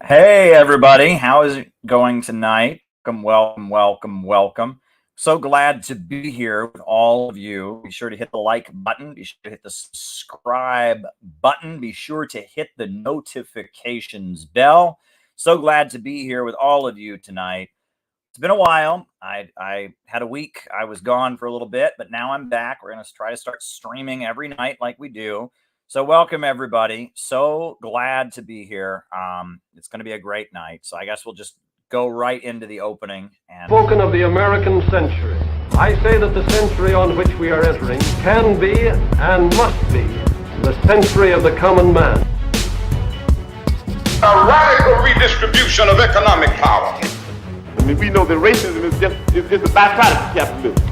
Hey, everybody. How is it going tonight? Welcome. So glad to be here with all of you. Be sure to hit the like button. Be sure to hit the subscribe button. Be sure to hit the notifications bell. So glad to be here with all of you tonight. It's been a while. I had a week. I was gone for a little bit, but now I'm back. We're going to try to start streaming every night like we do. So welcome everybody. So glad to be here. It's going to be a great night. So I guess we'll just go right into the opening. And Spoken of the American century. I say that the century on which we are entering can be and must be the century of the common man. A radical redistribution of economic power. I mean, we know that racism is just a byproduct of capitalism.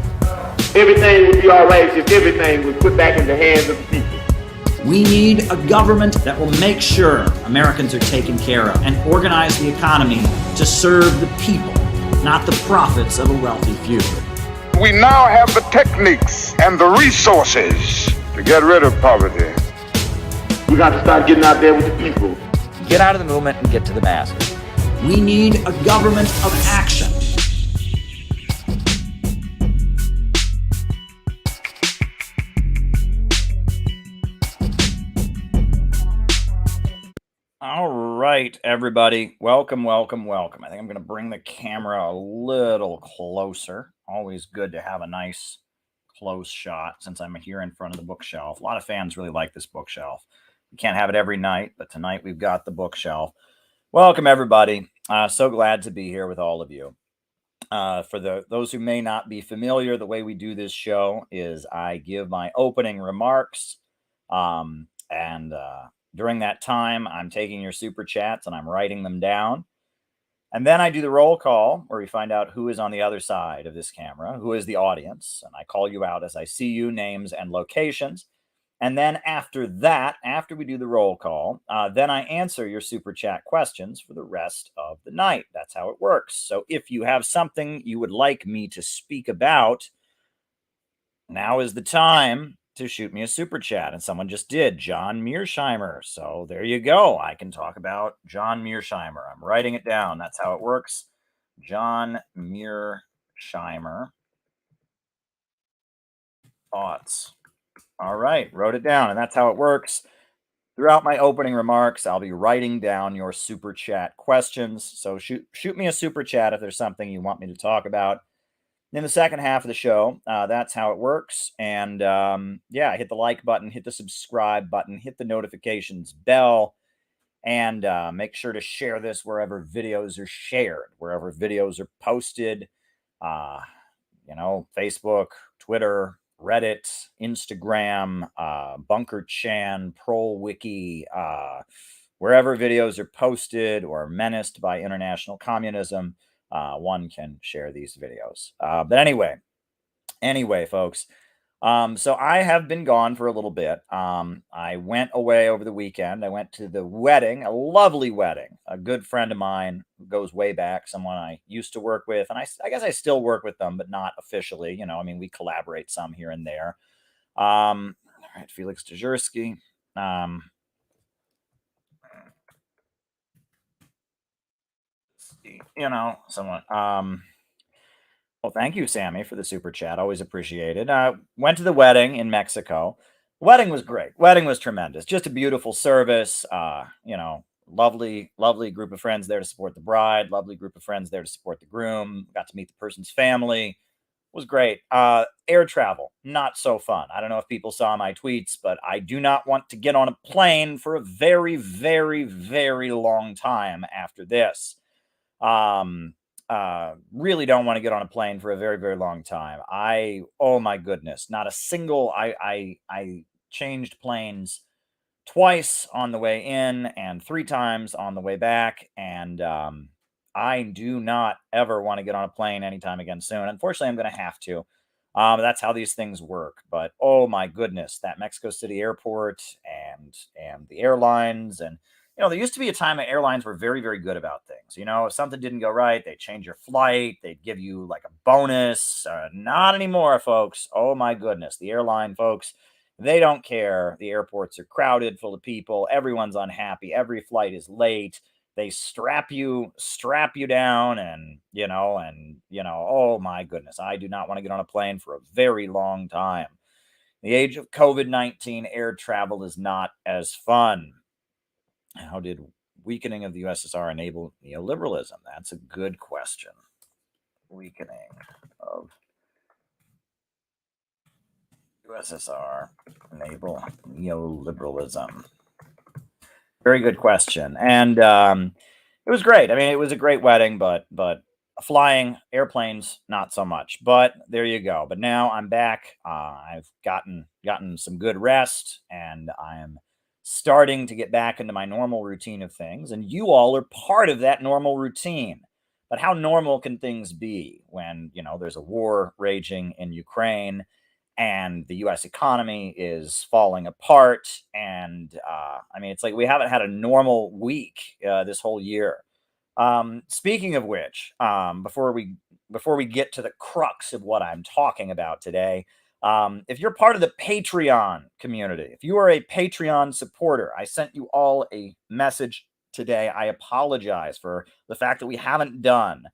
Everything would be all right if everything was put back in the hands of the people. We need a government that will make sure Americans are taken care of and organize the economy to serve the people, not the profits of a wealthy few. We now have the techniques and the resources to get rid of poverty. We got to start getting out there with the people. Get out of the movement and get to the masses. We need a government of action. all right, everybody. Welcome. I think I'm going to bring the camera a little closer. Always good to have a nice close shot since I'm here in front of the bookshelf. A lot of fans really like this bookshelf. We can't have it every night, but tonight we've got the bookshelf. Welcome, everybody. So glad to be here with all of you. For those who may not be familiar, the way we do this show is I give my opening remarks, and during that time, I'm taking your super chats and I'm writing them down. And then I do the roll call where we find out who is on the other side of this camera, who is the audience, and I call you out as I see you, names and locations. And then after that, after we do the roll call, then I answer your super chat questions for the rest of the night. That's how it works. So if you have something you would like me to speak about, now is the time to shoot me a super chat. And someone just did, John Mearsheimer. So there you go. I can talk about John Mearsheimer. I'm writing it down. That's how it works. John Mearsheimer. Thoughts. All right, wrote it down, and that's how it works. Throughout my opening remarks, I'll be writing down your super chat questions. So shoot me a super chat if there's something you want me to talk about. In the second half of the show, that's how it works. And yeah, hit the like button, hit the subscribe button, hit the notifications bell, and make sure to share this wherever videos are shared, wherever videos are posted. Facebook, Twitter, Reddit, Instagram, Bunker Chan, Prol Wiki, wherever videos are posted or menaced by international communism, one can share these videos. But anyway, folks. So I have been gone for a little bit. I went away over the weekend. I went to the wedding, a lovely wedding. A good friend of mine who goes way back, someone I used to work with. And I guess I still work with them, but not officially. We collaborate some here and there. All right, Felix Dzerzski. Someone. Well, thank you, Sammy, for the super chat. Always appreciated. Went to the wedding in Mexico. Wedding was great. Wedding was tremendous. Just a beautiful service. Lovely group of friends there to support the bride. Lovely group of friends there to support the groom. Got to meet the person's family. Was great. Air travel, not so fun. I don't know if people saw my tweets, but I do not want to get on a plane for a very, very, very long time after this. Really don't want to get on a plane for a very, very long time. Oh my goodness, not a single, I changed planes twice on the way in and 3 times on the way back. And, I do not ever want to get on a plane anytime again soon. Unfortunately, I'm going to have to. That's how these things work. But oh my goodness, that Mexico City airport and the airlines, and there used to be a time that airlines were very, very good about things. If something didn't go right, they'd change your flight. They'd give you like a bonus. Not anymore, folks. Oh my goodness, the airline folks, they don't care. The airports are crowded, full of people. Everyone's unhappy. Every flight is late. They strap you down, and oh my goodness, I do not want to get on a plane for a very long time. The age of COVID-19, air travel is not as fun. How did weakening of the USSR enable neoliberalism? That's a good question. Weakening of USSR enable neoliberalism. Very good question. And it was great. I mean, it was a great wedding, but flying airplanes, not so much. But there you go. But now I'm back. I've gotten some good rest, and I'm starting to get back into my normal routine of things. And you all are part of that normal routine. But how normal can things be when there's a war raging in Ukraine, and the U.S. economy is falling apart? And I mean, it's like we haven't had a normal week this whole year. Speaking of which, before we get to the crux of what I'm talking about today, if you're part of the Patreon community, if you are a Patreon supporter, I sent you all a message today. I apologize for the fact that we haven't done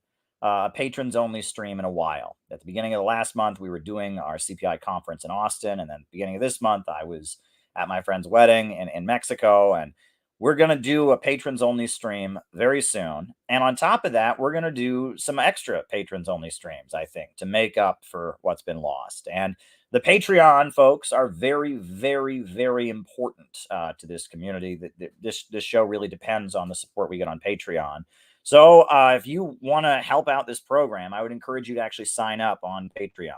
a patrons only stream in a while. At the beginning of the last month, we were doing our CPI conference in Austin, and then beginning of this month, I was at my friend's wedding in Mexico, and we're going to do a patrons only stream very soon. And on top of that, we're going to do some extra patrons only streams, I think, to make up for what's been lost. And the Patreon folks are very, very, very important to this community. This show really depends on the support we get on Patreon. So if you want to help out this program, I would encourage you to actually sign up on Patreon.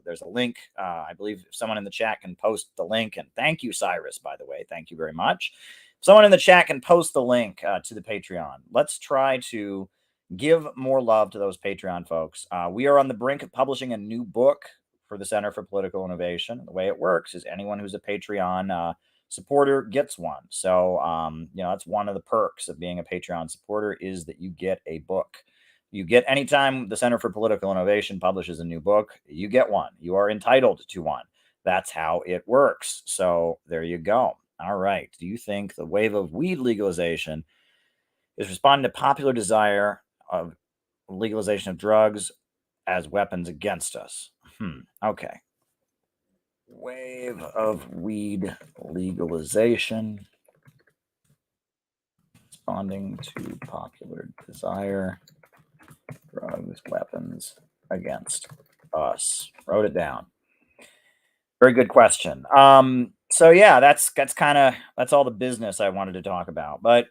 There's a link. I believe someone in the chat can post the link. And thank you, Cyrus, by the way. Thank you very much. Someone in the chat can post the link to the Patreon. Let's try to give more love to those Patreon folks. We are on the brink of publishing a new book for the Center for Political Innovation. The way it works is anyone who's a Patreon supporter gets one. So, that's one of the perks of being a Patreon supporter, is that you get a book. You get, anytime the Center for Political Innovation publishes a new book, you get one. You are entitled to one. That's how it works. So there you go. All right. Do you think the wave of weed legalization is responding to popular desire of legalization of drugs as weapons against us? Okay. Wave of weed legalization responding to popular desire, drugs, weapons against us. Wrote it down. Very good question. So yeah, that's all the business I wanted to talk about. But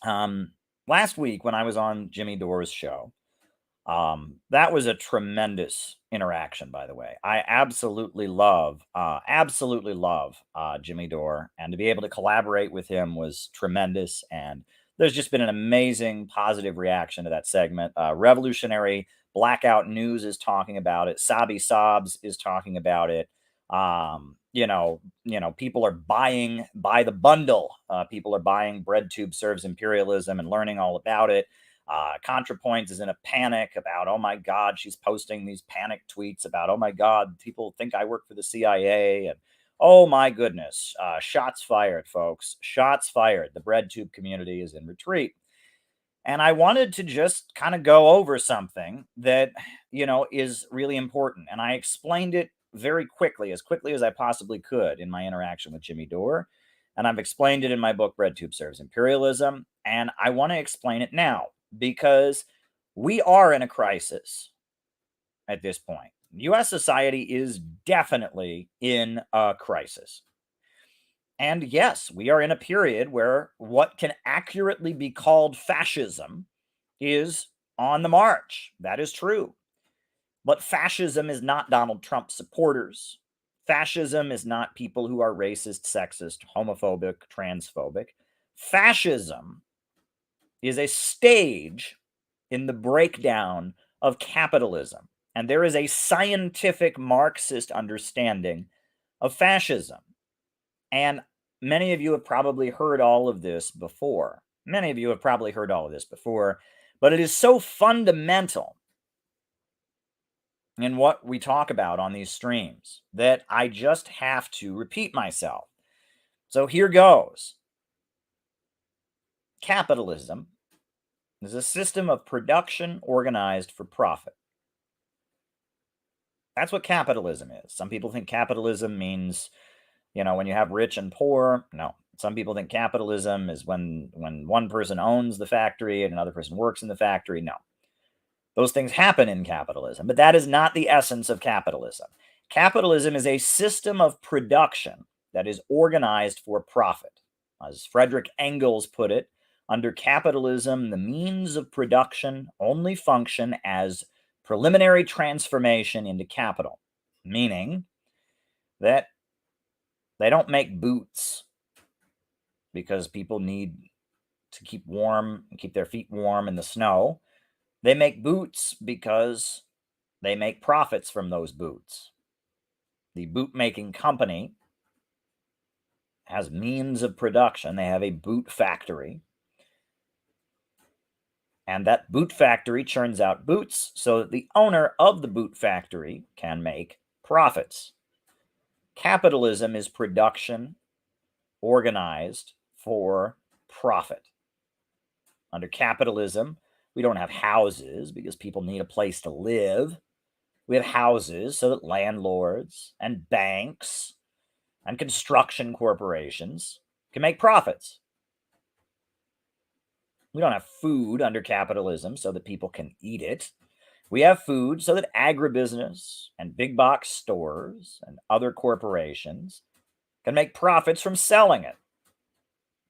last week when I was on Jimmy Dore's show, that was a tremendous interaction, by the way. I absolutely love Jimmy Dore, and to be able to collaborate with him was tremendous. And there's just been an amazing positive reaction to that segment. Revolutionary Blackout News is talking about it. Sabi Sobs is talking about it. People are buying by the bundle. People are buying BreadTube Serves Imperialism and learning all about it. ContraPoints is in a panic about, oh my God, she's posting these panic tweets about, oh my God, people think I work for the CIA. And oh my goodness, shots fired, folks. Shots fired. The BreadTube community is in retreat. And I wanted to just kind of go over something that, is really important. And I explained it very quickly, as quickly as I possibly could in my interaction with Jimmy Dore. And I've explained it in my book, BreadTube Serves Imperialism. And I want to explain it now, because we are in a crisis at this point. U.S. society is definitely in a crisis. And yes, we are in a period where what can accurately be called fascism is on the march. That is true. But fascism is not Donald Trump supporters. Fascism is not people who are racist, sexist, homophobic, transphobic. Fascism is a stage in the breakdown of capitalism. And there is a scientific Marxist understanding of fascism. And many of you have probably heard all of this before. But it is so fundamental in what we talk about on these streams that I just have to repeat myself. So here goes. Capitalism is a system of production organized for profit. That's what capitalism is. Some people think capitalism means, when you have rich and poor. No. Some people think capitalism is when one person owns the factory and another person works in the factory. No. Those things happen in capitalism, but that is not the essence of capitalism. Capitalism is a system of production that is organized for profit. As Friedrich Engels put it, under capitalism, the means of production only function as preliminary transformation into capital, meaning that they don't make boots because people need to keep warm and keep their feet warm in the snow. They make boots because they make profits from those boots. The boot-making company has means of production. They have a boot factory. And that boot factory churns out boots so that the owner of the boot factory can make profits. Capitalism is production organized for profit. Under capitalism, we don't have houses because people need a place to live. We have houses so that landlords and banks and construction corporations can make profits. We don't have food under capitalism so that people can eat it. We have food so that agribusiness and big box stores and other corporations can make profits from selling it.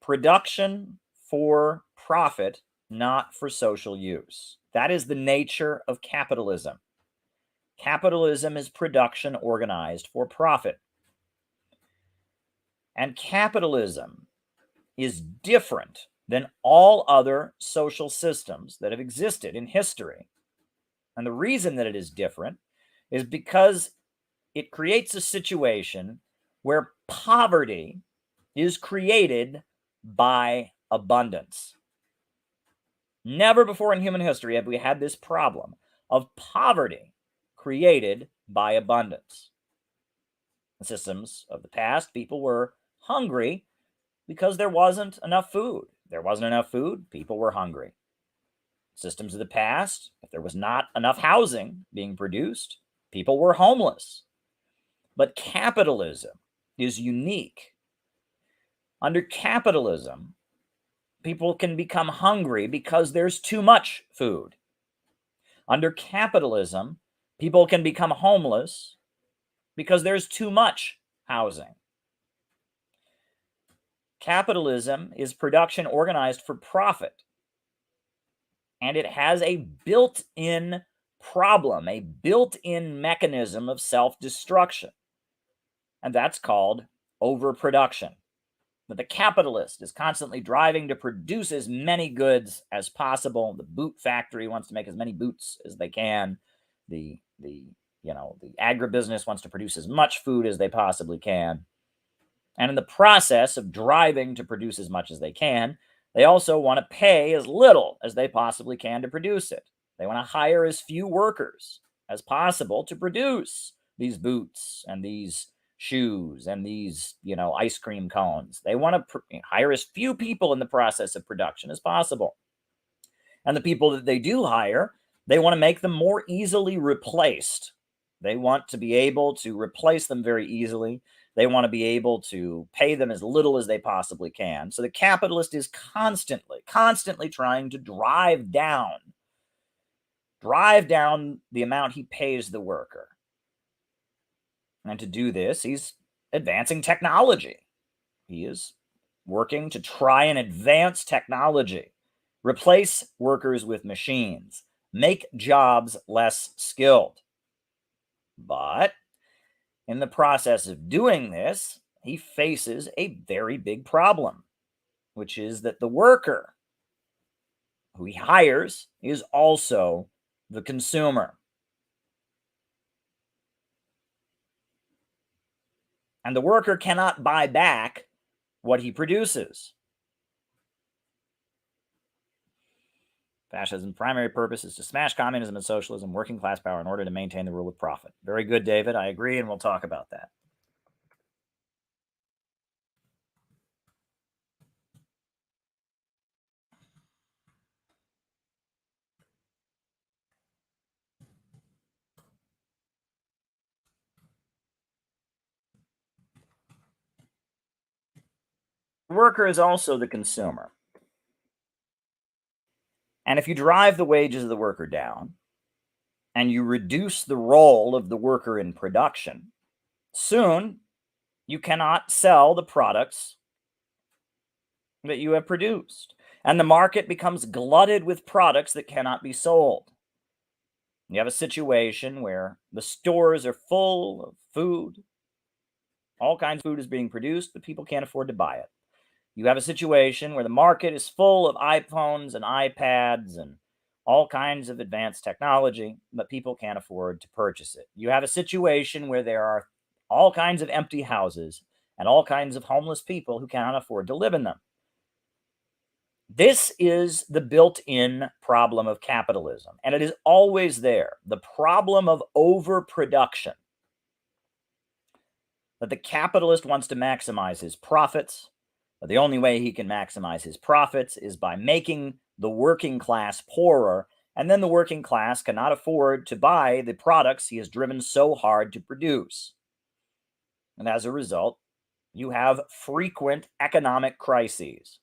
Production for profit, not for social use. That is the nature of capitalism. Capitalism is production organized for profit. And capitalism is different than all other social systems that have existed in history. And the reason that it is different is because it creates a situation where poverty is created by abundance. Never before in human history have we had this problem of poverty created by abundance. The systems of the past, people were hungry because there wasn't enough food. There wasn't enough food, people were hungry. Systems of the past, if there was not enough housing being produced, people were homeless. But capitalism is unique. Under capitalism, people can become hungry because there's too much food. Under capitalism, people can become homeless because there's too much housing. Capitalism is production organized for profit. And it has a built-in problem, a built-in mechanism of self-destruction. And that's called overproduction. But the capitalist is constantly driving to produce as many goods as possible. The boot factory wants to make as many boots as they can. The agribusiness wants to produce as much food as they possibly can. And in the process of driving to produce as much as they can, they also want to pay as little as they possibly can to produce it. They want to hire as few workers as possible to produce these boots and these shoes and these, ice cream cones. They want to hire as few people in the process of production as possible. And the people that they do hire, they want to make them more easily replaced. They want to be able to replace them very easily. They want to be able to pay them as little as they possibly can. So the capitalist is constantly trying to drive down the amount he pays the worker. And to do this, he's advancing technology. He is working to try and advance technology, replace workers with machines, make jobs less skilled. But in the process of doing this, he faces a very big problem, which is that the worker who he hires is also the consumer. And the worker cannot buy back what he produces. Fascism's primary purpose is to smash communism and socialism, working class power, in order to maintain the rule of profit. Very good, David. I agree, and we'll talk about that. worker is also the consumer. And if you drive the wages of the worker down and you reduce the role of the worker in production, soon you cannot sell the products that you have produced. And the market becomes glutted with products that cannot be sold. You have a situation where the stores are full of food. All kinds of food is being produced, but people can't afford to buy it. You have a situation where the market is full of iPhones and iPads and all kinds of advanced technology, but people can't afford to purchase it. You have a situation where there are all kinds of empty houses and all kinds of homeless people who cannot afford to live in them. This is the built-in problem of capitalism, and it is always there. The problem of overproduction. That the capitalist wants to maximize his profits, but the only way he can maximize his profits is by making the working class poorer, and then the working class cannot afford to buy the products he has driven so hard to produce. And as a result, you have frequent economic crises.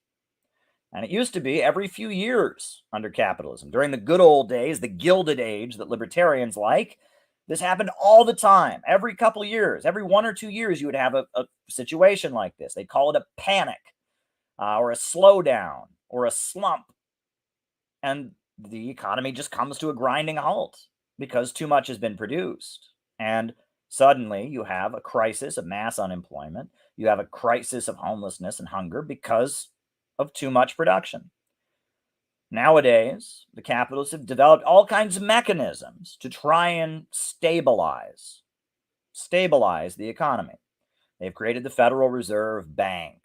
And it used to be every few years under capitalism. During the good old days, the Gilded Age that libertarians like, this happened all the time. Every couple of years, every 1 or 2 years, you would have a situation like this. They call it a panic or a slowdown or a slump. And the economy just comes to a grinding halt because too much has been produced. And suddenly you have a crisis of mass unemployment. You have a crisis of homelessness and hunger because of too much production. Nowadays, the capitalists have developed all kinds of mechanisms to try and stabilize the economy. They've created the Federal Reserve Bank.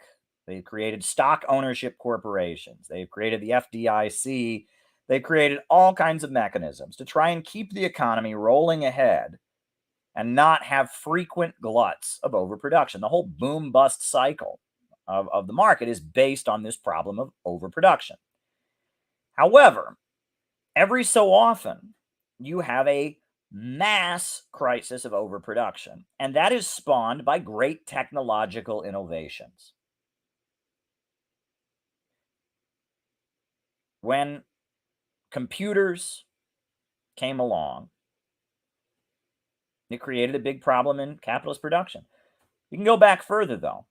They've created stock ownership corporations. They've created the FDIC. They've created all kinds of mechanisms to try and keep the economy rolling ahead and not have frequent gluts of overproduction. The whole boom-bust cycle of the market is based on this problem of overproduction. However, every so often, you have a mass crisis of overproduction, and that is spawned by great technological innovations. When computers came along, it created a big problem in capitalist production. You can go back further, though.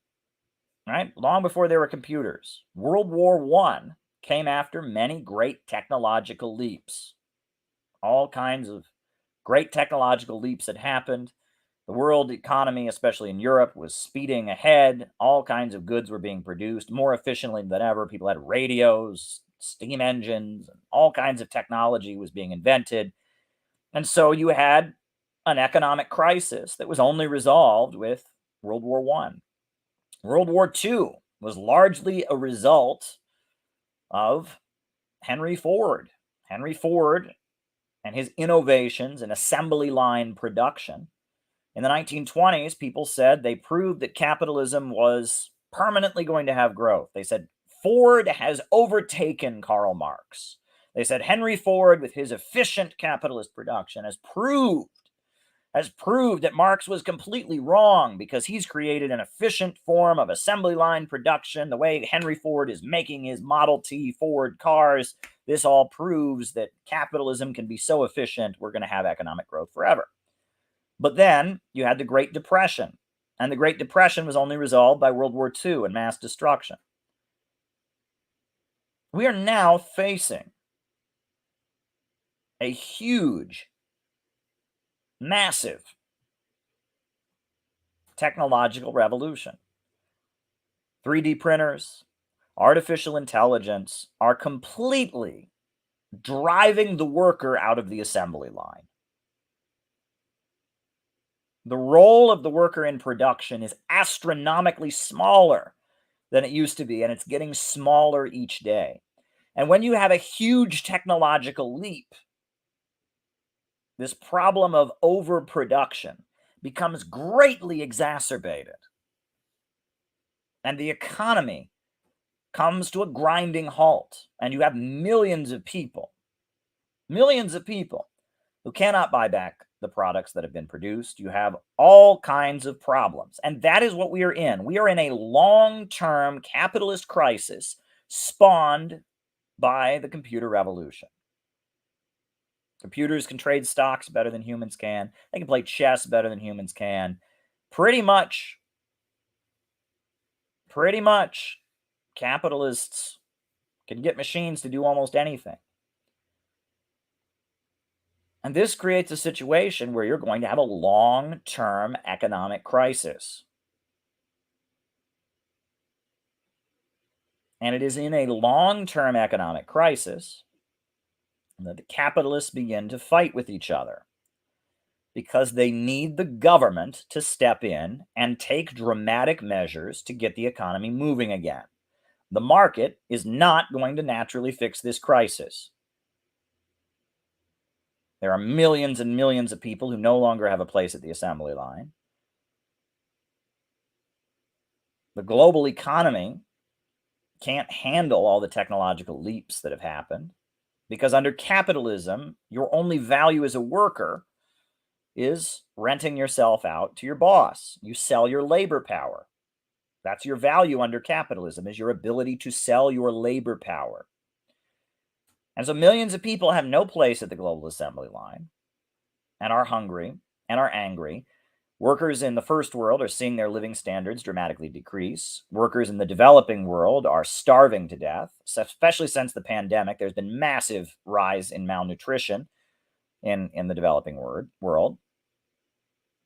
Right? Long before there were computers, World War I came after many great technological leaps. All kinds of great technological leaps had happened. The world economy, especially in Europe, was speeding ahead. All kinds of goods were being produced more efficiently than ever. People had radios, steam engines, and all kinds of technology was being invented. And so you had an economic crisis that was only resolved with World War I. World War II was largely a result of Henry Ford. Henry Ford and his innovations in assembly line production. In the 1920s, people said they proved that capitalism was permanently going to have growth. They said Ford has overtaken Karl Marx. They said Henry Ford, with his efficient capitalist production, has proved that Marx was completely wrong because he's created an efficient form of assembly line production. The way Henry Ford is making his Model T Ford cars, this all proves that capitalism can be so efficient, we're going to have economic growth forever. But then you had the Great Depression, and the Great Depression was only resolved by World War II and mass destruction. We are now facing a huge, massive technological revolution. 3D printers, artificial intelligence are completely driving the worker out of the assembly line. The role of the worker in production is astronomically smaller than it used to be, and it's getting smaller each day. And when you have a huge technological leap, this problem of overproduction becomes greatly exacerbated. And the economy comes to a grinding halt. And you have millions of people who cannot buy back the products that have been produced. You have all kinds of problems. And that is what we are in. We are in a long-term capitalist crisis spawned by the computer revolution. Computers can trade stocks better than humans can. They can play chess better than humans can. Pretty much, capitalists can get machines to do almost anything. And this creates a situation where you're going to have a long-term economic crisis. And it is in a long-term economic crisis that the capitalists begin to fight with each other because they need the government to step in and take dramatic measures to get the economy moving again. The market is not going to naturally fix this crisis. There are millions and millions of people who no longer have a place at the assembly line. The global economy can't handle all the technological leaps that have happened because under capitalism, your only value as a worker is renting yourself out to your boss. You sell your labor power. That's your value under capitalism, is your ability to sell your labor power. And so millions of people have no place at the global assembly line and are hungry and are angry. Workers in the first world are seeing their living standards dramatically decrease. Workers in the developing world are starving to death, especially since the pandemic. There's been massive rise in malnutrition in the developing world.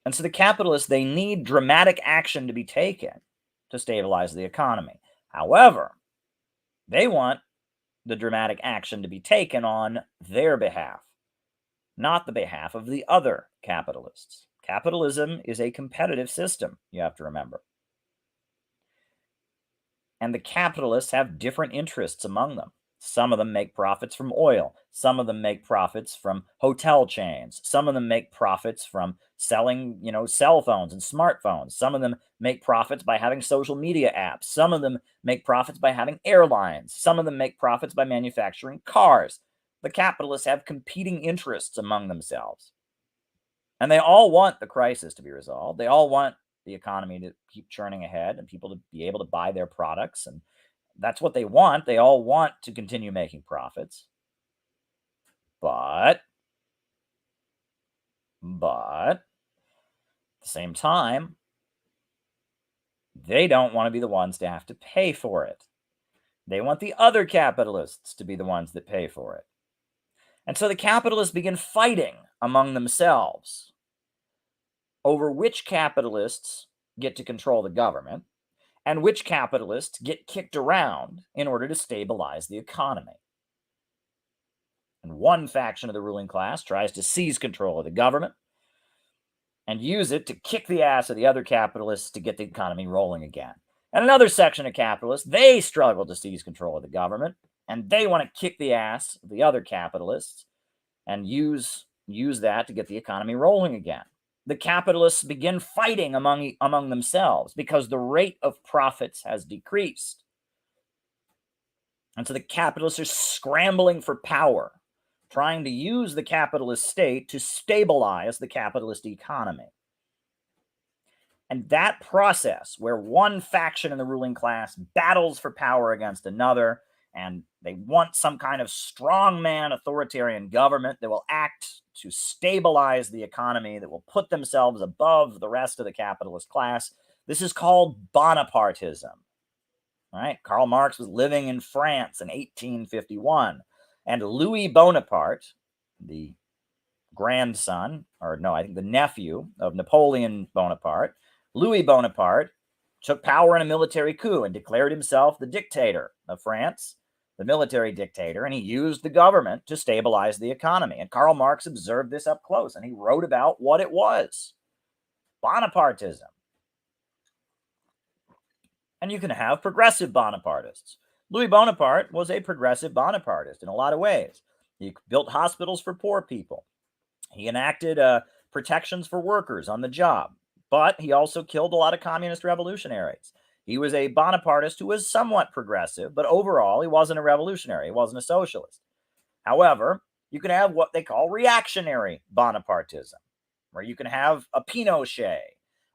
And so the capitalists, they need dramatic action to be taken to stabilize the economy. However, they want the dramatic action to be taken on their behalf, not the behalf of the other capitalists. Capitalism is a competitive system, you have to remember. And the capitalists have different interests among them. Some of them make profits from oil. Some of them make profits from hotel chains. Some of them make profits from selling, cell phones and smartphones. Some of them make profits by having social media apps. Some of them make profits by having airlines. Some of them make profits by manufacturing cars. The capitalists have competing interests among themselves. And they all want the crisis to be resolved. They all want the economy to keep churning ahead and people to be able to buy their products. And that's what they want. They all want to continue making profits. But at the same time, they don't want to be the ones to have to pay for it. They want the other capitalists to be the ones that pay for it. And so the capitalists begin fighting among themselves over which capitalists get to control the government and which capitalists get kicked around in order to stabilize the economy. And one faction of the ruling class tries to seize control of the government and use it to kick the ass of the other capitalists to get the economy rolling again. And another section of capitalists, they struggle to seize control of the government, and they want to kick the ass of the other capitalists and use that to get the economy rolling again. The capitalists begin fighting among themselves because the rate of profits has decreased. And so the capitalists are scrambling for power, trying to use the capitalist state to stabilize the capitalist economy. And that process, where one faction in the ruling class battles for power against another, and they want some kind of strongman authoritarian government that will act to stabilize the economy, that will put themselves above the rest of the capitalist class. This is called Bonapartism. Right? Karl Marx was living in France in 1851. And Louis Bonaparte, the grandson, or no, I think the nephew of Napoleon Bonaparte, Louis Bonaparte took power in a military coup and declared himself the dictator of France, the military dictator, and he used the government to stabilize the economy. And Karl Marx observed this up close, and he wrote about what it was: Bonapartism. And you can have progressive Bonapartists. Louis Bonaparte was a progressive Bonapartist in a lot of ways. He built hospitals for poor people. He enacted protections for workers on the job, but he also killed a lot of communist revolutionaries. He was a Bonapartist who was somewhat progressive, but overall, he wasn't a revolutionary. He wasn't a socialist. However, you can have what they call reactionary Bonapartism. where you can have a Pinochet,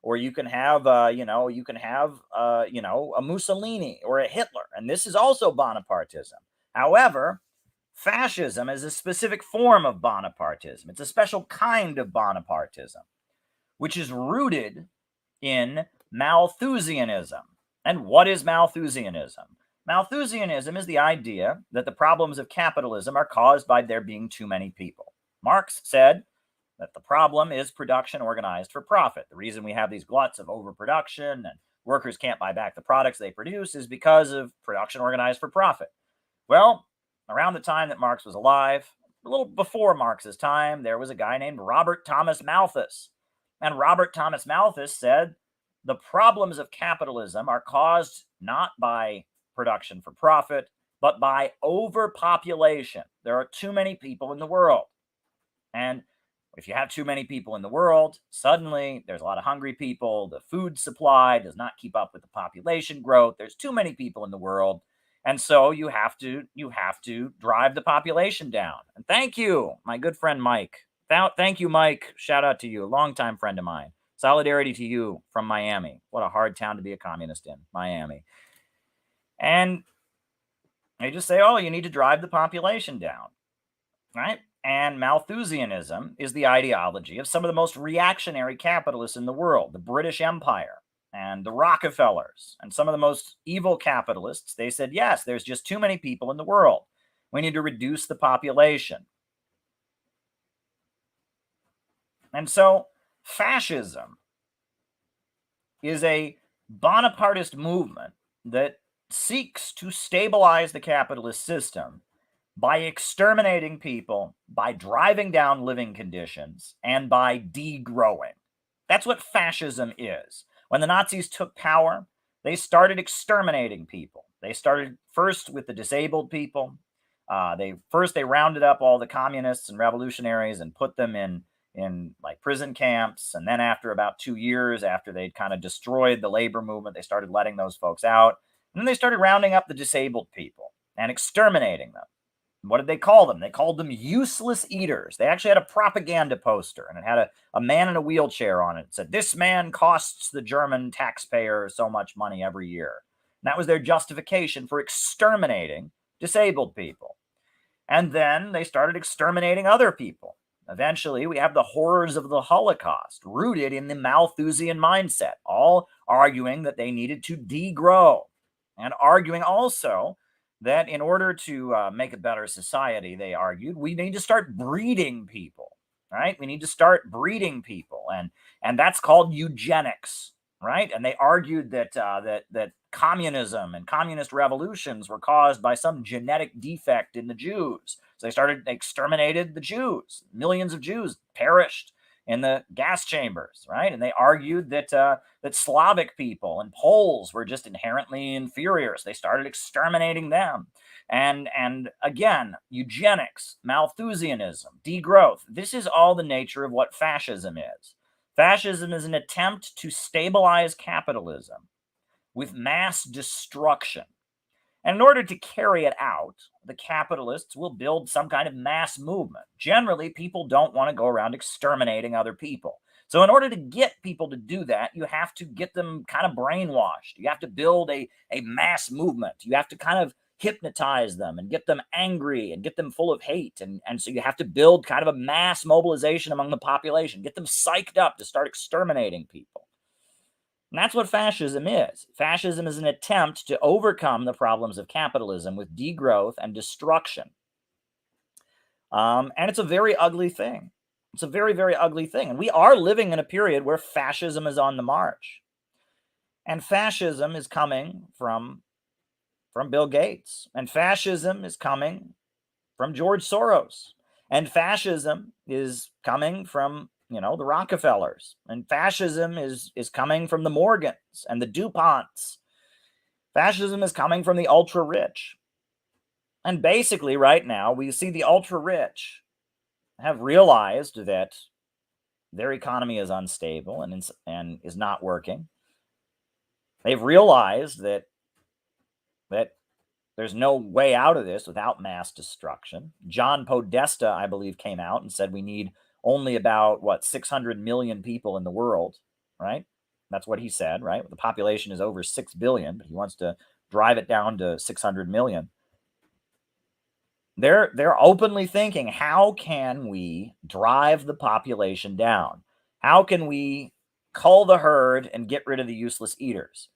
or you can have, a Mussolini or a Hitler. And this is also Bonapartism. However, fascism is a specific form of Bonapartism. It's a special kind of Bonapartism, which is rooted in Malthusianism. And what is Malthusianism? Malthusianism is the idea that the problems of capitalism are caused by there being too many people. Marx said that the problem is production organized for profit. The reason we have these gluts of overproduction and workers can't buy back the products they produce is because of production organized for profit. Well, around the time that Marx was alive, a little before Marx's time, there was a guy named Robert Thomas Malthus. And Robert Thomas Malthus said the problems of capitalism are caused not by production for profit, but by overpopulation. There are too many people in the world. And if you have too many people in the world, suddenly there's a lot of hungry people. The food supply does not keep up with the population growth. There's too many people in the world. And so you have to drive the population down. And thank you, my good friend Mike. Thank you, Mike. Shout out to you, a longtime friend of mine. Solidarity to you from Miami. What a hard town to be a communist in, Miami. And they just say, oh, you need to drive the population down, right? And Malthusianism is the ideology of some of the most reactionary capitalists in the world, the British Empire and the Rockefellers and some of the most evil capitalists. They said, yes, there's just too many people in the world. We need to reduce the population. And so fascism is a Bonapartist movement that seeks to stabilize the capitalist system by exterminating people, by driving down living conditions, and by degrowing. That's what fascism is. When the Nazis took power, they started exterminating people. They started first with the disabled people. They rounded up all the communists and revolutionaries and put them in like prison camps. And then after about 2 years, after they'd kind of destroyed the labor movement, they started letting those folks out. And then they started rounding up the disabled people and exterminating them. What did they call them? They called them useless eaters. They actually had a propaganda poster, and it had a man in a wheelchair on it. It said, this man costs the German taxpayer so much money every year. And that was their justification for exterminating disabled people. And then they started exterminating other people. Eventually, we have the horrors of the Holocaust, rooted in the Malthusian mindset, all arguing that they needed to degrow, and arguing also that in order to make a better society, they argued, we need to start breeding people, right? We need to start breeding people, and that's called eugenics, right? And they argued that that communism and communist revolutions were caused by some genetic defect in the Jews. So they exterminated the Jews. Millions of Jews perished in the gas chambers, right? And they argued that that Slavic people and Poles were just inherently inferior. So they started exterminating them. And again, eugenics, Malthusianism, degrowth. This is all the nature of what fascism is. Fascism is an attempt to stabilize capitalism with mass destruction. And in order to carry it out, the capitalists will build some kind of mass movement. Generally, people don't want to go around exterminating other people. So in order to get people to do that, you have to get them kind of brainwashed. You have to build a mass movement. You have to kind of hypnotize them and get them angry and get them full of hate. And so you have to build kind of a mass mobilization among the population, get them psyched up to start exterminating people. And that's what fascism is. Fascism is an attempt to overcome the problems of capitalism with degrowth and destruction. And it's a very ugly thing. It's a very, very ugly thing. And we are living in a period where fascism is on the march. And fascism is coming from Bill Gates. And fascism is coming from George Soros. And fascism is coming from the Rockefellers, and fascism is coming from the Morgans and the DuPonts. Fascism is coming from the ultra rich. And basically right now we see the ultra rich have realized that their economy is unstable and is not working. They've realized that there's no way out of this without mass destruction. John Podesta, I believe, came out and said we need only about, what, 600 million people in the world, right? That's what he said, right? The population is over 6 billion, but he wants to drive it down to 600 million. They're openly thinking, how can we drive the population down? How can we cull the herd and get rid of the useless eaters?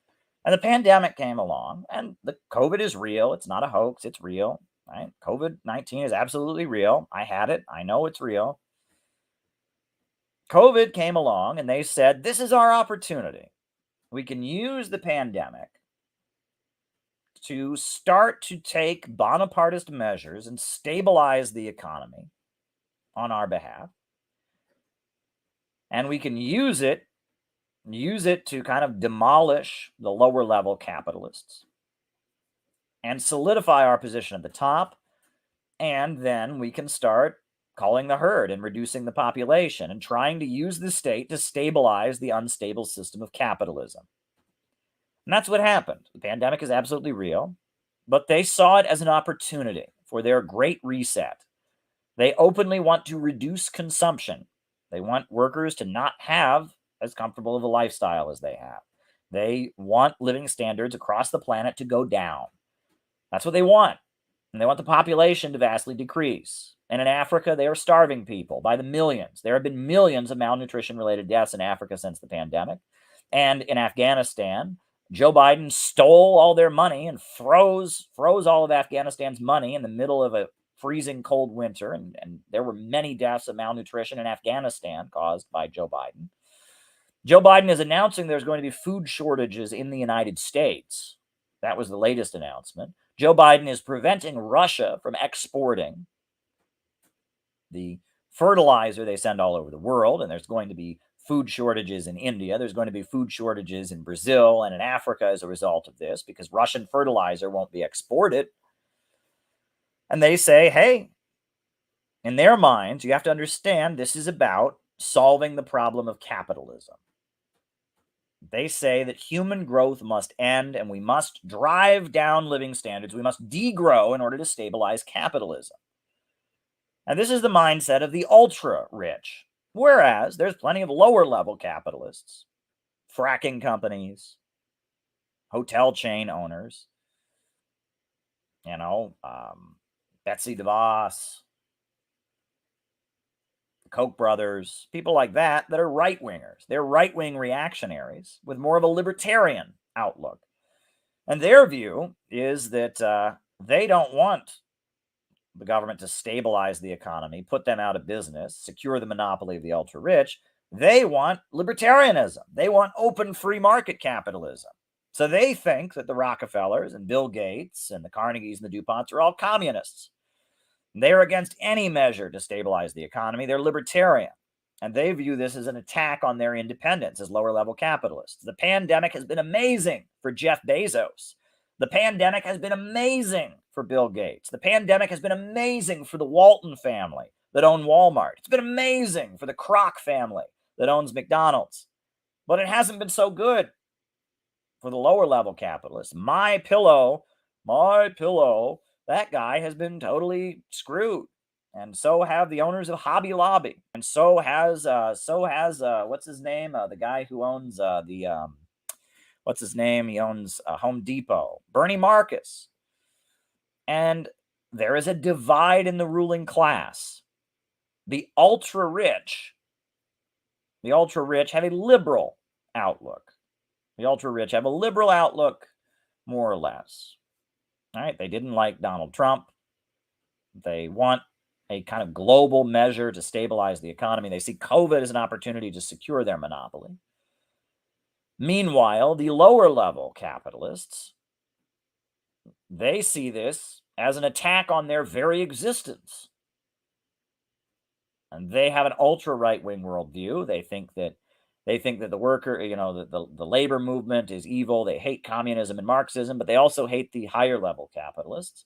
And the pandemic came along, and the COVID is real. It's not a hoax. It's real, right? COVID-19 is absolutely real. I had it. I know it's real. COVID came along, and they said, this is our opportunity. We can use the pandemic to start to take Bonapartist measures and stabilize the economy on our behalf. And we can use it to kind of demolish the lower level capitalists and solidify our position at the top. And then we can start culling the herd and reducing the population and trying to use the state to stabilize the unstable system of capitalism. And that's what happened. The pandemic is absolutely real, but they saw it as an opportunity for their great reset. They openly want to reduce consumption. They want workers to not have as comfortable of a lifestyle as they have. They want living standards across the planet to go down. That's what they want. And they want the population to vastly decrease. And in Africa, they are starving people by the millions. There have been millions of malnutrition-related deaths in Africa since the pandemic. And in Afghanistan, Joe Biden stole all their money and froze all of Afghanistan's money in the middle of a freezing cold winter. And there were many deaths of malnutrition in Afghanistan caused by Joe Biden. Joe Biden is announcing there's going to be food shortages in the United States. That was the latest announcement. Joe Biden is preventing Russia from exporting the fertilizer they send all over the world, and there's going to be food shortages in India. There's going to be food shortages in Brazil and in Africa as a result of this, because Russian fertilizer won't be exported. And they say, hey, in their minds, you have to understand this is about solving the problem of capitalism. They say that human growth must end and we must drive down living standards. We must degrow in order to stabilize capitalism. And this is the mindset of the ultra-rich. Whereas there's plenty of lower-level capitalists, fracking companies, hotel chain owners, Betsy DeVos, Koch brothers, people like that are right-wingers. They're right-wing reactionaries with more of a libertarian outlook. And their view is that they don't want the government to stabilize the economy, put them out of business, secure the monopoly of the ultra-rich. They want libertarianism. They want open free market capitalism. So they think that the Rockefellers and Bill Gates and the Carnegies and the DuPonts are all communists. They're against any measure to stabilize the economy. They're libertarian. And they view this as an attack on their independence as lower-level capitalists. The pandemic has been amazing for Jeff Bezos. The pandemic has been amazing for Bill Gates. The pandemic has been amazing for the Walton family that own Walmart. It's been amazing for the Kroc family that owns McDonald's. But it hasn't been so good for the lower-level capitalists. My pillow, that guy has been totally screwed. And so have the owners of Hobby Lobby. And so has what's his name? The guy who owns what's his name? He owns Home Depot. Bernie Marcus. And there is a divide in the ruling class. The ultra-rich have a liberal outlook. The ultra-rich have a liberal outlook, more or less. All right, they didn't like Donald Trump. They want a kind of global measure to stabilize the economy. They see COVID as an opportunity to secure their monopoly. Meanwhile, the lower-level capitalists, they see this as an attack on their very existence. And they have an ultra-right-wing worldview. They think that the worker, the labor movement is evil. They hate communism and Marxism, but they also hate the higher-level capitalists.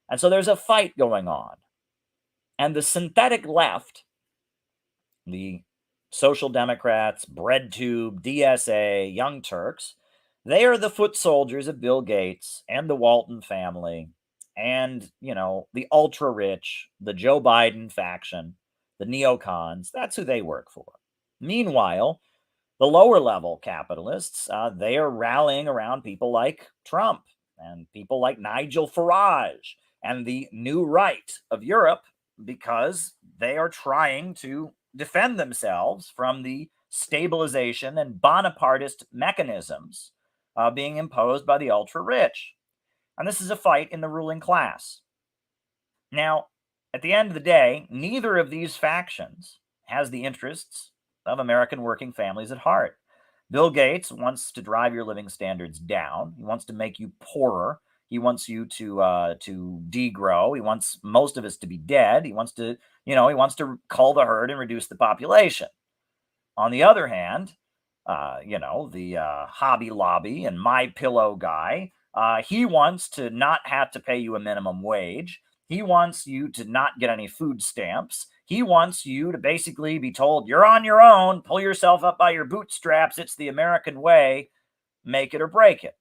And so there's a fight going on. And the synthetic left, the Social Democrats, BreadTube, DSA, Young Turks, they are the foot soldiers of Bill Gates and the Walton family and, the ultra-rich, the Joe Biden faction, the neocons, that's who they work for. Meanwhile, the lower level capitalists, they are rallying around people like Trump and people like Nigel Farage and the new right of Europe, because they are trying to defend themselves from the stabilization and Bonapartist mechanisms being imposed by the ultra rich. And this is a fight in the ruling class. Now, at the end of the day, neither of these factions has the interests of American working families at heart. Bill Gates wants to drive your living standards down. He wants to make you poorer. He wants you to degrow. He wants most of us to be dead. He wants to cull the herd and reduce the population. On the other hand, the Hobby Lobby and My Pillow guy, he wants to not have to pay you a minimum wage. He wants you to not get any food stamps. He wants you to basically be told, you're on your own, pull yourself up by your bootstraps. It's the American way, make it or break it.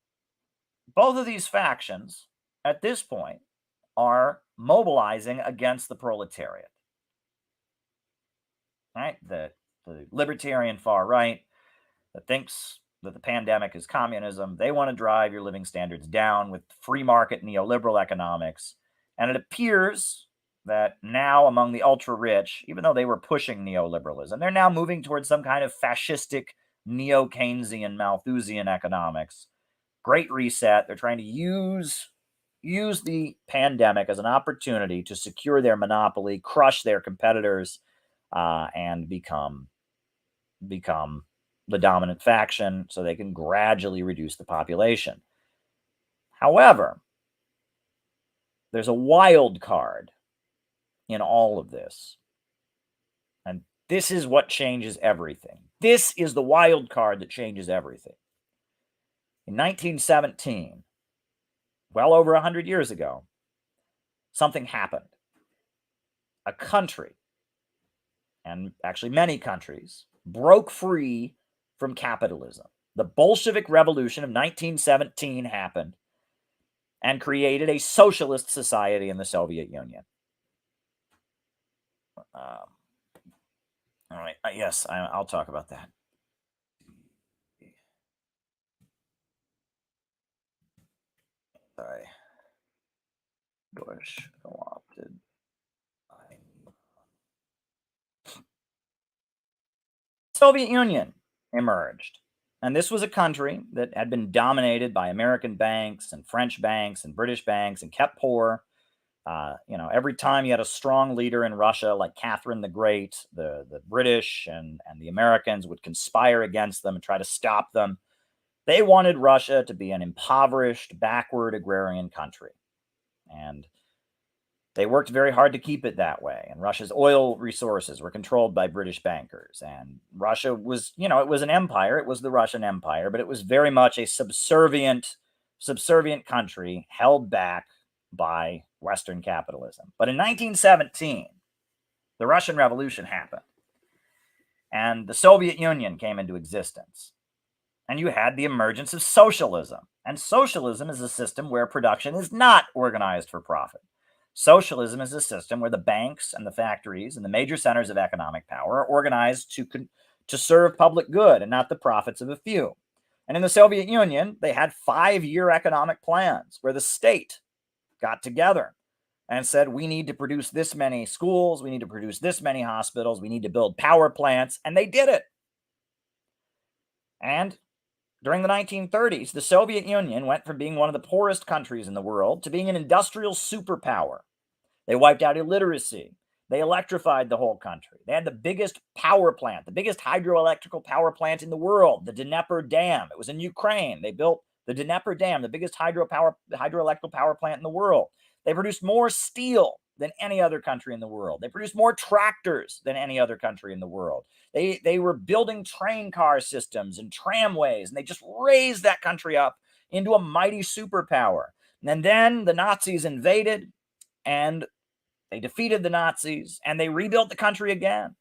Both of these factions, at this point, are mobilizing against the proletariat. Right? The libertarian far right that thinks that the pandemic is communism, they want to drive your living standards down with free market neoliberal economics. And it appears that now among the ultra rich, even though they were pushing neoliberalism, they're now moving towards some kind of fascistic neo-Keynesian Malthusian economics. Great reset. They're trying to use the pandemic as an opportunity to secure their monopoly, crush their competitors, and become the dominant faction so they can gradually reduce the population. However, there's a wild card in all of this. And this is what changes everything. This is the wild card that changes everything. In 1917, well over 100 years ago, something happened. A country, and actually many countries, broke free from capitalism. The Bolshevik Revolution of 1917 happened and created a socialist society in the Soviet Union. All right. Yes, I'll talk about that. Sorry. Bush co-opted. Soviet Union emerged. And this was a country that had been dominated by American banks and French banks and British banks and kept poor. Every time you had a strong leader in Russia like Catherine the Great, the British and the Americans would conspire against them and try to stop them. They wanted Russia to be an impoverished, backward agrarian country. And they worked very hard to keep it that way. And Russia's oil resources were controlled by British bankers. And Russia was, it was an empire. It was the Russian Empire, but it was very much a subservient country held back by Western capitalism. But in 1917, the Russian Revolution happened. And the Soviet Union came into existence. And you had the emergence of socialism. And socialism is a system where production is not organized for profit. Socialism is a system where the banks and the factories and the major centers of economic power are organized to serve public good and not the profits of a few. And in the Soviet Union, they had 5-year economic plans where the state got together and said, we need to produce this many schools, we need to produce this many hospitals, we need to build power plants, and they did it. And during the 1930s, the Soviet Union went from being one of the poorest countries in the world to being an industrial superpower. They wiped out illiteracy. They electrified the whole country. They had the biggest power plant, the biggest hydroelectrical power plant in the world, the Dnieper Dam. It was in Ukraine. They built the Dnieper Dam, the biggest hydroelectrical power plant in the world. They produced more steel than any other country in the world. They produced more tractors than any other country in the world. They were building train car systems and tramways, and they just raised that country up into a mighty superpower. And then the Nazis invaded, and they defeated the Nazis, and they rebuilt the country again.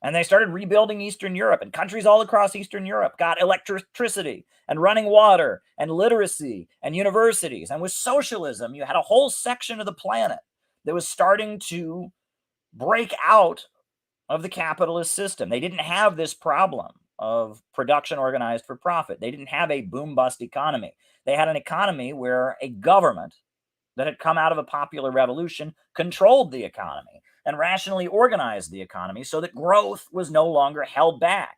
And they started rebuilding Eastern Europe, and countries all across Eastern Europe got electricity and running water and literacy and universities. And with socialism, you had a whole section of the planet that was starting to break out of the capitalist system. They didn't have this problem of production organized for profit. They didn't have a boom bust economy. They had an economy where a government that had come out of a popular revolution controlled the economy and rationally organized the economy so that growth was no longer held back.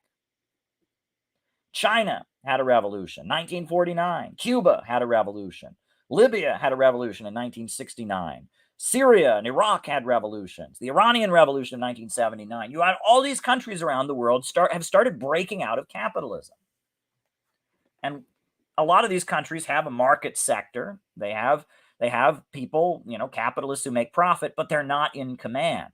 China had a revolution, 1949. Cuba had a revolution. Libya had a revolution in 1969. Syria and Iraq had revolutions. The Iranian Revolution of 1979. You had all these countries around the world have started breaking out of capitalism. And a lot of these countries have a market sector. They have people, capitalists who make profit, but they're not in command.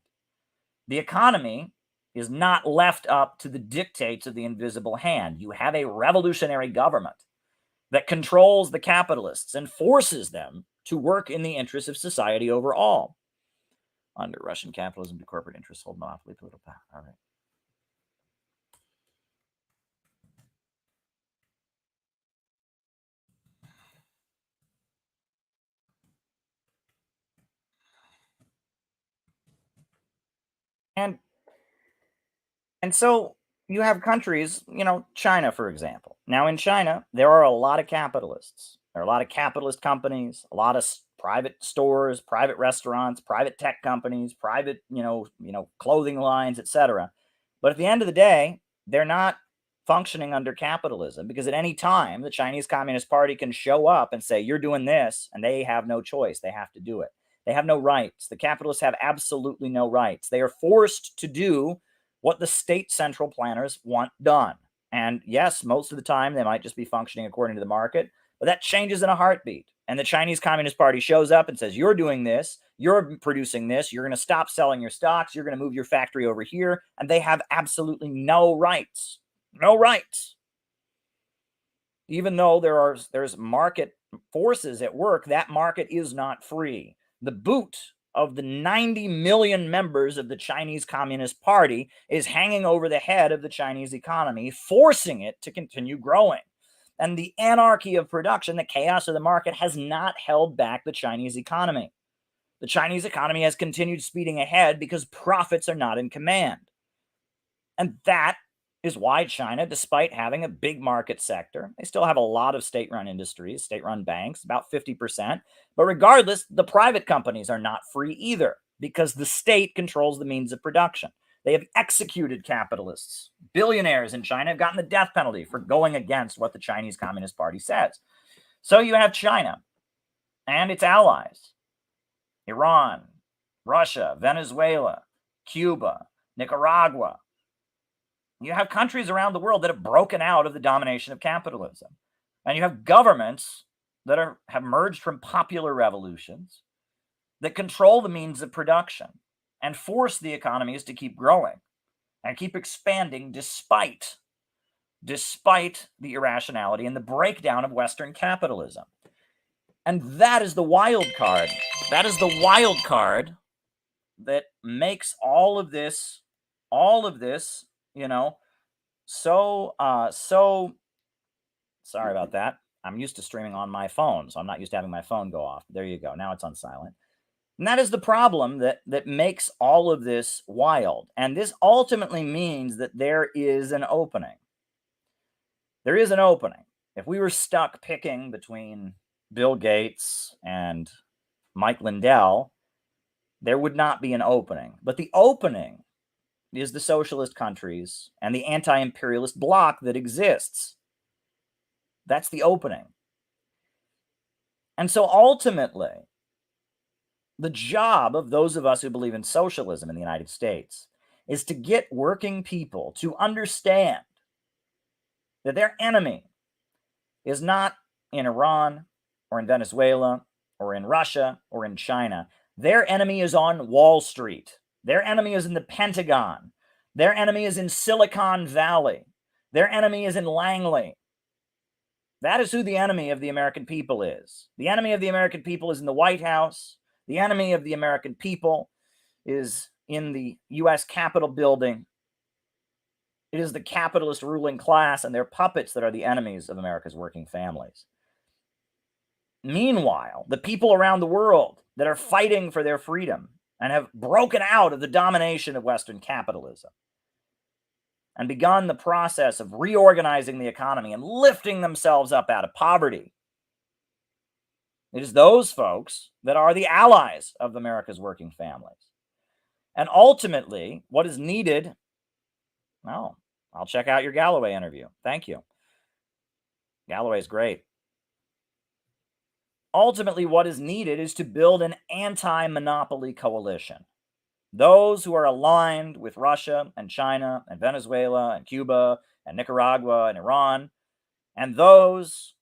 The economy is not left up to the dictates of the invisible hand. You have a revolutionary government that controls the capitalists and forces them to work in the interests of society overall. Under Russian capitalism, the corporate interests hold monopoly political power. All right. And so you have countries, China, for example. Now, in China, there are a lot of capitalists. There are a lot of capitalist companies, a lot of private stores, private restaurants, private tech companies, private, clothing lines, etc. But at the end of the day, they're not functioning under capitalism because at any time, the Chinese Communist Party can show up and say, you're doing this, and they have no choice. They have to do it. They have no rights. The capitalists have absolutely no rights. They are forced to do what the state central planners want done. And yes, most of the time they might just be functioning according to the market, but that changes in a heartbeat. And the Chinese Communist Party shows up and says, you're doing this, you're producing this, you're going to stop selling your stocks, you're going to move your factory over here, and they have absolutely no rights. No rights. Even though there's market forces at work, that market is not free. The boot of the 90 million members of the Chinese Communist Party is hanging over the head of the Chinese economy, forcing it to continue growing. And the anarchy of production, the chaos of the market, has not held back the Chinese economy. The Chinese economy has continued speeding ahead because profits are not in command. And that is why China, despite having a big market sector, they still have a lot of state-run industries, state-run banks, about 50%. But regardless, the private companies are not free either because the state controls the means of production. They have executed capitalists. Billionaires in China have gotten the death penalty for going against what the Chinese Communist Party says. So you have China and its allies, Iran, Russia, Venezuela, Cuba, Nicaragua. You have countries around the world that have broken out of the domination of capitalism. And you have governments that have emerged from popular revolutions that control the means of production and force the economies to keep growing and keep expanding despite the irrationality and the breakdown of Western capitalism. And that is the wild card. That is the wild card that makes all of this, so sorry about that. I'm used to streaming on my phone, so I'm not used to having my phone go off. There you go. Now it's on silent. And that is the problem that makes all of this wild. And this ultimately means that there is an opening. There is an opening. If we were stuck picking between Bill Gates and Mike Lindell, there would not be an opening. But the opening is the socialist countries and the anti-imperialist bloc that exists. That's the opening. And so ultimately, the job of those of us who believe in socialism in the United States is to get working people to understand that their enemy is not in Iran or in Venezuela or in Russia or in China. Their enemy is on Wall Street. Their enemy is in the Pentagon. Their enemy is in Silicon Valley. Their enemy is in Langley. That is who the enemy of the American people is. The enemy of the American people is in the White House. The enemy of the American people is in the U.S. Capitol building. It is the capitalist ruling class and their puppets that are the enemies of America's working families. Meanwhile, the people around the world that are fighting for their freedom and have broken out of the domination of Western capitalism and begun the process of reorganizing the economy and lifting themselves up out of poverty. It is those folks that are the allies of America's working families. And ultimately, what is needed, well, I'll check out your Galloway interview. Thank you. Galloway's great. Ultimately, what is needed is to build an anti-monopoly coalition. Those who are aligned with Russia and China and Venezuela and Cuba and Nicaragua and Iran, and those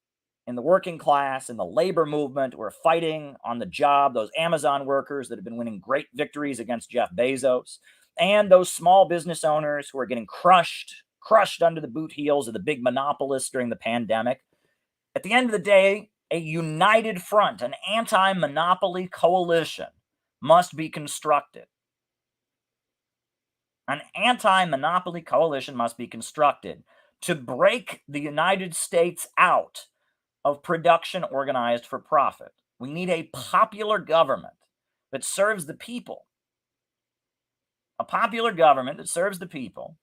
in the working class and the labor movement who are fighting on the job, those Amazon workers that have been winning great victories against Jeff Bezos, and those small business owners who are getting crushed under the boot heels of the big monopolists during the pandemic. At the end of the day, a united front, an anti-monopoly coalition must be constructed. An anti-monopoly coalition must be constructed to break the United States out of production organized for profit. We need a popular government that serves the people. A popular government that serves the people,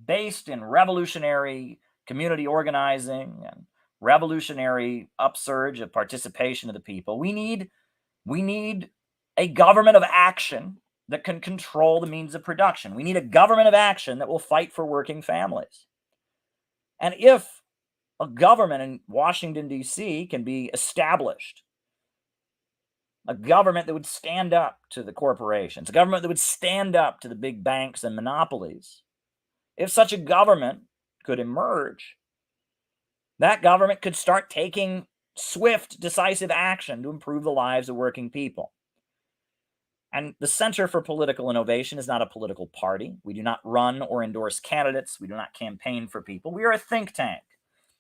based in revolutionary community organizing and revolutionary upsurge of participation of the people. We need a government of action that can control the means of production. We need a government of action that will fight for working families. And if a government in Washington, D.C. can be established, a government that would stand up to the corporations, a government that would stand up to the big banks and monopolies, if such a government could emerge, that government could start taking swift, decisive action to improve the lives of working people. And the Center for Political Innovation is not a political party. We do not run or endorse candidates. We do not campaign for people. We are a think tank.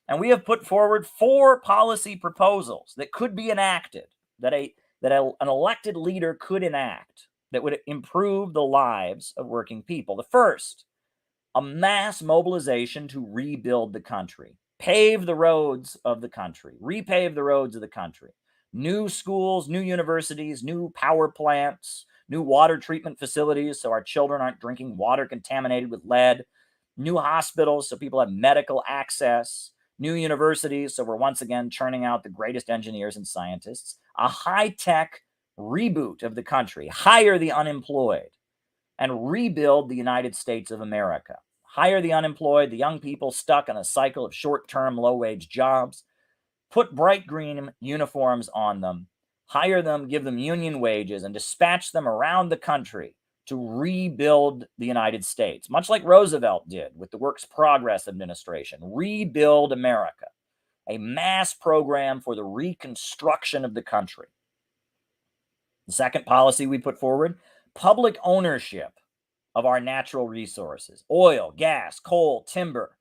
And we have put forward 4 policy proposals that could be enacted, that an elected leader could enact, that would improve the lives of working people. The first, a mass mobilization to rebuild the country, pave the roads of the country, repave the roads of the country. New schools, new universities, new power plants, new water treatment facilities so our children aren't drinking water contaminated with lead, new hospitals so people have medical access, new universities so we're once again churning out the greatest engineers and scientists, a high-tech reboot of the country, hire the unemployed, and rebuild the United States of America. Hire the unemployed, the young people stuck in a cycle of short-term, low-wage jobs. Put bright green uniforms on them. Hire them, give them union wages, and dispatch them around the country to rebuild the United States, much like Roosevelt did with the Works Progress Administration. Rebuild America, a mass program for the reconstruction of the country. The second policy we put forward, public ownership of our natural resources, oil, gas, coal, timber,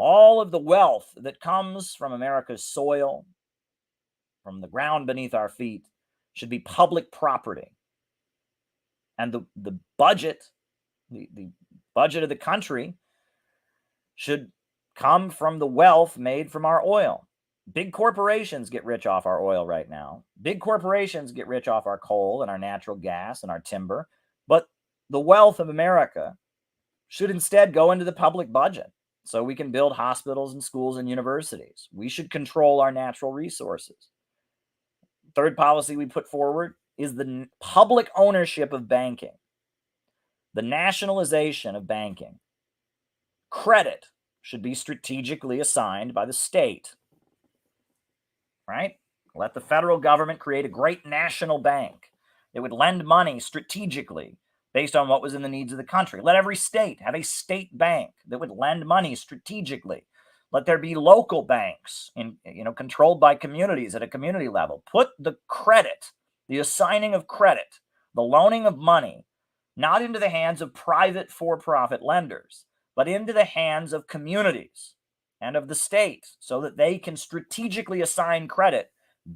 all of the wealth that comes from America's soil, from the ground beneath our feet, should be public property. And the budget, the budget of the country should come from the wealth made from our oil. Big corporations get rich off our oil right now. Big corporations get rich off our coal and our natural gas and our timber. But the wealth of America should instead go into the public budget so we can build hospitals and schools and universities. We should control our natural resources. Third policy we put forward is the public ownership of banking, the nationalization of banking. Credit should be strategically assigned by the state, right? Let the federal government create a great national bank that would lend money strategically based on what was in the needs of the country. Let every state have a state bank that would lend money strategically. Let there be local banks controlled by communities at a community level. Put the credit, the assigning of credit, the loaning of money, not into the hands of private for-profit lenders, but into the hands of communities and of the state so that they can strategically assign credit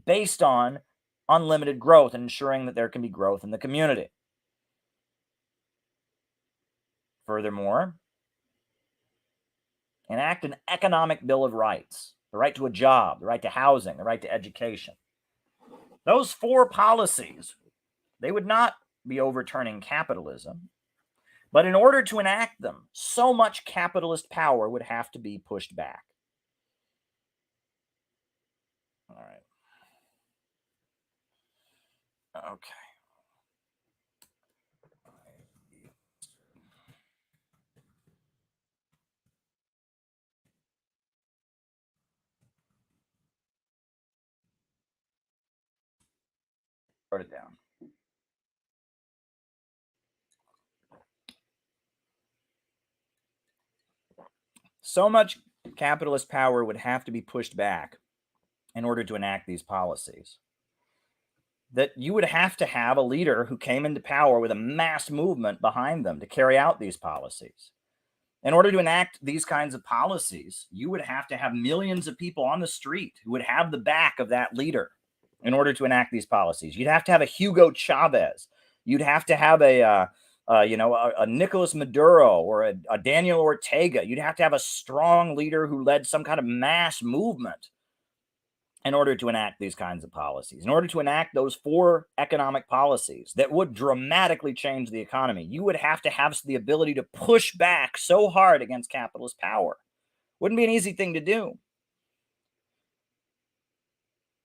based on unlimited growth and ensuring that there can be growth in the community. Furthermore, enact an economic bill of rights, the right to a job, the right to housing, the right to education. Those 4 policies They would not be overturning capitalism. But in order to enact them, so much capitalist power would have to be pushed back. All right. Okay. Wrote it down. So much capitalist power would have to be pushed back in order to enact these policies that you would have to have a leader who came into power with a mass movement behind them to carry out these policies. In order to enact these kinds of policies, you would have to have millions of people on the street who would have the back of that leader in order to enact these policies. You'd have to have a Hugo Chavez. You'd have to have a Nicolas Maduro or a Daniel Ortega. You'd have to have a strong leader who led some kind of mass movement in order to enact these kinds of policies. In order to enact those 4 economic policies that would dramatically change the economy, you would have to have the ability to push back so hard against capitalist power. Wouldn't be an easy thing to do.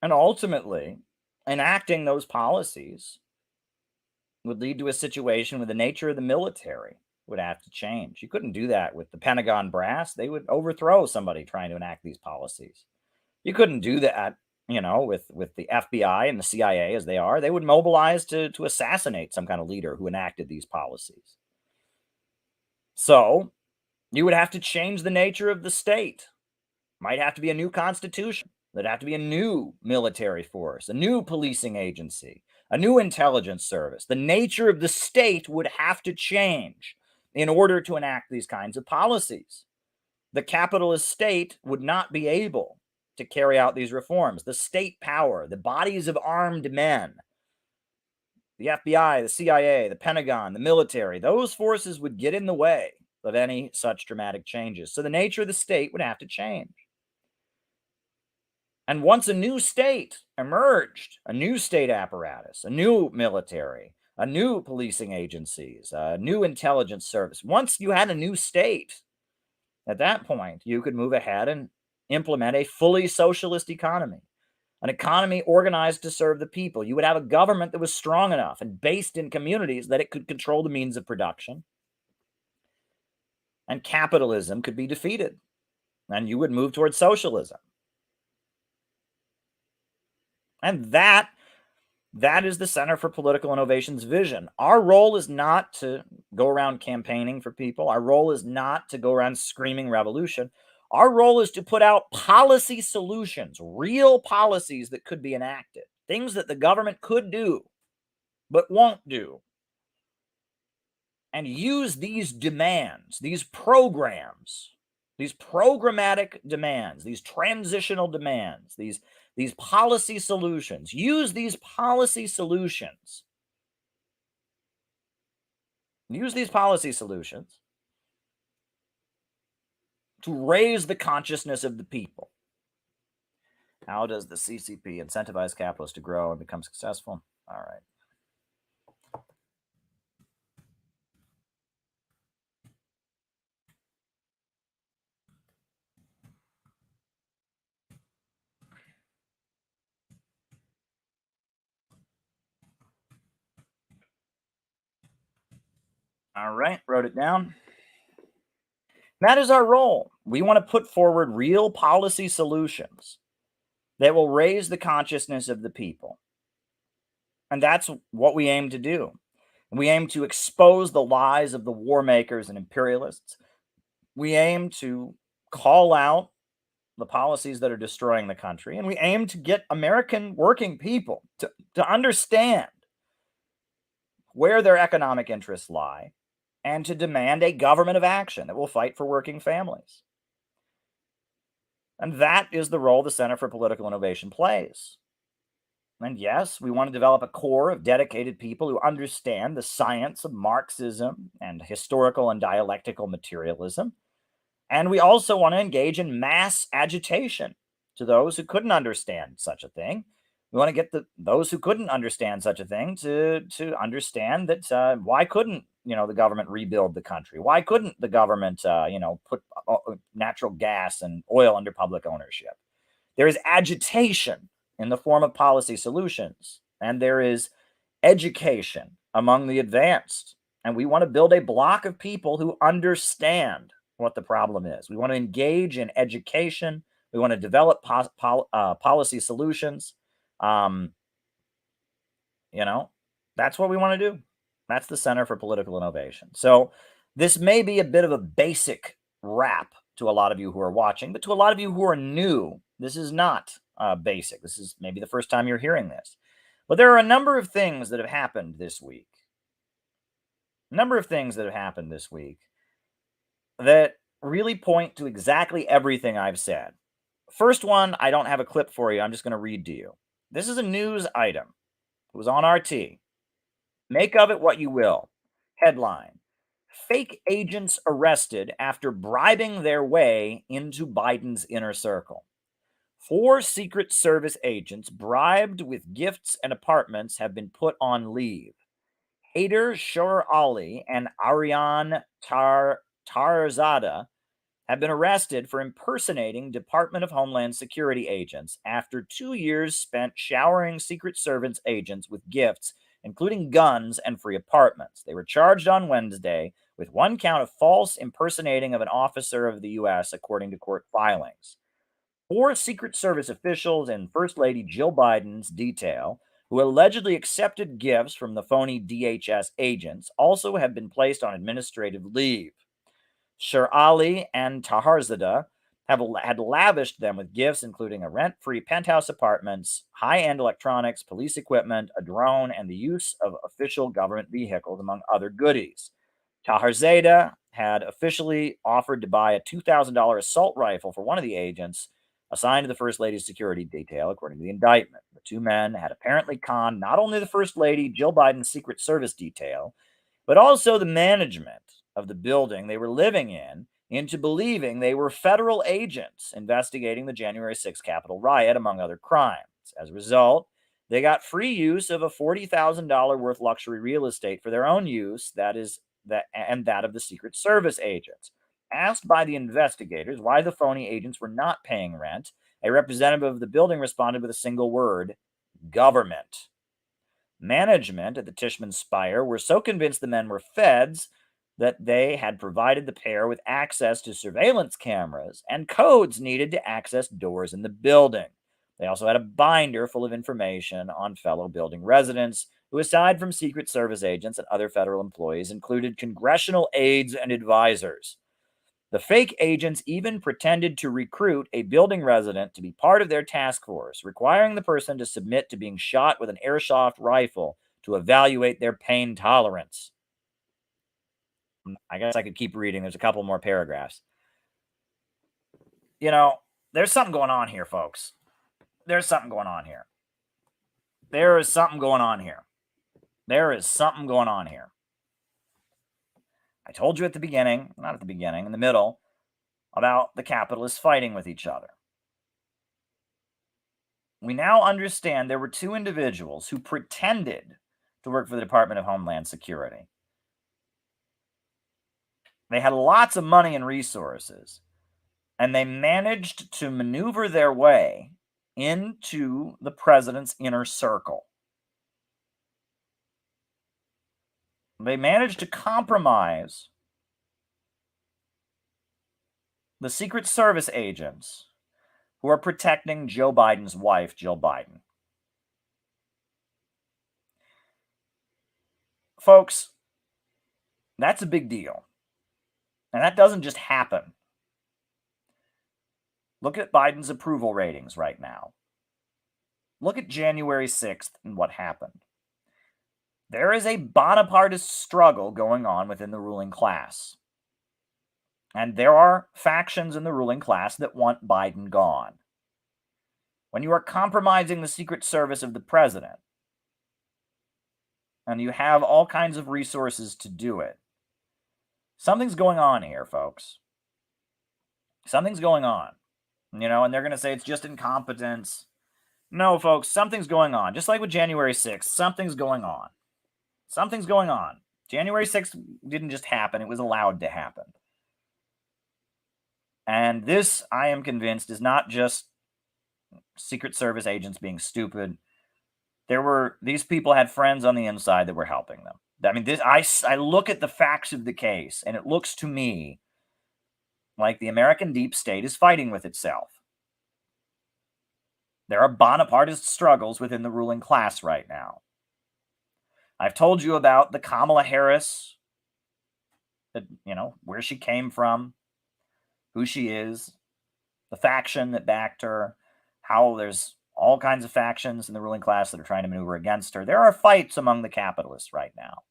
And ultimately, enacting those policies would lead to a situation where the nature of the military would have to change. You couldn't do that with the Pentagon brass. They would overthrow somebody trying to enact these policies. You couldn't do that, with the FBI and the CIA as they are. They would mobilize to assassinate some kind of leader who enacted these policies. So you would have to change the nature of the state. Might have to be a new constitution. There'd have to be a new military force, a new policing agency, a new intelligence service. The nature of the state would have to change in order to enact these kinds of policies. The capitalist state would not be able to carry out these reforms. The state power, the bodies of armed men, the FBI, the CIA, the Pentagon, the military, those forces would get in the way of any such dramatic changes. So the nature of the state would have to change. And once a new state emerged, a new state apparatus, a new military, a new policing agencies, a new intelligence service, once you had a new state, at that point, you could move ahead and implement a fully socialist economy, an economy organized to serve the people. You would have a government that was strong enough and based in communities that it could control the means of production. And capitalism could be defeated. And you would move towards socialism. And that is the Center for Political Innovation's vision. Our role is not to go around campaigning for people. Our role is not to go around screaming revolution. Our role is to put out policy solutions, real policies that could be enacted, things that the government could do, but won't do. And use these demands, these programs, these programmatic demands, these transitional demands, these policy solutions. Use these policy solutions. Use these policy solutions to raise the consciousness of the people. How does the CCP incentivize capitalists to grow and become successful? All right. All right, wrote it down. That is our role. We want to put forward real policy solutions that will raise the consciousness of the people. And that's what we aim to do. We aim to expose the lies of the war makers and imperialists. We aim to call out the policies that are destroying the country. And we aim to get American working people to understand where their economic interests lie and to demand a government of action that will fight for working families. And that is the role the Center for Political Innovation plays. And yes, we want to develop a core of dedicated people who understand the science of Marxism and historical and dialectical materialism. And we also want to engage in mass agitation to those who couldn't understand such a thing. We want to get those who couldn't understand such a thing to understand that why couldn't the government rebuild the country? Why couldn't the government put natural gas and oil under public ownership? There is agitation in the form of policy solutions, and there is education among the advanced. And we want to build a block of people who understand what the problem is. We want to engage in education. We want to develop policy solutions. Um, that's what we want to do. That's the Center for Political Innovation. So this may be a bit of a basic wrap to a lot of you who are watching, but to a lot of you who are new, this is not basic. This is maybe the first time you're hearing this. But there are a number of things that have happened this week. That really point to exactly everything I've said. First one, I don't have a clip for you. I'm just going to read to you. This is a news item. It was on RT. Make of it what you will. Headline: Fake agents arrested after bribing their way into Biden's inner circle. 4 Secret Service agents bribed with gifts and apartments have been put on leave. Haider Shor Ali and Aryan Tarzada have been arrested for impersonating Department of Homeland Security agents after 2 years spent showering Secret Service agents with gifts, including guns and free apartments. They were charged on Wednesday with 1 count of false impersonating of an officer of the U.S., according to court filings. 4 Secret Service officials and First Lady Jill Biden's detail, who allegedly accepted gifts from the phony DHS agents, also have been placed on administrative leave. Shir Ali and Taharzada had lavished them with gifts including a rent-free penthouse apartments, high-end electronics, police equipment, a drone, and the use of official government vehicles, among other goodies. Taharzada had officially offered to buy a $2,000 assault rifle for one of the agents assigned to the First Lady's security detail, according to the indictment. The 2 men had apparently conned not only the First Lady, Jill Biden's Secret Service detail, but also the management of the building they were living in into believing they were federal agents investigating the January 6th Capitol riot, among other crimes. As a result, they got free use of a $40,000 worth luxury real estate for their own use, that of the Secret Service agents. Asked by the investigators why the phony agents were not paying rent, a representative of the building responded with a single word: government. Management at the Tishman Spire were so convinced the men were feds that they had provided the pair with access to surveillance cameras and codes needed to access doors in the building. They also had a binder full of information on fellow building residents, who, aside from Secret Service agents and other federal employees, included congressional aides and advisors. The fake agents even pretended to recruit a building resident to be part of their task force, requiring the person to submit to being shot with an airsoft rifle to evaluate their pain tolerance. I guess I could keep reading. There's a couple more paragraphs. There's something going on here, folks. There is something going on here. I told you at the beginning, not at the beginning, in the middle, about the capitalists fighting with each other. We now understand there were 2 individuals who pretended to work for the Department of Homeland Security. They had lots of money and resources, and they managed to maneuver their way into the president's inner circle. They managed to compromise the Secret Service agents who are protecting Joe Biden's wife, Jill Biden. Folks, that's a big deal. And that doesn't just happen. Look at Biden's approval ratings right now. Look at January 6th and what happened. There is a Bonapartist struggle going on within the ruling class. And there are factions in the ruling class that want Biden gone. When you are compromising the Secret Service of the president, and you have all kinds of resources to do it, something's going on here, folks. Something's going on. And they're going to say it's just incompetence. No, folks, something's going on. Just like with January 6th, something's going on. Something's going on. January 6th didn't just happen, it was allowed to happen. And this, I am convinced, is not just Secret Service agents being stupid. These people had friends on the inside that were helping them. I mean, I look at the facts of the case, and it looks to me like the American deep state is fighting with itself. There are Bonapartist struggles within the ruling class right now. I've told you about the Kamala Harris, where she came from, who she is, the faction that backed her, how there's all kinds of factions in the ruling class that are trying to maneuver against her. There are fights among the capitalists right now.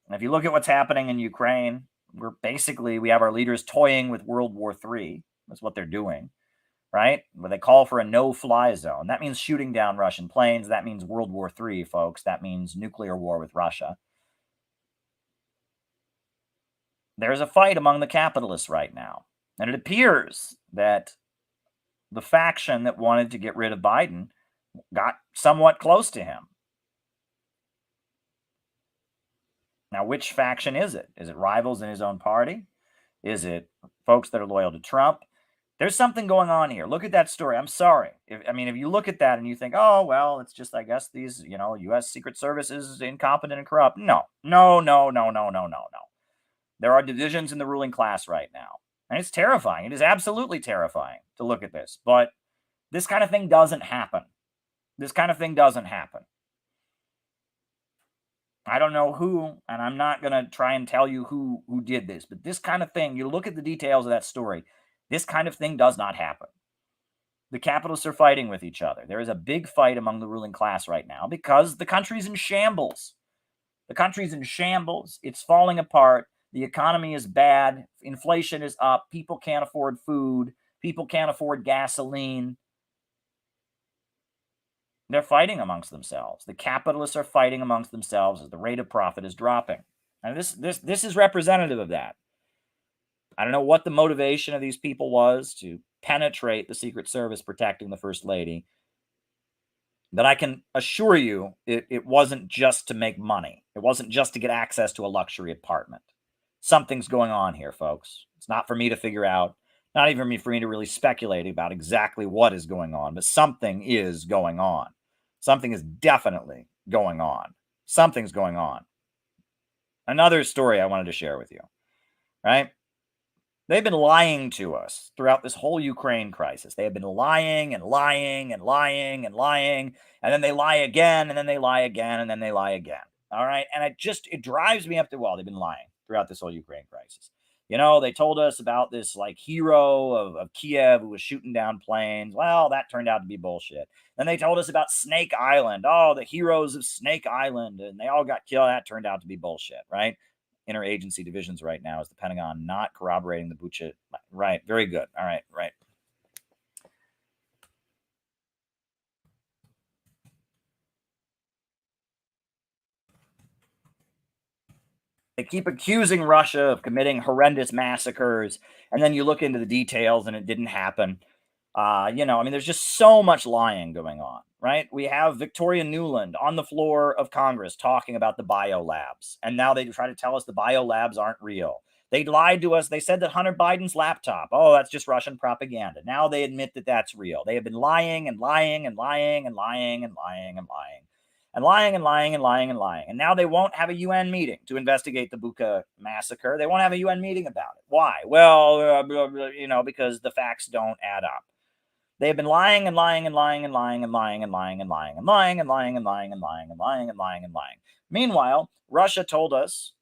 And if you look at what's happening in Ukraine, we have our leaders toying with World War III. That's what they're doing, right? Where they call for a no-fly zone. That means shooting down Russian planes. That means World War III, folks. That means nuclear war with Russia. There's a fight among the capitalists right now. And it appears that the faction that wanted to get rid of Biden got somewhat close to him. Now, which faction is it? Is it rivals in his own party? Is it folks that are loyal to Trump? There's something going on here. Look at that story. I'm sorry. If you look at that and you think, oh, well, it's just, I guess, these, U.S. Secret Service is incompetent and corrupt. No. There are divisions in the ruling class right now. And it's terrifying. It is absolutely terrifying to look at this. But this kind of thing doesn't happen. I don't know who, and I'm not going to try and tell you who did this, but this kind of thing, you look at the details of that story, this kind of thing does not happen. The capitalists are fighting with each other. There is a big fight among the ruling class right now because the country's in shambles. It's falling apart. The economy is bad. Inflation is up. People can't afford food. People can't afford gasoline. They're fighting amongst themselves. The capitalists are fighting amongst themselves as the rate of profit is dropping. And this is representative of that. I don't know what the motivation of these people was to penetrate the Secret Service protecting the First Lady. But I can assure you it wasn't just to make money. It wasn't just to get access to a luxury apartment. Something's going on here, folks. It's not for me to figure out. Not even for me to really speculate about exactly what is going on. But something is going on. Something is definitely going on. Something's going on. Another story I wanted to share with you, right? They've been lying to us throughout this whole Ukraine crisis. They have been lying and lying and lying and lying, and then they lie again, and then they lie again, and then they lie again. All right? And it drives me up the wall. They've been lying throughout this whole Ukraine crisis. They told us about this hero of Kiev who was shooting down planes. Well, that turned out to be bullshit. Then they told us about Snake Island. Oh, the heroes of Snake Island, and they all got killed. That turned out to be bullshit, right? Interagency divisions right now is the Pentagon not corroborating the Bucha. Right. Very good. All right. Right. They keep accusing Russia of committing horrendous massacres, and then you look into the details and it didn't happen. There's just so much lying going on, right? We have Victoria Nuland on the floor of Congress talking about the biolabs, and now they try to tell us the biolabs aren't real. They lied to us. They said that Hunter Biden's laptop, oh, that's just Russian propaganda. Now they admit that that's real. They have been lying and lying and lying and lying and lying and lying. And lying and lying and lying and lying. And now they won't have a UN meeting to investigate the Bucha massacre. They won't have a UN meeting about it. Why? Well, because the facts don't add up. They have been lying and lying and lying and lying and lying and lying and lying and lying and lying and lying and lying and lying and lying and lying. Meanwhile, Russia told us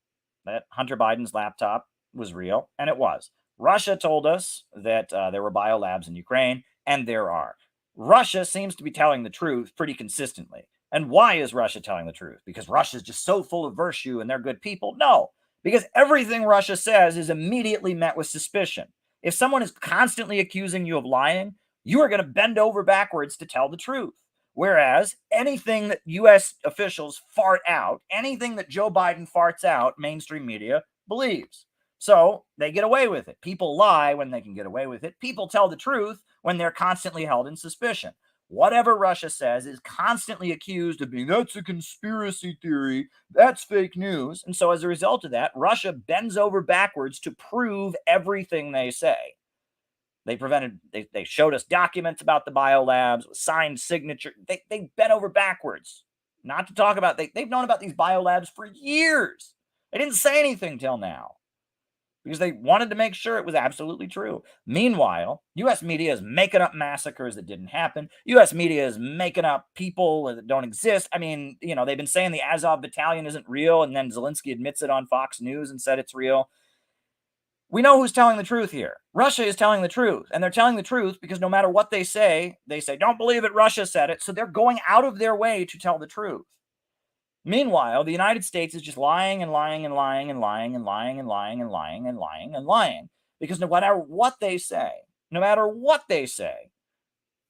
that Hunter Biden's laptop was real, and it was. Russia told us that there were biolabs in Ukraine, and there are. Russia seems to be telling the truth pretty consistently. And why is Russia telling the truth? Because Russia's just so full of virtue and they're good people? No, because everything Russia says is immediately met with suspicion. If someone is constantly accusing you of lying, you are going to bend over backwards to tell the truth. Whereas anything that U.S. officials fart out, anything that Joe Biden farts out, mainstream media believes. So they get away with it. People lie when they can get away with it. People tell the truth when they're constantly held in suspicion. whatever Russia says is constantly accused of being, that's a conspiracy theory, that's fake news. And so as a result of that, Russia bends over backwards to prove everything they say. They showed us documents about the biolabs with signed signature. They bent over backwards not to talk about, they've known about these biolabs for years. They didn't say anything till now because they wanted to make sure it was absolutely true. Meanwhile, U.S. media is making up massacres that didn't happen. U.S. media is making up people that don't exist. I mean, they've been saying the Azov battalion isn't real, and then Zelensky admits it on Fox News and said it's real. We know who's telling the truth here. Russia is telling the truth, and they're telling the truth because no matter what they say, don't believe it, Russia said it. So they're going out of their way to tell the truth. Meanwhile, the United States is just lying and lying and lying and lying and lying and lying and lying and lying and lying. Because no matter what they say,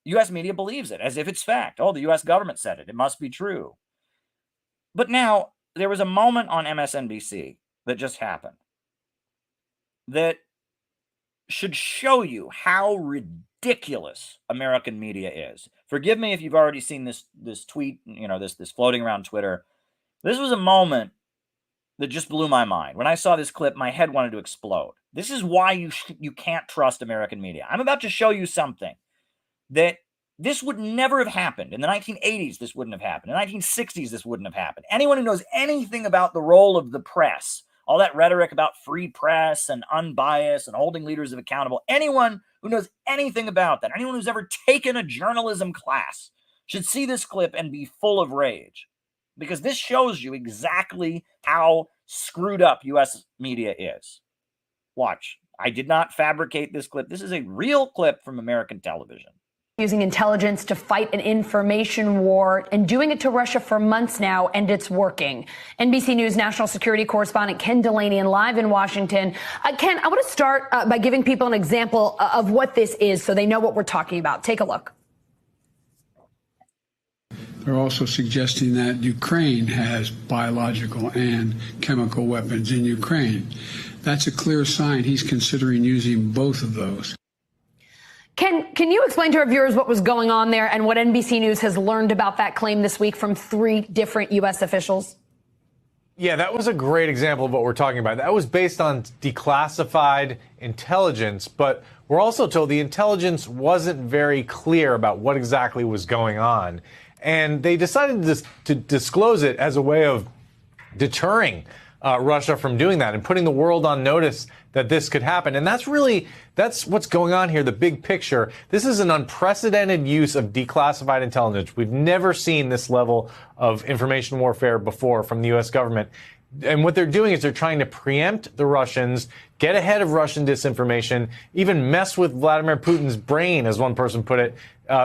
U.S. media believes it as if it's fact. Oh, the U.S. government said it. It must be true. But now, there was a moment on MSNBC that just happened that should show you how ridiculous American media is. Forgive me if you've already seen this tweet, this floating around Twitter. This was a moment that just blew my mind. When I saw this clip, my head wanted to explode. This is why you can't trust American media. I'm about to show you something that this would never have happened. In the 1980s, this wouldn't have happened. In the 1960s, this wouldn't have happened. Anyone who knows anything about the role of the press, all that rhetoric about free press and unbiased and holding leaders accountable, anyone who knows anything about that, anyone who's ever taken a journalism class should see this clip and be full of rage. Because this shows you exactly how screwed up U.S. media is. Watch. I did not fabricate this clip. This is a real clip from American television. Using intelligence to fight an information war and doing it to Russia for months now, and it's working. NBC News national security correspondent Ken Delaney live in Washington. Ken, I want to start by giving people an example of what this is so they know what we're talking about. Take a look. They're also suggesting that Ukraine has biological and chemical weapons in Ukraine. That's a clear sign he's considering using both of those. Can you explain to our viewers what was going on there and what NBC News has learned about that claim this week from 3 different U.S. officials? Yeah, that was a great example of what we're talking about. That was based on declassified intelligence, but we're also told the intelligence wasn't very clear about what exactly was going on. And they decided to disclose it as a way of deterring Russia from doing that and putting the world on notice that this could happen. And that's what's going on here, the big picture. This is an unprecedented use of declassified intelligence. We've never seen this level of information warfare before from the U.S. government. And what they're doing is they're trying to preempt the Russians, get ahead of Russian disinformation, even mess with Vladimir Putin's brain, as one person put it,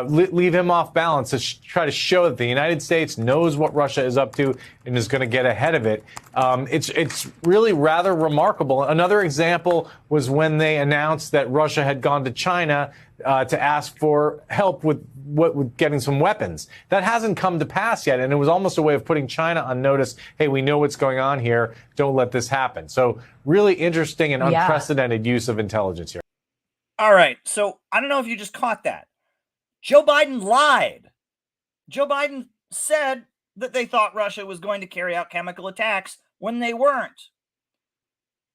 leave him off balance to try to show that the United States knows what Russia is up to and is going to get ahead of it. It's really rather remarkable. Another example was when they announced that Russia had gone to China to ask for help with getting some weapons. That hasn't come to pass yet, and it was almost a way of putting China on notice. Hey, we know what's going on here. Don't let this happen. So really interesting and unprecedented use of intelligence here. All right. So I don't know if you just caught that. Joe Biden lied. Joe Biden said that they thought Russia was going to carry out chemical attacks when they weren't.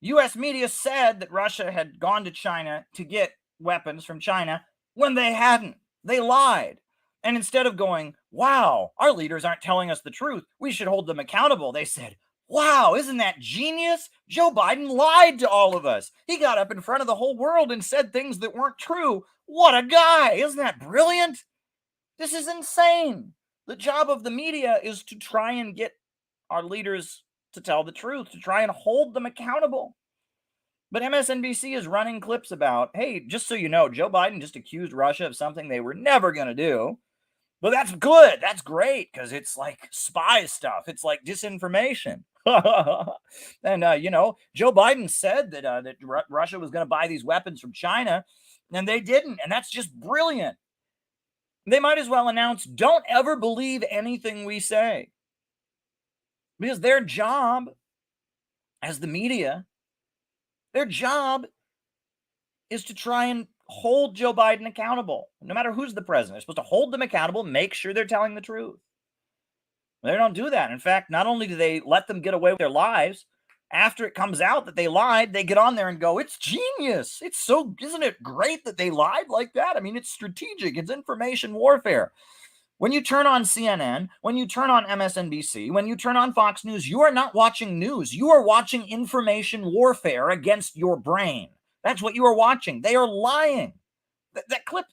U.S. media said that Russia had gone to China to get weapons from China when they hadn't. They lied. And instead of going, wow, our leaders aren't telling us the truth, we should hold them accountable, they said, wow, isn't that genius? Joe Biden lied to all of us. He got up in front of the whole world and said things that weren't true. What a guy. Isn't that brilliant? This is insane. The job of the media is to try and get our leaders to tell the truth, to try and hold them accountable. But MSNBC is running clips about, hey, just so you know, Joe Biden just accused Russia of something they were never going to do. But that's good. That's great because it's like spy stuff. It's like disinformation. And, Joe Biden said that Russia was going to buy these weapons from China, and they didn't. And that's just brilliant. They might as well announce, don't ever believe anything we say. Because their job as the media, their job is to try and hold Joe Biden accountable. No matter who's the president, they're supposed to hold them accountable, make sure they're telling the truth. They don't do that. In fact, not only do they let them get away with their lives, after it comes out that they lied, they get on there and go, it's genius. It's so, isn't it great that they lied like that? I mean, it's strategic. It's information warfare. When you turn on CNN, when you turn on MSNBC, when you turn on Fox News, you are not watching news. You are watching information warfare against your brain. That's what you are watching. They are lying. That clip,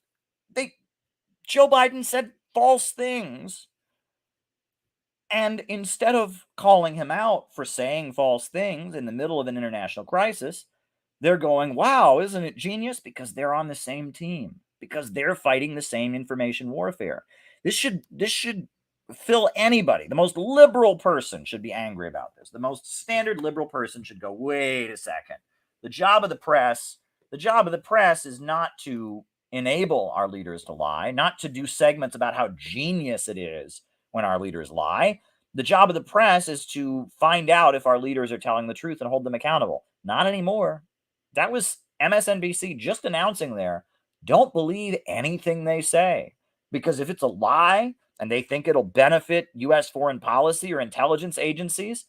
Joe Biden said false things. And instead of calling him out for saying false things in the middle of an international crisis, they're going, wow, isn't it genius? Because they're on the same team, because they're fighting the same information warfare. This should fill anybody. The most liberal person should be angry about this. The most standard liberal person should go, wait a second. The job of the press is not to enable our leaders to lie, not to do segments about how genius it is when our leaders lie. The job of the press is to find out if our leaders are telling the truth and hold them accountable. Not anymore. That was MSNBC just announcing there. Don't believe anything they say, because if it's a lie and they think it'll benefit U.S. foreign policy or intelligence agencies,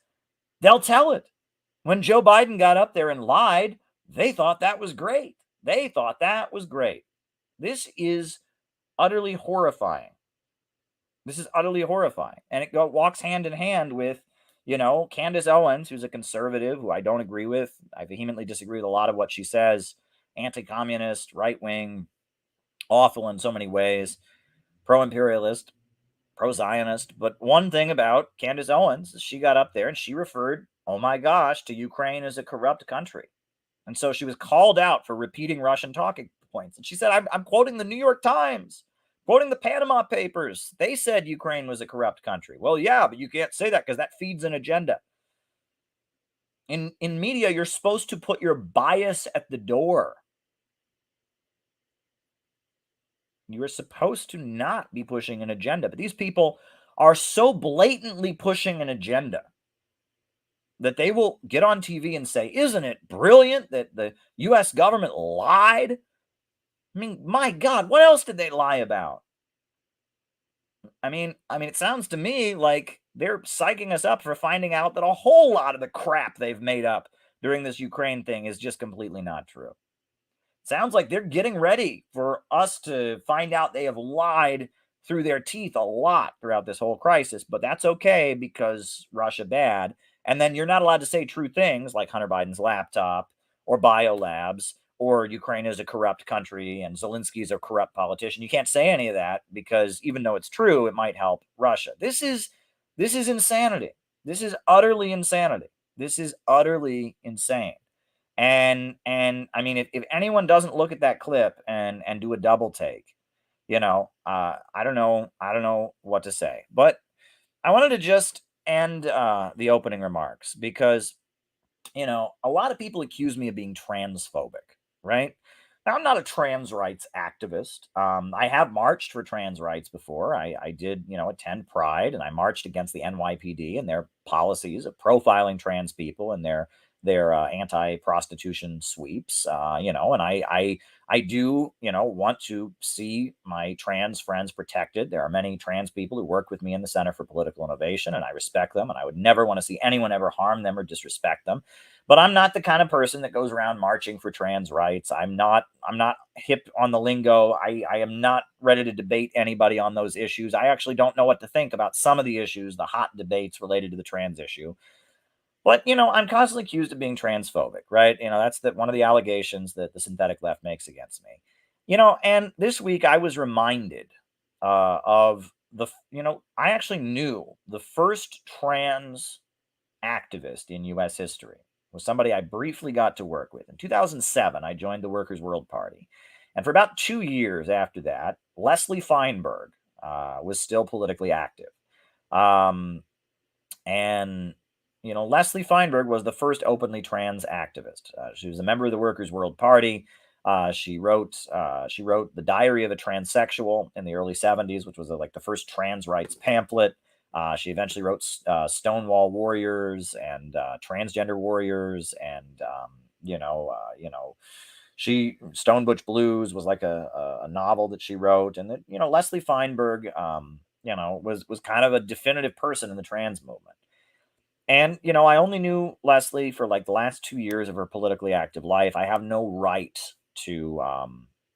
they'll tell it. When Joe Biden got up there and lied, they thought that was great. This is utterly horrifying. And it walks hand in hand with, Candace Owens, who's a conservative who I don't agree with. I vehemently disagree with a lot of what she says. Anti-communist, right-wing, awful in so many ways, pro-imperialist, pro-Zionist. But one thing about Candace Owens is she got up there and she referred, oh my gosh, to Ukraine as a corrupt country. And so she was called out for repeating Russian talking points. And she said, I'm quoting the New York Times. Quoting the Panama Papers, they said Ukraine was a corrupt country. Well, yeah, but you can't say that because that feeds an agenda. In media, you're supposed to put your bias at the door. You are supposed to not be pushing an agenda. But these people are so blatantly pushing an agenda that they will get on TV and say, isn't it brilliant that the U.S. government lied? I mean, my God, what else did they lie about? I mean, it sounds to me like they're psyching us up for finding out that a whole lot of the crap they've made up during this Ukraine thing is just completely not true. Sounds like they're getting ready for us to find out they have lied through their teeth a lot throughout this whole crisis, but that's okay because Russia bad. And then you're not allowed to say true things like Hunter Biden's laptop or biolabs or Ukraine is a corrupt country and Zelensky is a corrupt politician. You can't say any of that because even though it's true, it might help Russia. This is insanity. This is utterly insanity. This is utterly insane. And I mean, if anyone doesn't look at that clip and do a double take, I don't know what to say. But I wanted to just end the opening remarks because, a lot of people accuse me of being transphobic, right? Now, I'm not a trans rights activist. I have marched for trans rights before. I did, attend Pride, and I marched against the NYPD and their policies of profiling trans people and their anti-prostitution sweeps. And I do, want to see my trans friends protected. There are many trans people who work with me in the Center for Political Innovation, and I respect them, and I would never want to see anyone ever harm them or disrespect them. But I'm not the kind of person that goes around marching for trans rights. I'm not hip on the lingo. I am not ready to debate anybody on those issues. I actually don't know what to think about some of the issues, the hot debates related to the trans issue. But, I'm constantly accused of being transphobic, right? That's one of the allegations that the synthetic left makes against me. And this week I was reminded of I actually knew the first trans activist in U.S. history was somebody I briefly got to work with. In 2007, I joined the Workers' World Party. And for about 2 years after that, Leslie Feinberg was still politically active. Leslie Feinberg was the first openly trans activist. She was a member of the Workers' World Party. She wrote The Diary of a Transsexual in the early 70s, which was the first trans rights pamphlet. She eventually wrote Stonewall Warriors and Transgender Warriors and Stone Butch Blues was like a novel that she wrote, and that, Leslie Feinberg, was kind of a definitive person in the trans movement. And, I only knew Leslie for like the last 2 years of her politically active life. I have no right to,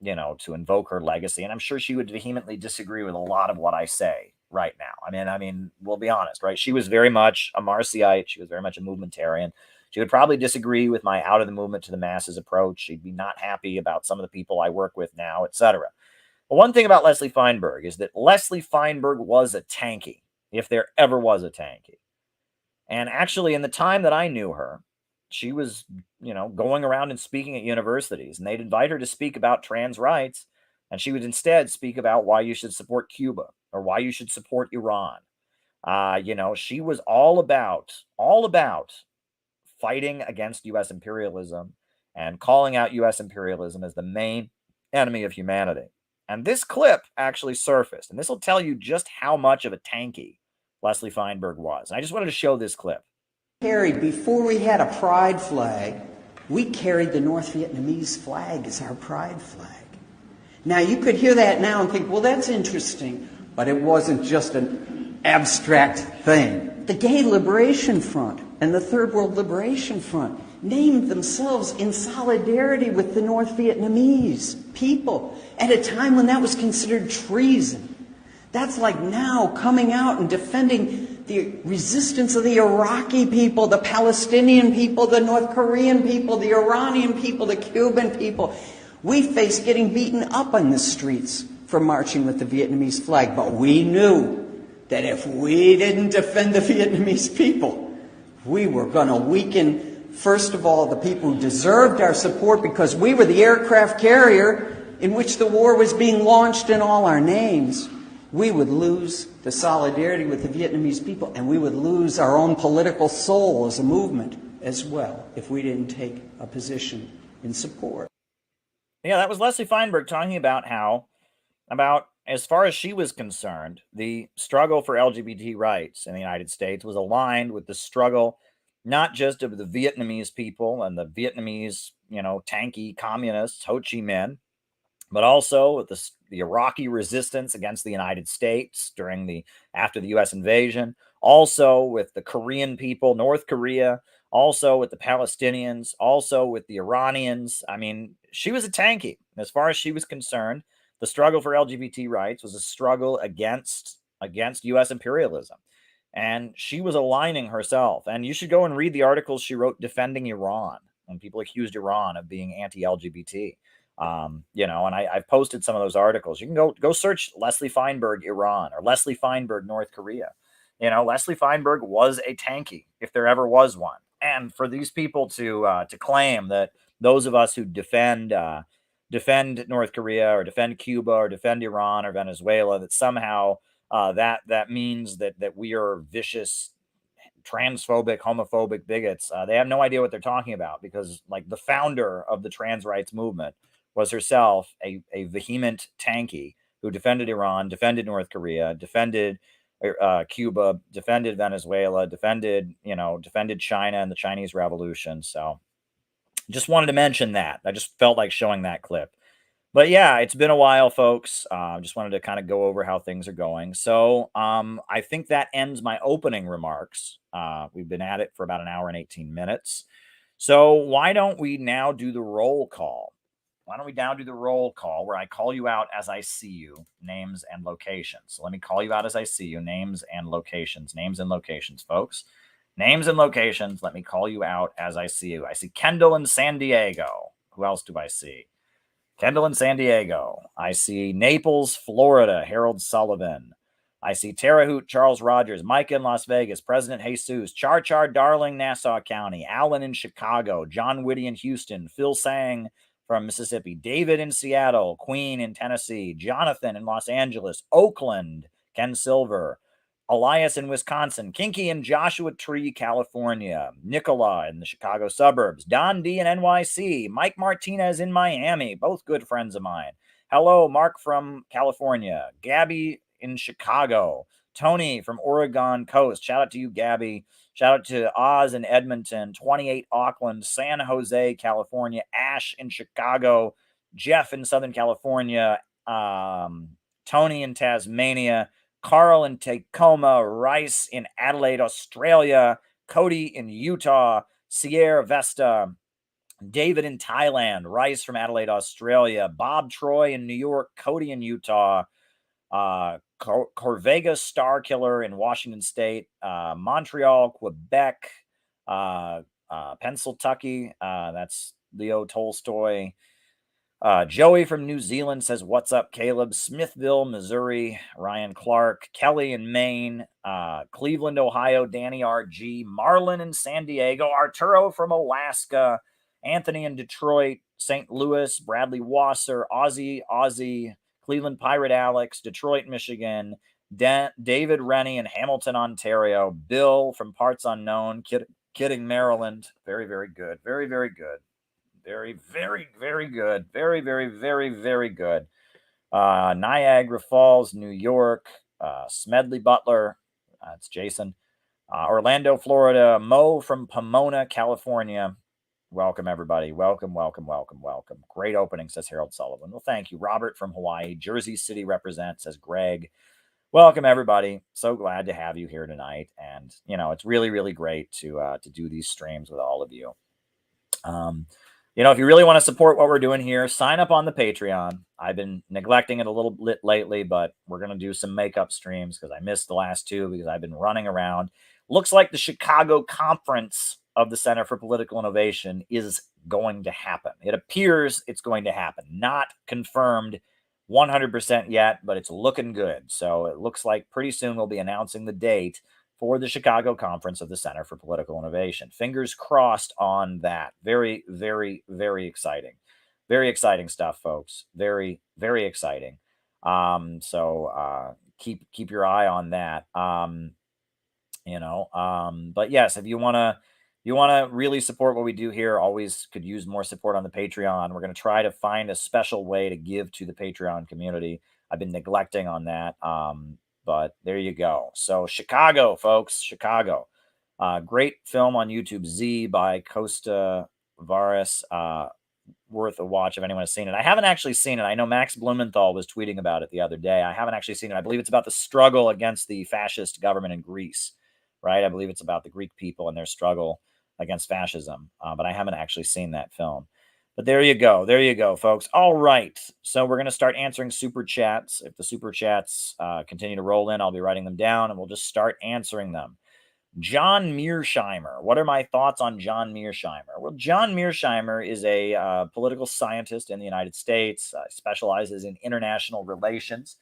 to invoke her legacy. And I'm sure she would vehemently disagree with a lot of what I say right now. I mean, we'll be honest, right? She was very much a Marcyite. She was very much a movementarian. She would probably disagree with my out of the movement to the masses approach. She'd be not happy about some of the people I work with now, etc. But one thing about Leslie Feinberg is that Leslie Feinberg was a tanky, if there ever was a tanky. And actually, in the time that I knew her, she was, going around and speaking at universities, and they'd invite her to speak about trans rights, and she would instead speak about why you should support Cuba or why you should support Iran. She was all about fighting against U.S. imperialism and calling out U.S. imperialism as the main enemy of humanity. And this clip actually surfaced, and this will tell you just how much of a tanky Leslie Feinberg was. And I just wanted to show this clip. Before we had a pride flag, we carried the North Vietnamese flag as our pride flag. Now, you could hear that now and think, well, that's interesting, but it wasn't just an abstract thing. The Gay Liberation Front and the Third World Liberation Front named themselves in solidarity with the North Vietnamese people at a time when that was considered treason. That's like now coming out and defending the resistance of the Iraqi people, the Palestinian people, the North Korean people, the Iranian people, the Cuban people. We faced getting beaten up on the streets for marching with the Vietnamese flag, but we knew that if we didn't defend the Vietnamese people, we were going to weaken, first of all, the people who deserved our support because we were the aircraft carrier in which the war was being launched in all our names. We would lose the solidarity with the Vietnamese people, and we would lose our own political soul as a movement as well if we didn't take a position in support. Yeah, that was Leslie Feinberg talking about as far as she was concerned, the struggle for LGBT rights in the United States was aligned with the struggle not just of the Vietnamese people and the Vietnamese, tanky communists, Ho Chi Minh, but also with the Iraqi resistance against the United States after the U.S. invasion, also with the Korean people, North Korea, also with the Palestinians, also with the Iranians. I mean, she was a tanky. As far as she was concerned, the struggle for LGBT rights was a struggle against U.S. imperialism. And she was aligning herself. And you should go and read the articles she wrote defending Iran when people accused Iran of being anti-LGBT. And I've posted some of those articles. You can go search Leslie Feinberg Iran or Leslie Feinberg North Korea. Leslie Feinberg was a tanky if there ever was one. And for these people to claim that those of us who defend North Korea or defend Cuba or defend Iran or Venezuela, that somehow that means that we are vicious, transphobic, homophobic bigots. They have no idea what they're talking about, because like the founder of the trans rights movement was herself a vehement tanky who defended Iran, defended North Korea, defended Cuba, defended Venezuela, defended China and the Chinese Revolution. So just wanted to mention that. I just felt like showing that clip. But yeah, it's been a while, folks. Just wanted to kind of go over how things are going. So I think that ends my opening remarks. We've been at it for about an hour and 18 minutes. So why don't we now do the roll call? Where I call you out as I see you, names and locations. So let me call you out as I see you, names and locations, folks. Names and locations. Let me call you out as I see you. I see Kendall in San Diego. Who else do I see? Kendall in San Diego. I see Naples, Florida, Harold Sullivan. I see Terre Haute, Charles Rogers, Mike in Las Vegas, President Jesus, Char Darling, Nassau County, Alan in Chicago, John Whitty in Houston, Phil Sang from Mississippi, David in Seattle, Queen in Tennessee, Jonathan in Los Angeles, Oakland, Ken Silver, Elias in Wisconsin, Kinky in Joshua Tree, California, Nicola in the Chicago suburbs, Don D in NYC, Mike Martinez in Miami, both good friends of mine. Hello, Mark from California, Gabby in Chicago, Tony from Oregon Coast. Shout out to you, Gabby. Shout out to Oz in Edmonton, 28 Auckland, San Jose, California, Ash in Chicago, Jeff in Southern California, Tony in Tasmania, Carl in Tacoma, Rice in Adelaide, Australia, Cody in Utah, Sierra Vesta, David in Thailand, Rice from Adelaide, Australia, Bob Troy in New York, Cody in Utah, Corvega Star Killer in Washington State, Montreal, Quebec, Pennsylvania, that's Leo Tolstoy. Joey from New Zealand says, "What's up, Caleb?" Smithville, Missouri, Ryan Clark, Kelly in Maine, Cleveland, Ohio, Danny RG, Marlon in San Diego, Arturo from Alaska, Anthony in Detroit, St. Louis, Bradley Wasser, Aussie, Cleveland Pirate Alex, Detroit, Michigan, David Rennie in Hamilton, Ontario, Bill from Parts Unknown, Kidding, Maryland. Very, very good. Very, very good. Very, very, very good. Very, very, very, very good. Niagara Falls, New York. Smedley Butler. It's Jason. Orlando, Florida. Mo from Pomona, California. Welcome, everybody. Welcome, welcome, welcome, welcome. Great opening, says Harold Sullivan. Well, thank you. Robert from Hawaii. Jersey City represent, says Greg. Welcome, everybody. So glad to have you here tonight. And, it's really, really great to do these streams with all of you. If you really want to support what we're doing here, sign up on the Patreon. I've been neglecting it a little bit lately, but we're going to do some makeup streams because I missed the last two because I've been running around. Looks like the Chicago conference of the Center for Political Innovation is going to happen. It appears it's going to happen. Not confirmed 100% yet, but it's looking good. So it looks like pretty soon we'll be announcing the date for the Chicago conference of the Center for Political Innovation. Fingers crossed on that. Very, very, very exciting. Very exciting stuff, folks. Very, very exciting. So keep your eye on that. But yes, if you want to really support what we do here, always could use more support on the Patreon. We're going to try to find a special way to give to the Patreon community. I've been neglecting on that. But there you go. So Chicago, folks, Chicago. Great film on YouTube, Z by Costa Vares. Worth a watch if anyone has seen it. I haven't actually seen it. I know Max Blumenthal was tweeting about it the other day. I haven't actually seen it. I believe it's about the struggle against the fascist government in Greece, right? I believe it's about the Greek people and their struggle against fascism. But I haven't actually seen that film. But there you go. There you go, folks. All right. So we're going to start answering super chats. If the super chats continue to roll in, I'll be writing them down and we'll just start answering them. John Mearsheimer. What are my thoughts on John Mearsheimer? Well, John Mearsheimer is a political scientist in the United States, specializes in international relations.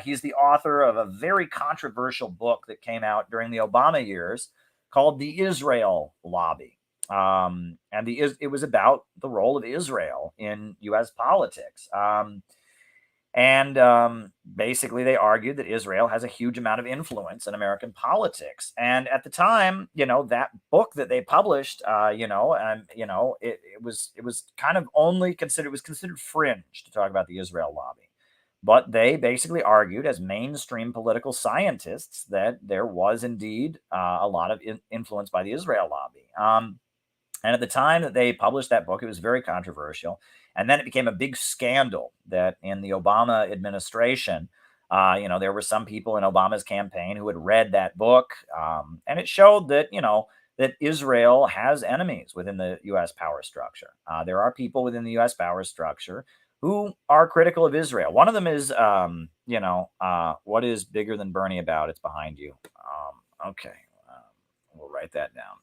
He's the author of a very controversial book that came out during the Obama years called The Israel Lobby. And it was about the role of Israel in U.S. politics. Basically, they argued that Israel has a huge amount of influence in American politics. And at the time, that book that they published, it was kind of only considered, it was considered fringe to talk about the Israel lobby. But they basically argued as mainstream political scientists that there was indeed a lot of influence by the Israel lobby. And at the time that they published that book, it was very controversial. And then it became a big scandal that in the Obama administration, there were some people in Obama's campaign who had read that book. And it showed that, that Israel has enemies within the U.S. power structure. There are people within the U.S. power structure who are critical of Israel. One of them is, what is bigger than Bernie about? It's behind you. Okay. We'll write that down.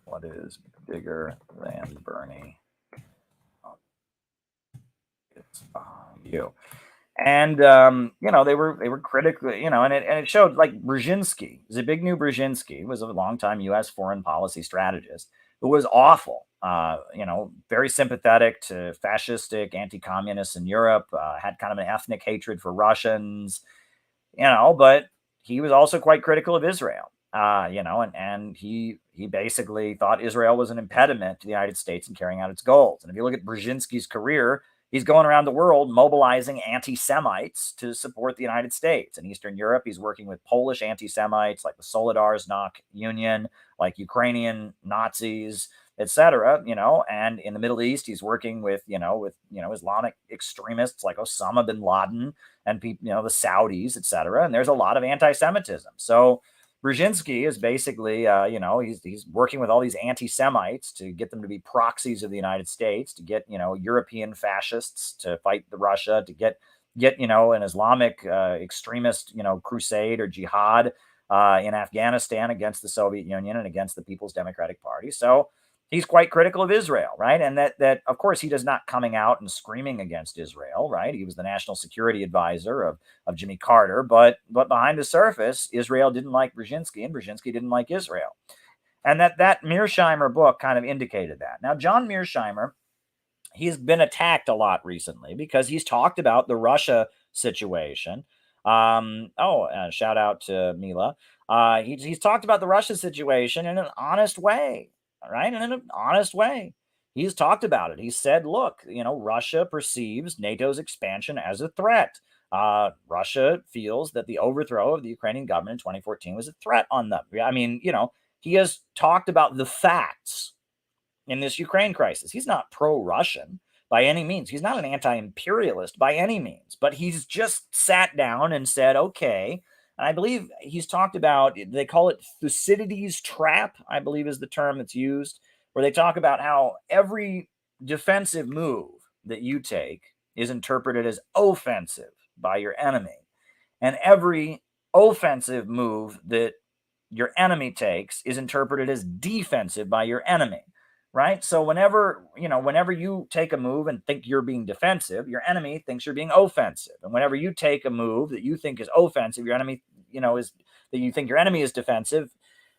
What is bigger than Bernie? It's behind you. And they were critical, and it showed like Brzezinski, Zbigniew Brzezinski was a longtime U.S. foreign policy strategist who was awful. Very sympathetic to fascistic anti-communists in Europe. Had kind of an ethnic hatred for Russians, but he was also quite critical of Israel. And he basically thought Israel was an impediment to the United States in carrying out its goals. And if you look at Brzezinski's career, He's going around the world mobilizing anti-Semites to support the United States. In Eastern Europe, he's working with Polish anti-Semites like the Solidarność Union, like Ukrainian Nazis, etc. And in the Middle East, he's working with Islamic extremists like Osama bin Laden and people, the Saudis, etc. And there's a lot of anti-Semitism. So Brzezinski is basically, he's working with all these anti-Semites to get them to be proxies of the United States, to get, European fascists to fight the Russia, to get an Islamic extremist, crusade or jihad in Afghanistan against the Soviet Union and against the People's Democratic Party. So he's quite critical of Israel, right? And that of course, he does not coming out and screaming against Israel, right? He was the national security advisor of Jimmy Carter, but behind the surface, Israel didn't like Brzezinski, and Brzezinski didn't like Israel. And that Mearsheimer book kind of indicated that. Now, John Mearsheimer, he's been attacked a lot recently because he's talked about the Russia situation. Shout out to Mila. He's talked about the Russia situation in an honest way. Right? And in an honest way. He's talked about it. He said, look, Russia perceives NATO's expansion as a threat. Russia feels that the overthrow of the Ukrainian government in 2014 was a threat on them. I mean, he has talked about the facts in this Ukraine crisis. He's not pro-Russian by any means. He's not an anti-imperialist by any means, but he's just sat down and said, okay. And I believe he's talked about, they call it Thucydides' trap, I believe is the term that's used, where they talk about how every defensive move that you take is interpreted as offensive by your enemy. And every offensive move that your enemy takes is interpreted as defensive by your enemy. Right? So whenever you take a move and think you're being defensive, your enemy thinks you're being offensive. And whenever you take a move that you think is offensive, your enemy, is that you think your enemy is defensive.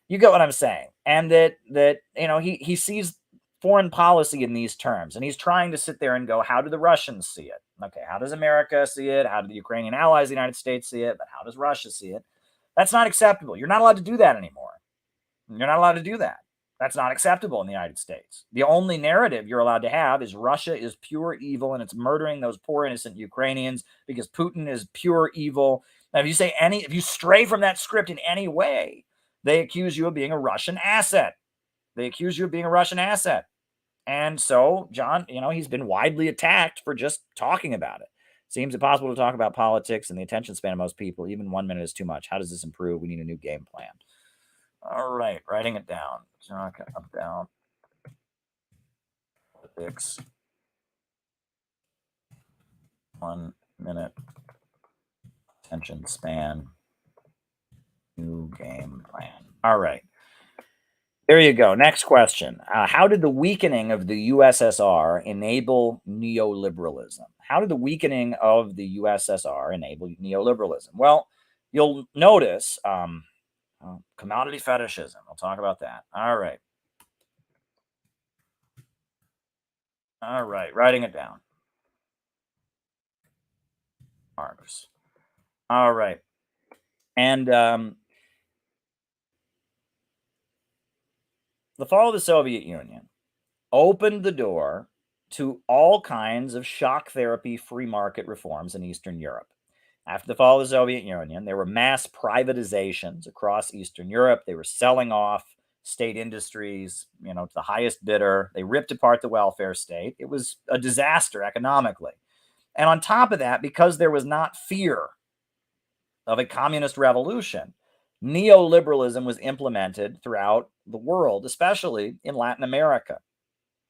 You get what I'm saying. And that he sees foreign policy in these terms, and he's trying to sit there and go, how do the Russians see it? Okay, how does America see it? How do the Ukrainian allies of the United States see it? But how does Russia see it? That's not acceptable. You're not allowed to do that anymore. You're not allowed to do that. That's not acceptable in the United States. The only narrative you're allowed to have is Russia is pure evil and it's murdering those poor innocent Ukrainians because Putin is pure evil. Now, if you stray from that script in any way, they accuse you of being a Russian asset. And so, John, he's been widely attacked for just talking about it. Seems impossible to talk about politics and the attention span of most people. Even 1 minute is too much. How does this improve? We need a new game plan. All right, writing it down. Okay, up, down. Politics. 1 minute. Attention span. New game plan. All right. There you go. Next question. How did the weakening of the USSR enable neoliberalism? How did the weakening of the USSR enable neoliberalism? Well, you'll notice commodity fetishism. We'll talk about that. All right. Writing it down. Marks. All right. And the fall of the Soviet Union opened the door to all kinds of shock therapy free market reforms in Eastern Europe. After the fall of the Soviet Union, there were mass privatizations across Eastern Europe. They were selling off state industries, to the highest bidder. They ripped apart the welfare state. It was a disaster economically. And on top of that, because there was not fear of a communist revolution, neoliberalism was implemented throughout the world, especially in Latin America.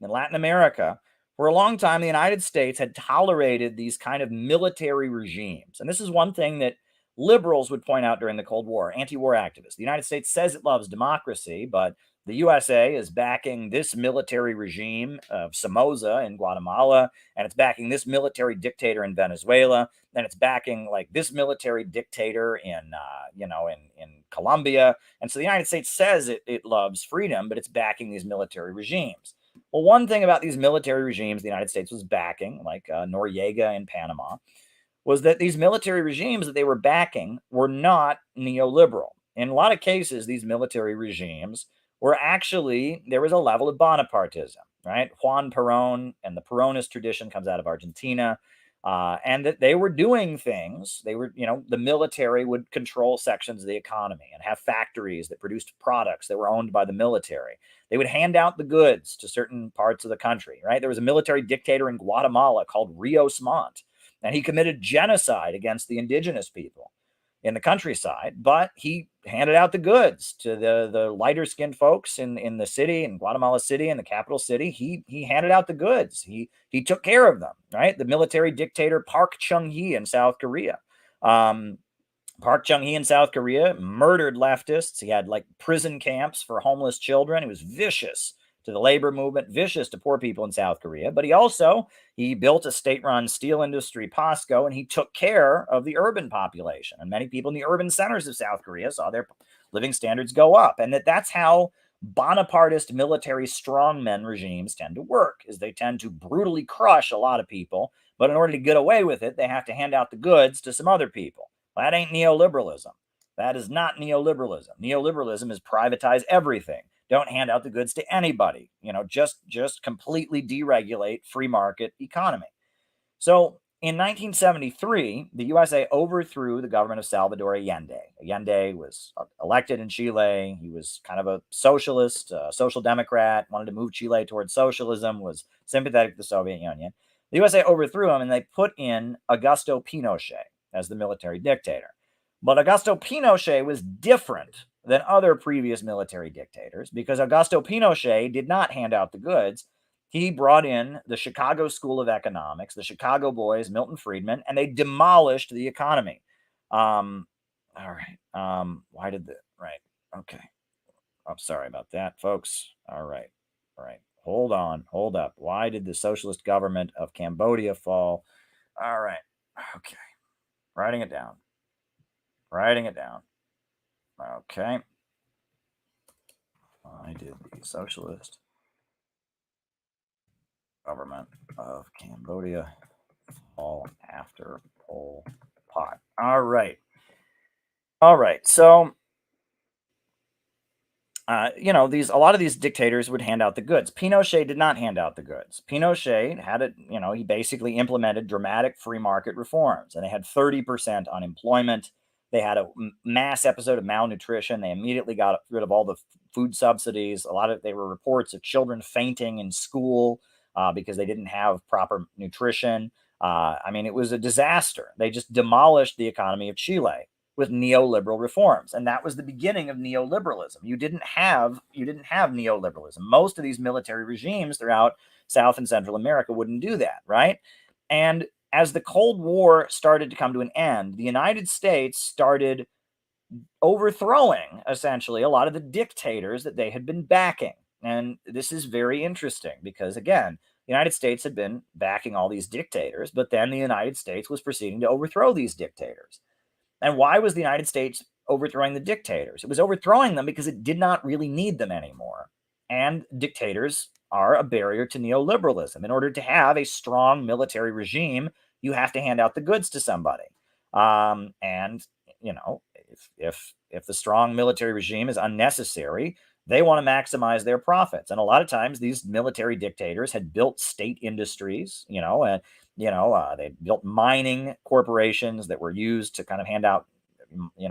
In Latin America, for a long time, the United States had tolerated these kind of military regimes. And this is one thing that liberals would point out during the Cold War, anti-war activists. The United States says it loves democracy, but the USA is backing this military regime of Somoza in Guatemala, and it's backing this military dictator in Venezuela, and it's backing like this military dictator in Colombia. And so the United States says it loves freedom, but it's backing these military regimes. Well, one thing about these military regimes the United States was backing, like Noriega in Panama, was that these military regimes that they were backing were not neoliberal. In a lot of cases, these military regimes were actually, there was a level of Bonapartism. right? Juan Perón and the Peronist tradition comes out of Argentina. And that they were doing things. They were, the military would control sections of the economy and have factories that produced products that were owned by the military. They would hand out the goods to certain parts of the country, right? There was a military dictator in Guatemala called Rios Montt, and he committed genocide against the indigenous people in the countryside, but he handed out the goods to the lighter skinned folks in the city, in Guatemala City, in the capital city. He handed out the goods. He took care of them, right? The military dictator Park Chung-hee in South Korea. Park Chung-hee in South Korea murdered leftists. He had like prison camps for homeless children. He was vicious to the labor movement, vicious to poor people in South Korea. But he built a state-run steel industry, POSCO, and he took care of the urban population. And many people in the urban centers of South Korea saw their living standards go up. And that's how Bonapartist military strongmen regimes tend to work, is they tend to brutally crush a lot of people. But in order to get away with it, they have to hand out the goods to some other people. Well, that ain't neoliberalism. That is not neoliberalism. Neoliberalism is privatize everything. Don't hand out the goods to anybody. Just completely deregulate free market economy. So in 1973, the USA overthrew the government of Salvador Allende. Allende was elected in Chile. He was kind of a socialist, social democrat, wanted to move Chile towards socialism, was sympathetic to the Soviet Union. The USA overthrew him, and they put in Augusto Pinochet as the military dictator. But Augusto Pinochet was different than other previous military dictators because Augusto Pinochet did not hand out the goods. He brought in the Chicago School of Economics, the Chicago boys, Milton Friedman, and they demolished the economy. All right. Why did right. Okay. I'm sorry about that, folks. All right. Hold on. Hold up. Why did the socialist government of Cambodia fall? All right. Okay. Writing it down. Okay. Why did the socialist government of Cambodia fall after Pol Pot? All right. So, a lot of these dictators would hand out the goods. Pinochet did not hand out the goods. Pinochet had it, he basically implemented dramatic free market reforms, and they had 30% unemployment. They had a mass episode of malnutrition. They immediately got rid of all the food subsidies. There were reports of children fainting in school because they didn't have proper nutrition. It was a disaster. They just demolished the economy of Chile with neoliberal reforms, and that was the beginning of neoliberalism. You didn't have neoliberalism. Most of these military regimes throughout South and Central America wouldn't do that, right? And as the Cold War started to come to an end, the United States started overthrowing essentially a lot of the dictators that they had been backing. And this is very interesting because, again, the United States had been backing all these dictators, but then the United States was proceeding to overthrow these dictators. And why was the United States overthrowing the dictators? It was overthrowing them because it did not really need them anymore. And dictators are a barrier to neoliberalism. In order to have a strong military regime, you have to hand out the goods to somebody. And if the strong military regime is unnecessary, they want to maximize their profits. And a lot of times these military dictators had built state industries, they built mining corporations that were used to kind of hand out,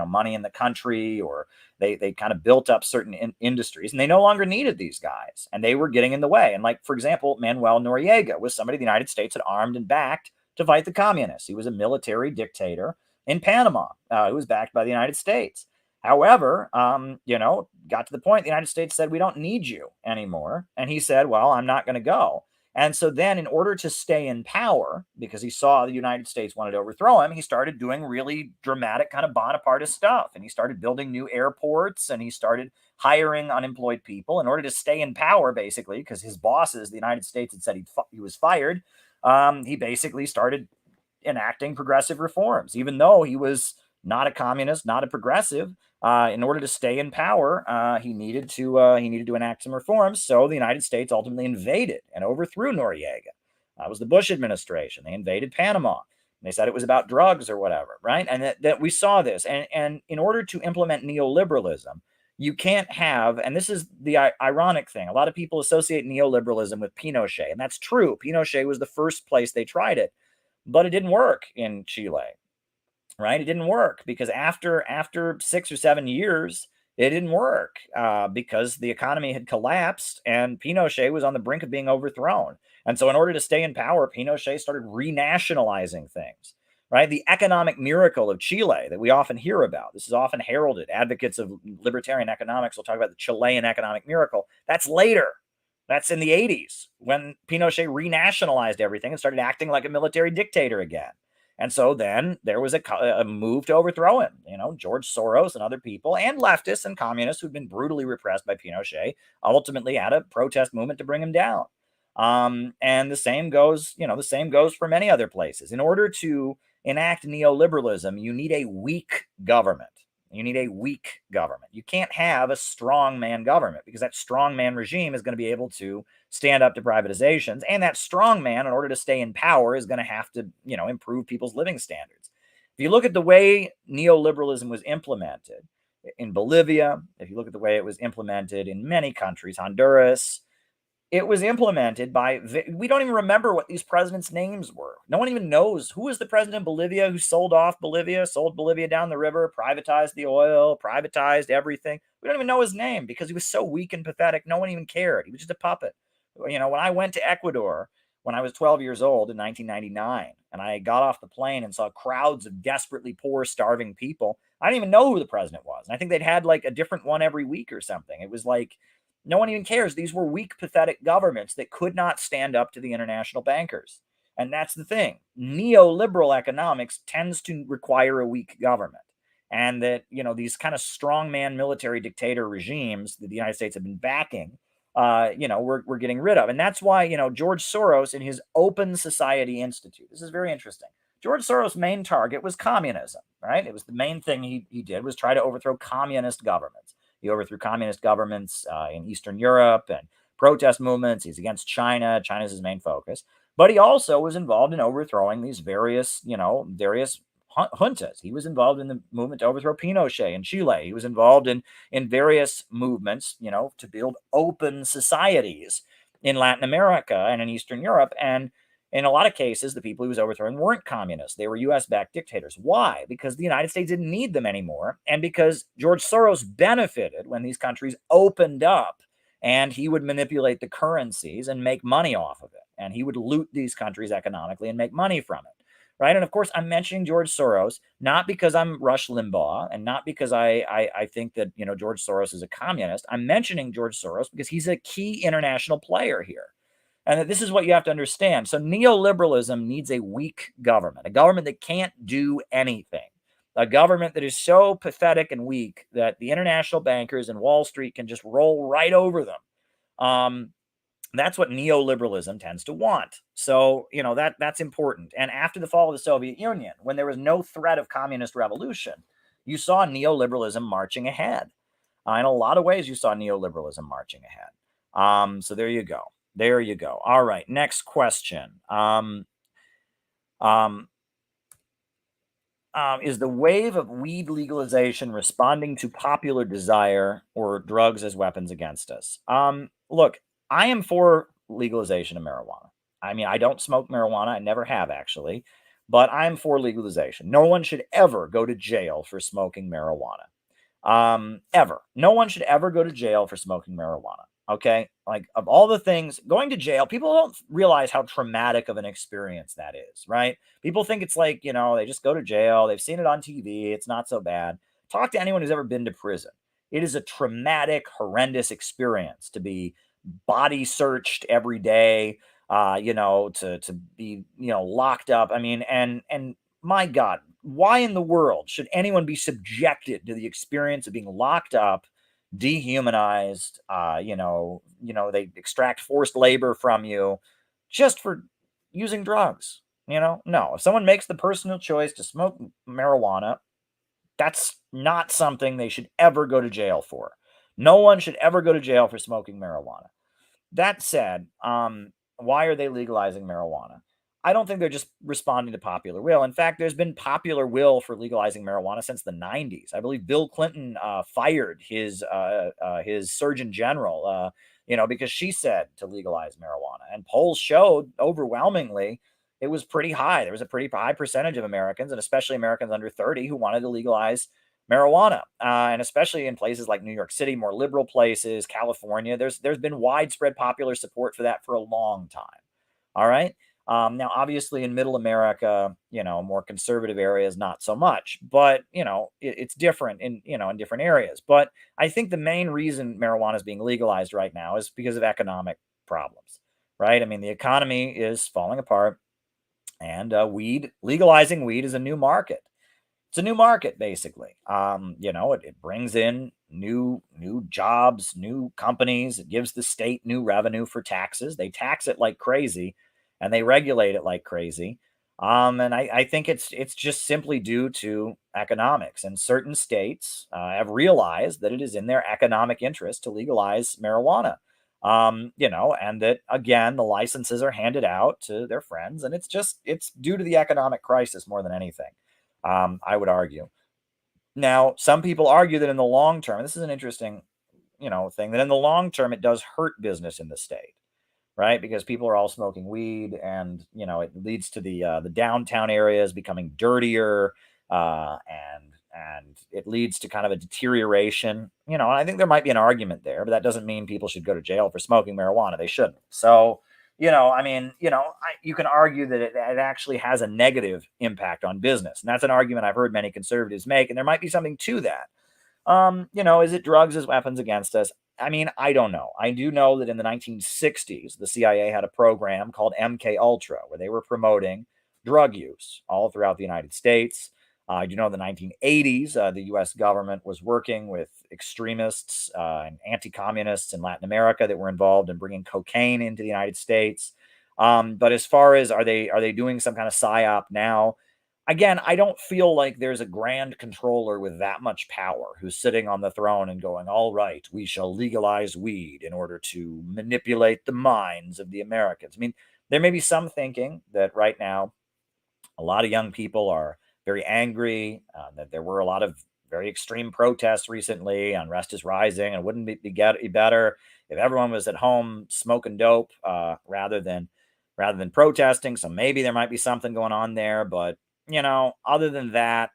money in the country, or they kind of built up certain industries, and they no longer needed these guys, and they were getting in the way. And like, for example, Manuel Noriega was somebody the United States had armed and backed to fight the communists. He was a military dictator in Panama. He was backed by the United States. However, got to the point the United States said, we don't need you anymore. And he said, well, I'm not going to go. And so then, in order to stay in power, because he saw the United States wanted to overthrow him, he started doing really dramatic kind of Bonapartist stuff. And he started building new airports, and he started hiring unemployed people in order to stay in power, basically, because his bosses, the United States, had said he was fired. He basically started enacting progressive reforms, even though he was not a communist, not a progressive. In order to stay in power, he needed to enact some reforms. So the United States ultimately invaded and overthrew Noriega. That was the Bush administration. They invaded Panama. They said it was about drugs or whatever, right? And that we saw this. And in order to implement neoliberalism, You can't have, and this is the ironic thing, a lot of people associate neoliberalism with Pinochet, and that's true. Pinochet was the first place they tried it, but it didn't work in Chile, right? It didn't work because after 6 or 7 years, it didn't work because the economy had collapsed and Pinochet was on the brink of being overthrown. And so, in order to stay in power, Pinochet started renationalizing things. Right, the economic miracle of Chile that we often hear about. This is often heralded. Advocates of libertarian economics will talk about the Chilean economic miracle. That's later. That's in the 80s when Pinochet renationalized everything and started acting like a military dictator again. And so then there was a move to overthrow him. George Soros and other people and leftists and communists who'd been brutally repressed by Pinochet ultimately had a protest movement to bring him down. And the same goes for many other places. In order to enact neoliberalism, you need a weak government. You need a weak government. You can't have a strongman government because that strongman regime is going to be able to stand up to privatizations. And that strongman, in order to stay in power, is going to have to, improve people's living standards. If you look at the way neoliberalism was implemented in Bolivia, if you look at the way it was implemented in many countries, Honduras, it was implemented by, we don't even remember what these presidents' names were. No one even knows who was the president of Bolivia who sold Bolivia down the river, privatized the oil, privatized everything. We don't even know his name because he was so weak and pathetic. No one even cared. He was just a puppet. When I went to Ecuador when I was 12 years old in 1999, and I got off the plane and saw crowds of desperately poor, starving people, I didn't even know who the president was. And I think they'd had like a different one every week or something. It was like, no one even cares. These were weak, pathetic governments that could not stand up to the international bankers. And that's the thing. Neoliberal economics tends to require a weak government. And that, these kind of strongman military dictator regimes that the United States have been backing, we're getting rid of. And that's why, George Soros in his Open Society Institute, this is very interesting. George Soros' main target was communism, right? It was the main thing he did was try to overthrow communist governments. He overthrew communist governments in Eastern Europe and protest movements. He's against China. China's his main focus. But he also was involved in overthrowing these various juntas. He was involved in the movement to overthrow Pinochet in Chile. He was involved in various movements, to build open societies in Latin America and in Eastern Europe. And in a lot of cases, the people he was overthrowing weren't communists. They were US-backed dictators. Why? Because the United States didn't need them anymore. And because George Soros benefited when these countries opened up and he would manipulate the currencies and make money off of it. And he would loot these countries economically and make money from it. Right. And of course, I'm mentioning George Soros, not because I'm Rush Limbaugh and not because I think that, George Soros is a communist. I'm mentioning George Soros because he's a key international player here. And this is what you have to understand. So neoliberalism needs a weak government, a government that can't do anything, a government that is so pathetic and weak that the international bankers and Wall Street can just roll right over them. That's what neoliberalism tends to want. So, that's important. And after the fall of the Soviet Union, when there was no threat of communist revolution, you saw neoliberalism marching ahead. In a lot of ways, you saw neoliberalism marching ahead. So there you go. There you go. All right. Next question. Is the wave of weed legalization responding to popular desire or drugs as weapons against us? Look, I am for legalization of marijuana. I mean, I don't smoke marijuana. I never have actually, but I'm for legalization. No one should ever go to jail for smoking marijuana. Ever. No one should ever go to jail for smoking marijuana. Okay. Like, of all the things, going to jail, people don't realize how traumatic of an experience that is, right? People think it's like, they just go to jail. They've seen it on TV. It's not so bad. Talk to anyone who's ever been to prison. It is a traumatic, horrendous experience to be body searched every day, to be, locked up. I mean, and my God, why in the world should anyone be subjected to the experience of being locked up, dehumanized? They extract forced labor from you just for using drugs. No, if someone makes the personal choice to smoke marijuana, that's not something they should ever go to jail for. No one should ever go to jail for smoking marijuana. That said, why are they legalizing marijuana? I don't think they're just responding to popular will. In fact, there's been popular will for legalizing marijuana since the 90s. I believe Bill Clinton fired his Surgeon General, because she said to legalize marijuana. And polls showed overwhelmingly it was pretty high. There was a pretty high percentage of Americans, and especially Americans under 30, who wanted to legalize marijuana, and especially in places like New York City, more liberal places, California. There's been widespread popular support for that for a long time. All right. Now, obviously, in Middle America, more conservative areas, not so much. But it's different in different areas. But I think the main reason marijuana is being legalized right now is because of economic problems, right? I mean, the economy is falling apart, and legalizing weed is a new market. It's a new market, basically. It brings in new jobs, new companies. It gives the state new revenue for taxes. They tax it like crazy, and they regulate it like crazy. And I think it's just simply due to economics. And certain states have realized that it is in their economic interest to legalize marijuana. And that again, the licenses are handed out to their friends, and it's due to the economic crisis more than anything. I would argue. Now, some people argue that in the long term, this is an interesting, thing, that in the long term it does hurt business in the state, right? Because people are all smoking weed, and it leads to the downtown areas becoming dirtier, and it leads to kind of a deterioration. And I think there might be an argument there, but that doesn't mean people should go to jail for smoking marijuana. They shouldn't. So you can argue that it actually has a negative impact on business. And that's an argument I've heard many conservatives make. And there might be something to that. Is it drugs as weapons against us? I mean, I don't know. I do know that in the 1960s, the CIA had a program called MK Ultra, where they were promoting drug use all throughout the United States. I do know in the 1980s, the U.S. government was working with extremists and anti-communists in Latin America that were involved in bringing cocaine into the United States. But as far as are they doing some kind of psyop now? Again, I don't feel like there's a grand controller with that much power who's sitting on the throne and going, all right, we shall legalize weed in order to manipulate the minds of the Americans. I mean, there may be some thinking that right now a lot of young people are very angry, that there were a lot of very extreme protests recently. Unrest is rising, and wouldn't it be better if everyone was at home smoking dope rather than protesting? So maybe there might be something going on there, but other than that,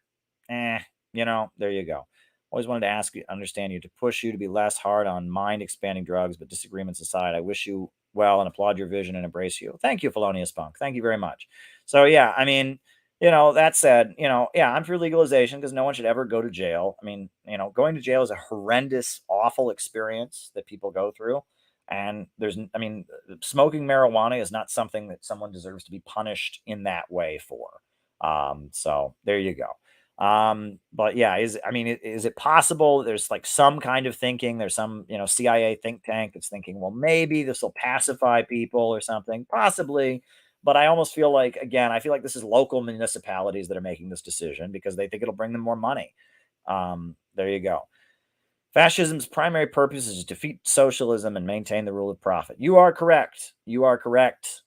there you go. Always wanted to understand you, to push you to be less hard on mind expanding drugs, but disagreements aside, I wish you well and applaud your vision and embrace you. Thank you, Felonious Punk. Thank you very much. So yeah, I mean, that said, yeah, I'm for legalization because no one should ever go to jail. I mean, going to jail is a horrendous, awful experience that people go through. And smoking marijuana is not something that someone deserves to be punished in that way for. So there you go. But yeah, is it possible there's like some kind of thinking, there's some, CIA think tank that's thinking, well, maybe this will pacify people or something, possibly. But I almost feel like, again, I feel like this is local municipalities that are making this decision because they think it'll bring them more money. There you go. Fascism's primary purpose is to defeat socialism and maintain the rule of profit. You are correct. You are correct,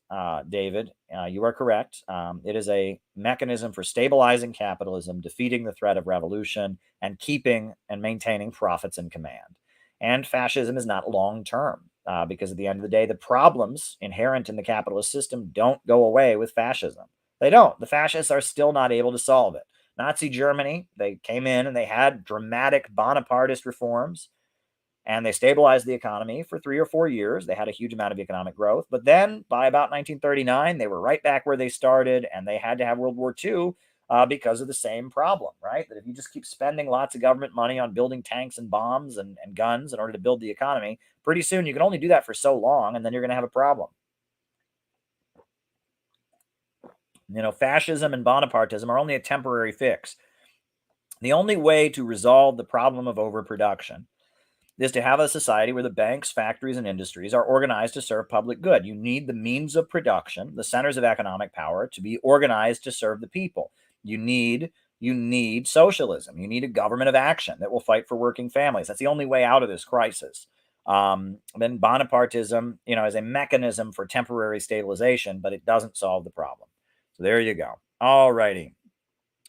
David. You are correct. It is a mechanism for stabilizing capitalism, defeating the threat of revolution, and keeping and maintaining profits in command. And fascism is not long term because at the end of the day, the problems inherent in the capitalist system don't go away with fascism. They don't. The fascists are still not able to solve it. Nazi Germany, they came in and they had dramatic Bonapartist reforms, and they stabilized the economy for 3 or 4 years. They had a huge amount of economic growth. But then by about 1939, they were right back where they started, and they had to have World War II because of the same problem, right? That if you just keep spending lots of government money on building tanks and bombs and guns in order to build the economy, pretty soon you can only do that for so long, and then you're going to have a problem. Fascism and Bonapartism are only a temporary fix. The only way to resolve the problem of overproduction is to have a society where the banks, factories, and industries are organized to serve public good. You need the means of production, the centers of economic power, to be organized to serve the people. You need socialism. You need a government of action that will fight for working families. That's the only way out of this crisis. Then Bonapartism, is a mechanism for temporary stabilization, but it doesn't solve the problem. So there you go. All righty.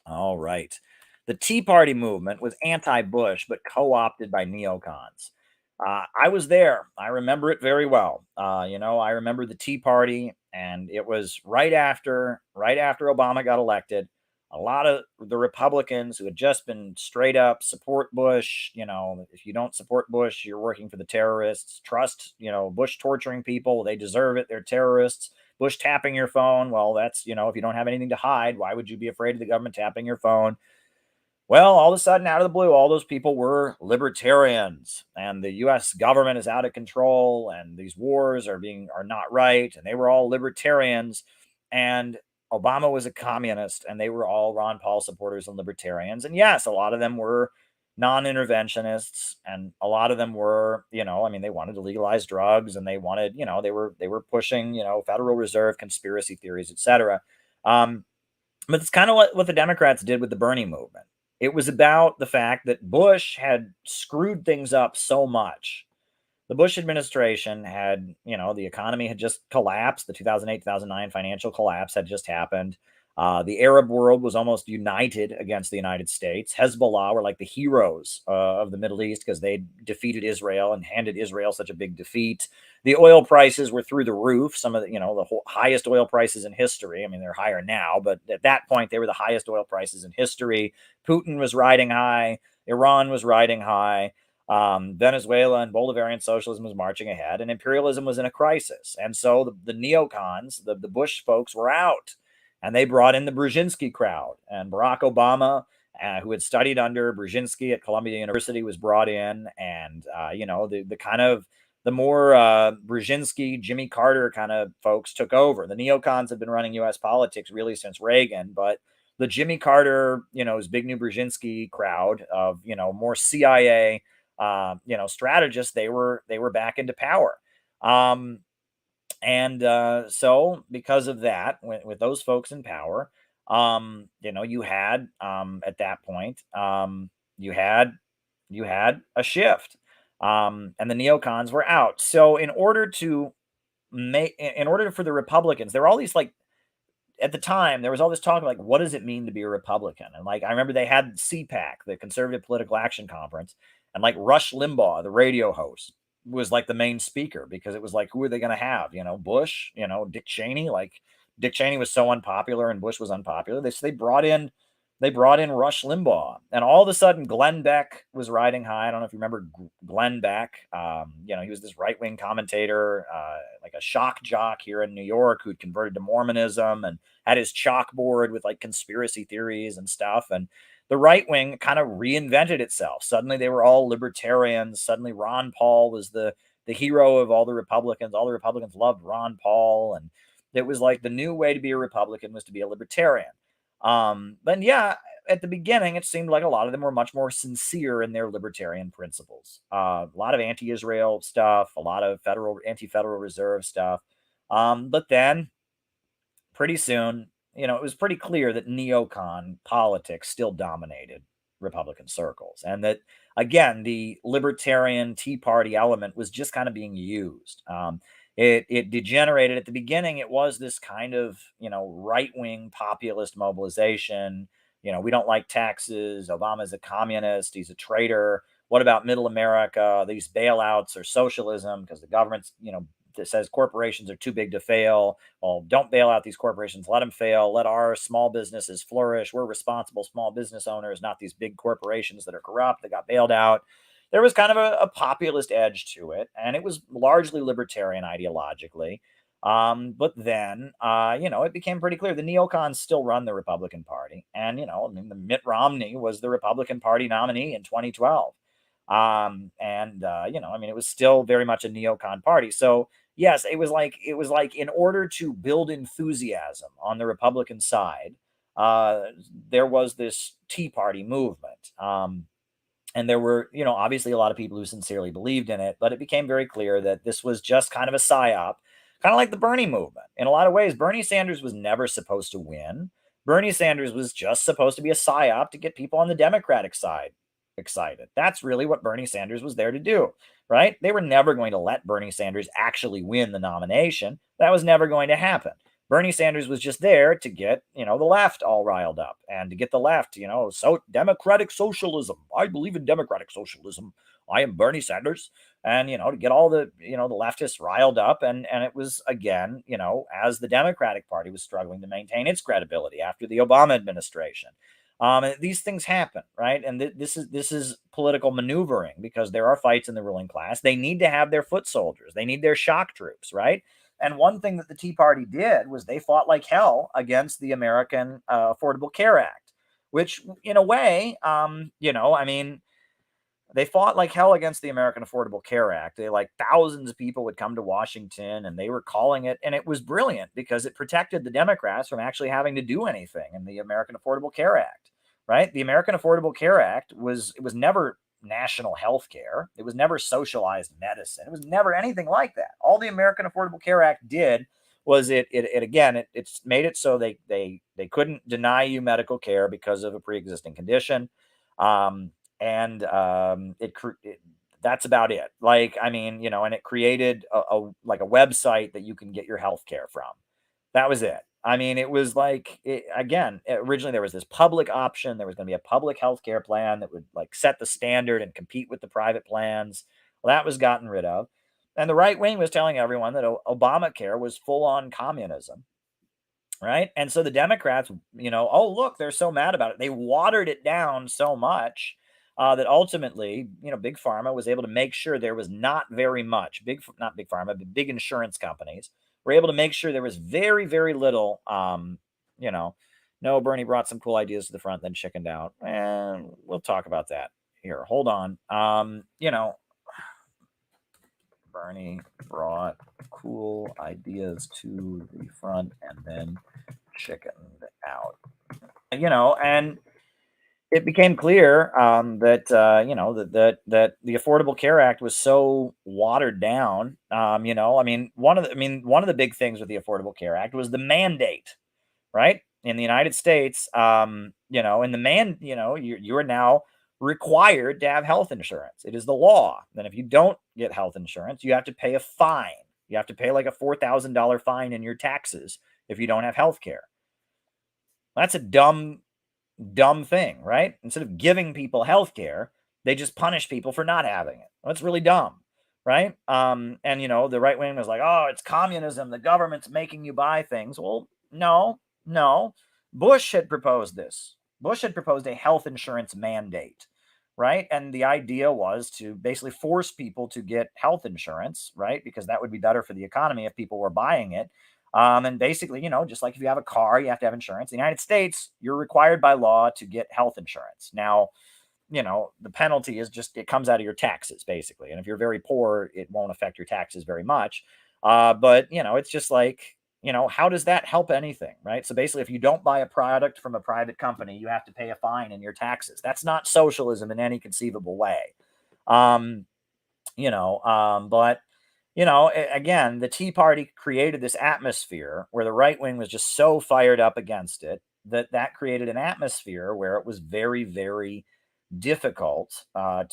All right. The Tea Party movement was anti-Bush, but co-opted by neocons. I was there. I remember it very well. I remember the Tea Party, and it was right after Obama got elected. A lot of the Republicans who had just been straight up support Bush. If you don't support Bush, you're working for the terrorists. Trust, Bush torturing people. They deserve it. They're terrorists. Bush tapping your phone. Well, that's, if you don't have anything to hide, why would you be afraid of the government tapping your phone? Well, all of a sudden, out of the blue, all those people were libertarians, and the U.S. government is out of control, and these wars are not right, and they were all libertarians, and Obama was a communist, and they were all Ron Paul supporters and libertarians. And yes, a lot of them were non-interventionists, and a lot of them were, they wanted to legalize drugs, and they wanted, they were pushing, Federal Reserve conspiracy theories, etc. But it's kind of what the Democrats did with the Bernie movement. It was about the fact that Bush had screwed things up so much. The Bush administration had, the economy had just collapsed. The 2008-2009 financial collapse had just happened. The Arab world was almost united against the United States. Hezbollah were like the heroes of the Middle East because they defeated Israel and handed Israel such a big defeat. The oil prices were through the roof. Some of the, the highest oil prices in history. I mean, they're higher now, but at that point, they were the highest oil prices in history. Putin was riding high. Iran was riding high. Venezuela and Bolivarian socialism was marching ahead, and imperialism was in a crisis. And so the neocons, the Bush folks, were out. And they brought in the Brzezinski crowd, and Barack Obama, who had studied under Brzezinski at Columbia University, was brought in. And the more Brzezinski, Jimmy Carter kind of folks took over. The neocons have been running U.S. politics really since Reagan, but the Jimmy Carter, his big new Brzezinski crowd of more CIA, strategists, they were back into power. So because of that, with those folks in power, you had at that point, you had a shift, and the neocons were out. So in order for the Republicans, there were all these, like, at the time, there was all this talk like, what does it mean to be a Republican? And like, I remember they had CPAC, the Conservative Political Action Conference, and like Rush Limbaugh, the radio host, was like the main speaker, because it was like, who are they going to have? Bush, Dick Cheney. Like, Dick Cheney was so unpopular and Bush was unpopular. They brought in Rush Limbaugh, and all of a sudden Glenn Beck was riding high. I don't know if you remember Glenn Beck. He was this right-wing commentator, like a shock jock here in New York, who'd converted to Mormonism and had his chalkboard with like conspiracy theories and stuff. And the right wing kind of reinvented itself. Suddenly they were all libertarians. Suddenly Ron Paul was the hero of all the Republicans. All the Republicans loved Ron Paul. And it was like the new way to be a Republican was to be a libertarian. But yeah, at the beginning, it seemed like a lot of them were much more sincere in their libertarian principles. A lot of anti-Israel stuff, a lot of anti-Federal Reserve stuff. But then pretty soon, it was pretty clear that neocon politics still dominated Republican circles, and that, again, the libertarian Tea Party element was just kind of being used. It degenerated. At the beginning, it was this kind of, right-wing populist mobilization. We don't like taxes. Obama's a communist. He's a traitor. What about middle America? These bailouts are socialism because the government's, that says corporations are too big to fail. Well, don't bail out these corporations. Let them fail. Let our small businesses flourish. We're responsible small business owners, not these big corporations that are corrupt that got bailed out. There was kind of a populist edge to it, and it was largely libertarian ideologically. But then, it became pretty clear the neocons still run the Republican Party. And, the Mitt Romney was the Republican Party nominee in 2012. It was still very much a neocon party. So yes, it was like in order to build enthusiasm on the Republican side, there was this Tea Party movement. And there were, obviously a lot of people who sincerely believed in it, but it became very clear that this was just kind of a psyop, kind of like the Bernie movement. In a lot of ways, Bernie Sanders was never supposed to win. Bernie Sanders was just supposed to be a psyop to get people on the Democratic side excited. That's really what Bernie Sanders was there to do, right? They were never going to let Bernie Sanders actually win the nomination. That was never going to happen. Bernie Sanders was just there to get, the left all riled up and to get the left, so democratic socialism. I believe in democratic socialism. I am Bernie Sanders. And, to get all the, the leftists riled up. And it was, again, as the Democratic Party was struggling to maintain its credibility after the Obama administration. These things happen, right? And this is political maneuvering because there are fights in the ruling class. They need to have their foot soldiers. They need their shock troops, right? And one thing that the Tea Party did was they fought like hell against the American Affordable Care Act, which, in a way, they fought like hell against the American Affordable Care Act. Thousands of people would come to Washington and they were calling it, and it was brilliant because it protected the Democrats from actually having to do anything in the American Affordable Care Act, right? The American Affordable Care Act was never national health care. It was never socialized medicine. It was never anything like that. All the American Affordable Care Act did was it made it so they couldn't deny you medical care because of a pre-existing condition. That's about it. And it created a website that you can get your health care from. That was it. It was originally there was this public option. There was going to be a public health care plan that would set the standard and compete with the private plans. Well, that was gotten rid of. And the right wing was telling everyone that Obamacare was full on communism. Right. And so the Democrats, oh, look, they're so mad about it. They watered it down so much that ultimately, Big Pharma was able to make sure there was not very much not Big Pharma, but big insurance companies were able to make sure there was very, very little, no, Bernie brought some cool ideas to the front, then chickened out. And we'll talk about that here. Hold on. Bernie brought cool ideas to the front and then chickened out. And it became clear that that the Affordable Care Act was so watered down. One of the big things with the Affordable Care Act was the mandate, right? In the United States, and you are now required to have health insurance. It is the law. Then if you don't get health insurance, you have to pay a fine. You have to pay like a $4,000 fine in your taxes if you don't have health care. That's a dumb thing, right? Instead of giving people health care, they just punish people for not having it. That's really dumb, right? And the right wing was like, oh, it's communism. The government's making you buy things. Well, no. Bush had proposed this. Bush had proposed a health insurance mandate, right? And the idea was to basically force people to get health insurance, right? Because that would be better for the economy if people were buying it. And basically, just like if you have a car, you have to have insurance. In the United States, you're required by law to get health insurance. Now, the penalty is just, it comes out of your taxes, basically. And if you're very poor, it won't affect your taxes very much. But, it's just like, how does that help anything, right? So basically, if you don't buy a product from a private company, you have to pay a fine in your taxes. That's not socialism in any conceivable way. But again, the Tea Party created this atmosphere where the right wing was just so fired up against it that created an atmosphere where it was very, very difficult it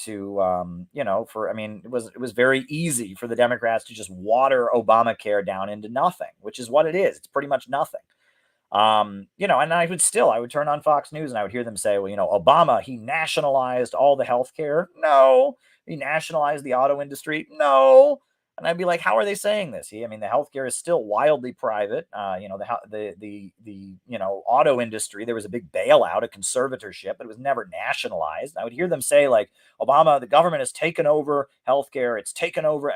was very easy for the Democrats to just water Obamacare down into nothing, which is what it is. It's pretty much nothing. And I would turn on Fox News and I would hear them say, well, Obama, he nationalized all the healthcare. No. He nationalized the auto industry. No. And I'd be like, how are they saying this? The healthcare is still wildly private. The auto industry, there was a big bailout, a conservatorship, but it was never nationalized. I would hear them say, like, Obama, the government has taken over healthcare. It's taken over.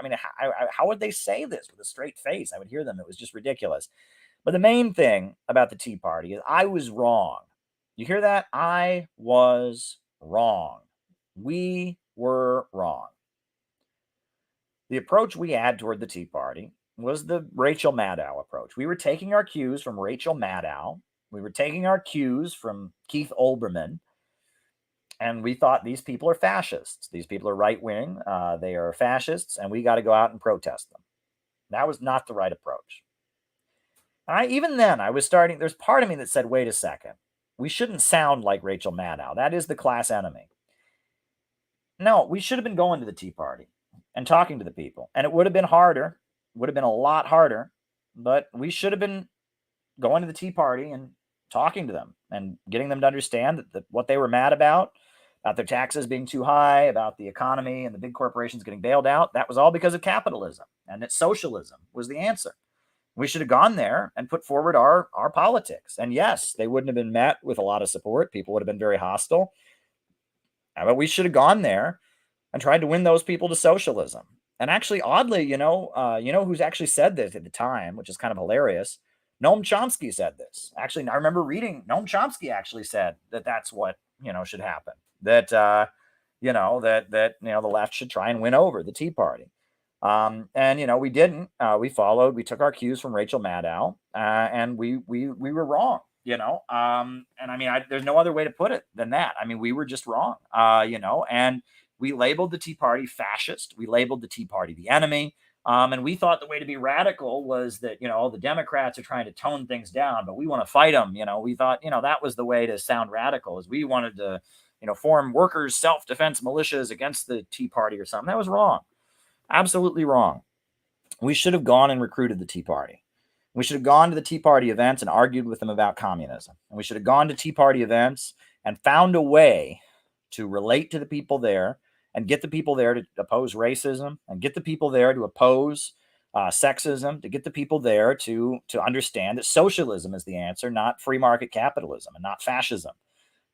How would they say this with a straight face? I would hear them. It was just ridiculous. But the main thing about the Tea Party is I was wrong. You hear that? I was wrong. We were wrong. The approach we had toward the Tea Party was the Rachel Maddow approach. We were taking our cues from Rachel Maddow. We were taking our cues from Keith Olbermann. And we thought these people are fascists. These people are right-wing. They are fascists, and we got to go out and protest them. That was not the right approach. There's part of me that said, wait a second. We shouldn't sound like Rachel Maddow. That is the class enemy. No, we should have been going to the Tea Party and talking to the people. And it would have been harder, would have been a lot harder, but we should have been going to the Tea Party and talking to them and getting them to understand that what they were mad about their taxes being too high, about the economy and the big corporations getting bailed out, that was all because of capitalism, and that socialism was the answer. We should have gone there and put forward our politics. And yes, they wouldn't have been met with a lot of support. People would have been very hostile. But we should have gone there and tried to win those people to socialism. And actually, oddly, you know who's actually said this at the time, which is kind of hilarious. Noam Chomsky said this. Actually, I remember reading Noam Chomsky actually said that that's what should happen. That that the left should try and win over the Tea Party. And we didn't. We followed. We took our cues from Rachel Maddow, and we were wrong. And I mean, there's no other way to put it than that. I mean, we were just wrong. And we labeled the Tea Party fascist. We labeled the Tea Party the enemy. And we thought the way to be radical was that, the Democrats are trying to tone things down, but we want to fight them. We thought, that was the way to sound radical, is we wanted to, form workers' self-defense militias against the Tea Party or something. That was wrong. Absolutely wrong. We should have gone and recruited the Tea Party. We should have gone to the Tea Party events and argued with them about communism. And we should have gone to Tea Party events and found a way to relate to the people there and get the people there to oppose racism and get the people there to oppose sexism, to get the people there to understand that socialism is the answer, not free market capitalism and not fascism.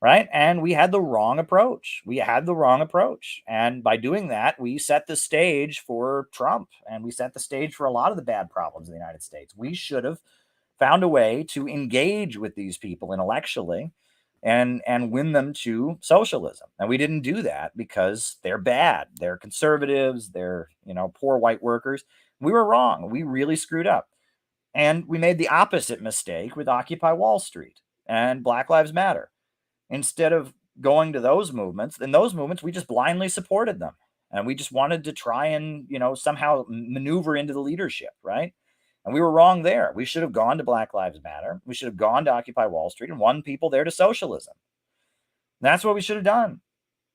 Right. And we had the wrong approach. And by doing that, we set the stage for Trump, and we set the stage for a lot of the bad problems in the United States. We should have found a way to engage with these people intellectually and win them to socialism. And we didn't do that because they're bad. They're conservatives. They're, poor white workers. We were wrong. We really screwed up. And we made the opposite mistake with Occupy Wall Street and Black Lives Matter. Instead of going to those movements, we just blindly supported them. And we just wanted to try and, somehow maneuver into the leadership, right? And we were wrong there. We should have gone to Black Lives Matter. We should have gone to Occupy Wall Street and won people there to socialism. That's what we should have done.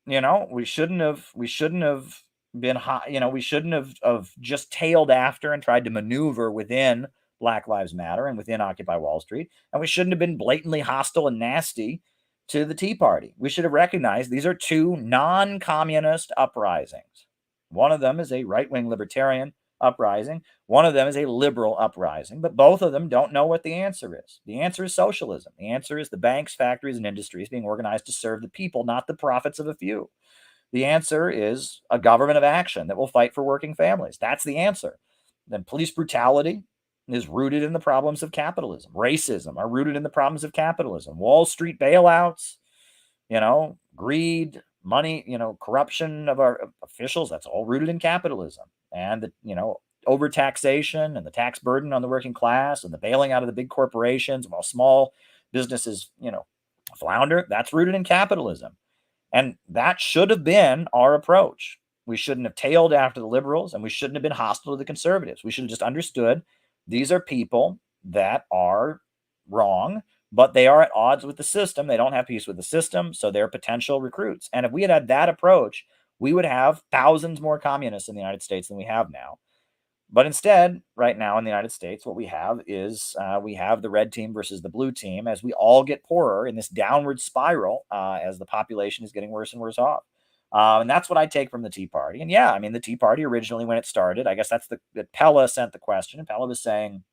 We shouldn't have been high, we shouldn't have just tailed after and tried to maneuver within Black Lives Matter and within Occupy Wall Street. And we shouldn't have been blatantly hostile and nasty to the Tea Party. We should have recognized these are two non-communist uprisings. One of them is a right-wing libertarian uprising. One of them is a liberal uprising, but both of them don't know what the answer is. The answer is socialism. The answer is the banks, factories, and industries being organized to serve the people, not the profits of a few. The answer is a government of action that will fight for working families. That's the answer. Then police brutality is rooted in the problems of capitalism. Racism are rooted in the problems of capitalism. Wall Street bailouts, greed, money, corruption of our officials, that's all rooted in capitalism. And the, overtaxation and the tax burden on the working class and the bailing out of the big corporations while small businesses, flounder, that's rooted in capitalism. And that should have been our approach. We shouldn't have tailed after the liberals, and we shouldn't have been hostile to the conservatives. We should have just understood these are people that are wrong, but they are at odds with the system. They don't have peace with the system, so they're potential recruits. And if we had had that approach, we would have thousands more communists in the United States than we have now. But instead, right now in the United States, what we have is we have the red team versus the blue team as we all get poorer in this downward spiral as the population is getting worse and worse off. And that's what I take from the Tea Party. And yeah, I mean, the Tea Party originally, when it started, I guess that's that Pella sent the question. And Pella was saying,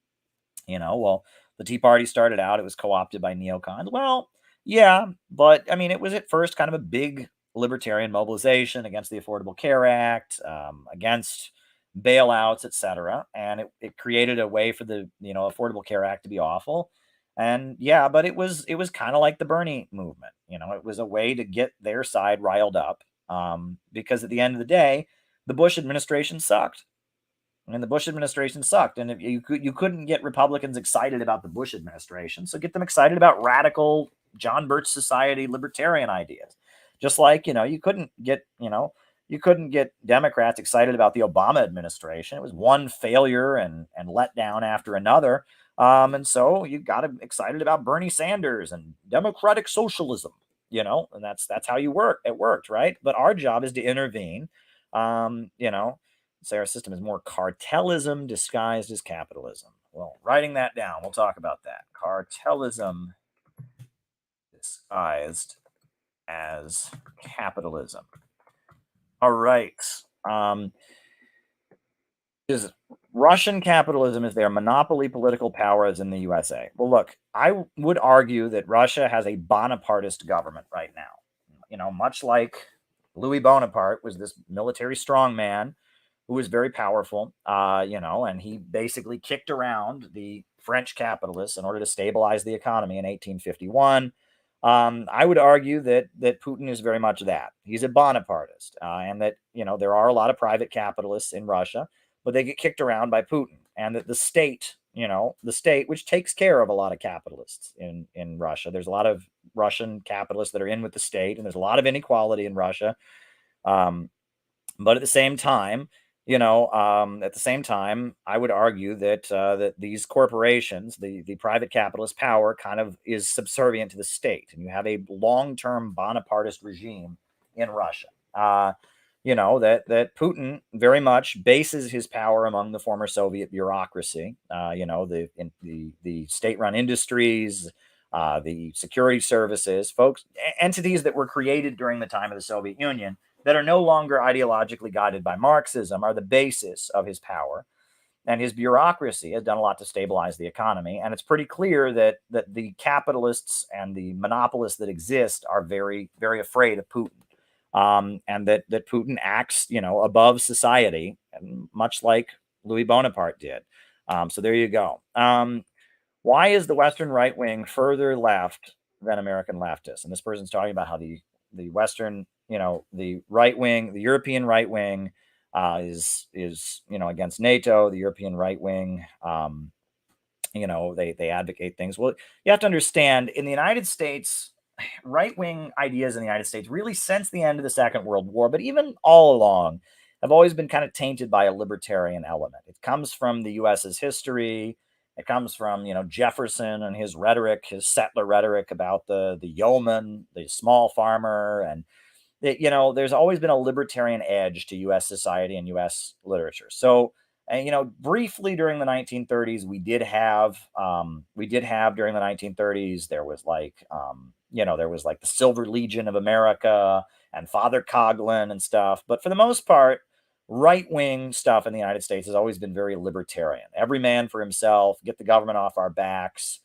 well, the Tea Party started out, it was co-opted by neocons. Well, yeah, but I mean, it was at first kind of a big libertarian mobilization against the Affordable Care Act, against bailouts, etc. And it created a way for the, Affordable Care Act to be awful. And yeah, but it was kind of like the Bernie movement. It was a way to get their side riled up. Because at the end of the day, the Bush administration sucked. And the Bush administration sucked. And if you couldn't get Republicans excited about the Bush administration, so get them excited about radical John Birch Society libertarian ideas. Just like, you couldn't get Democrats excited about the Obama administration. It was one failure and letdown after another. And so you got them excited about Bernie Sanders and democratic socialism. you know, and that's how you work. It worked, right? But our job is to intervene. You know, say our system is more cartelism disguised as capitalism. Well, writing that down, we'll talk about that. Cartelism disguised as capitalism. All right. Um, is Russian capitalism is their monopoly political power as in the USA? Well, look, would argue that Russia has a Bonapartist government right now. You know, much like Louis Bonaparte was this military strongman who was very powerful, you know, and he basically kicked around the French capitalists in order to stabilize the economy in 1851. I would argue that Putin is very much that. He's a Bonapartist, and that you know there are a lot of private capitalists in Russia, but they get kicked around by Putin, and that the state, you know, the state which takes care of a lot of capitalists in Russia. There's a lot of Russian capitalists that are in with the state, and there's a lot of inequality in Russia. Um, but at the same time, you know, at the same time, I would argue that these corporations, the private capitalist power, kind of is subservient to the state, and you have a long-term Bonapartist regime in Russia. You know that Putin very much bases his power among the former Soviet bureaucracy. You know the state-run industries, the security services, entities that were created during the time of the Soviet Union that are no longer ideologically guided by Marxism are the basis of his power. And his bureaucracy has done a lot to stabilize the economy. And it's pretty clear that the capitalists and the monopolists that exist are very, very afraid of Putin. And that Putin acts, you know, above society, much like Louis Bonaparte did. So there you go. Why is the Western right wing further left than American leftists? And this person's talking about how the Western, you know, the right wing, the European right wing is you know against NATO. The European right wing, you know, they advocate things. Well, you have to understand in the United States, right wing ideas in the United States, really since the end of the Second World War, but even all along, have always been kind of tainted by a libertarian element. It comes from the US's history. It comes from, you know, Jefferson and his rhetoric, his settler rhetoric about the yeoman, the small farmer, and you know, there's always been a libertarian edge to U.S. society and U.S. literature. So, and you know, briefly during the 1930s, we did have during the 1930s, there was like, you know, there was like the Silver Legion of America and Father Coughlin and stuff. But for the most part, right wing stuff in the United States has always been very libertarian. Every man for himself, get the government off our backs,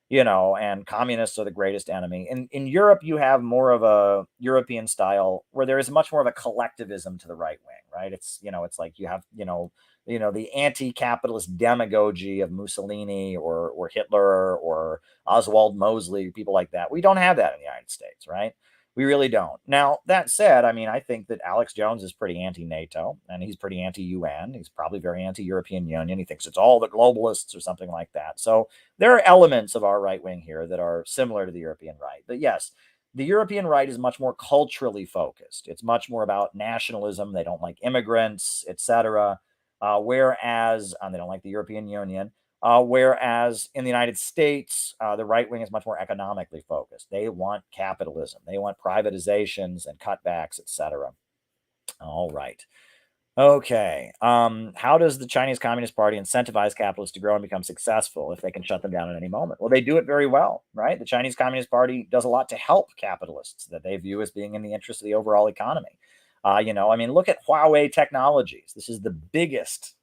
you know, and communists are the greatest enemy. In Europe, you have more of a European style where there is much more of a collectivism to the right wing, right? It's, you know, it's like you have, the anti-capitalist demagogy of Mussolini or Hitler or Oswald Mosley, people like that. We don't have that in the United States, right? We really don't. Now, that said, I mean, I think that Alex Jones is pretty anti-NATO and he's pretty anti-UN. He's probably very anti-European Union. He thinks it's all the globalists or something like that. So there are elements of our right wing here that are similar to the European right. But yes, the European right is much more culturally focused. It's much more about nationalism. They don't like immigrants, etc. Whereas they don't like the European Union. Whereas in the United States, the right wing is much more economically focused. They want capitalism. They want privatizations and cutbacks, etc. All right. Okay. How does the Chinese Communist Party incentivize capitalists to grow and become successful if they can shut them down at any moment? Well, they do it very well, right? The Chinese Communist Party does a lot to help capitalists that they view as being in the interest of the overall economy. You know, I mean, look at Huawei Technologies. This is the biggest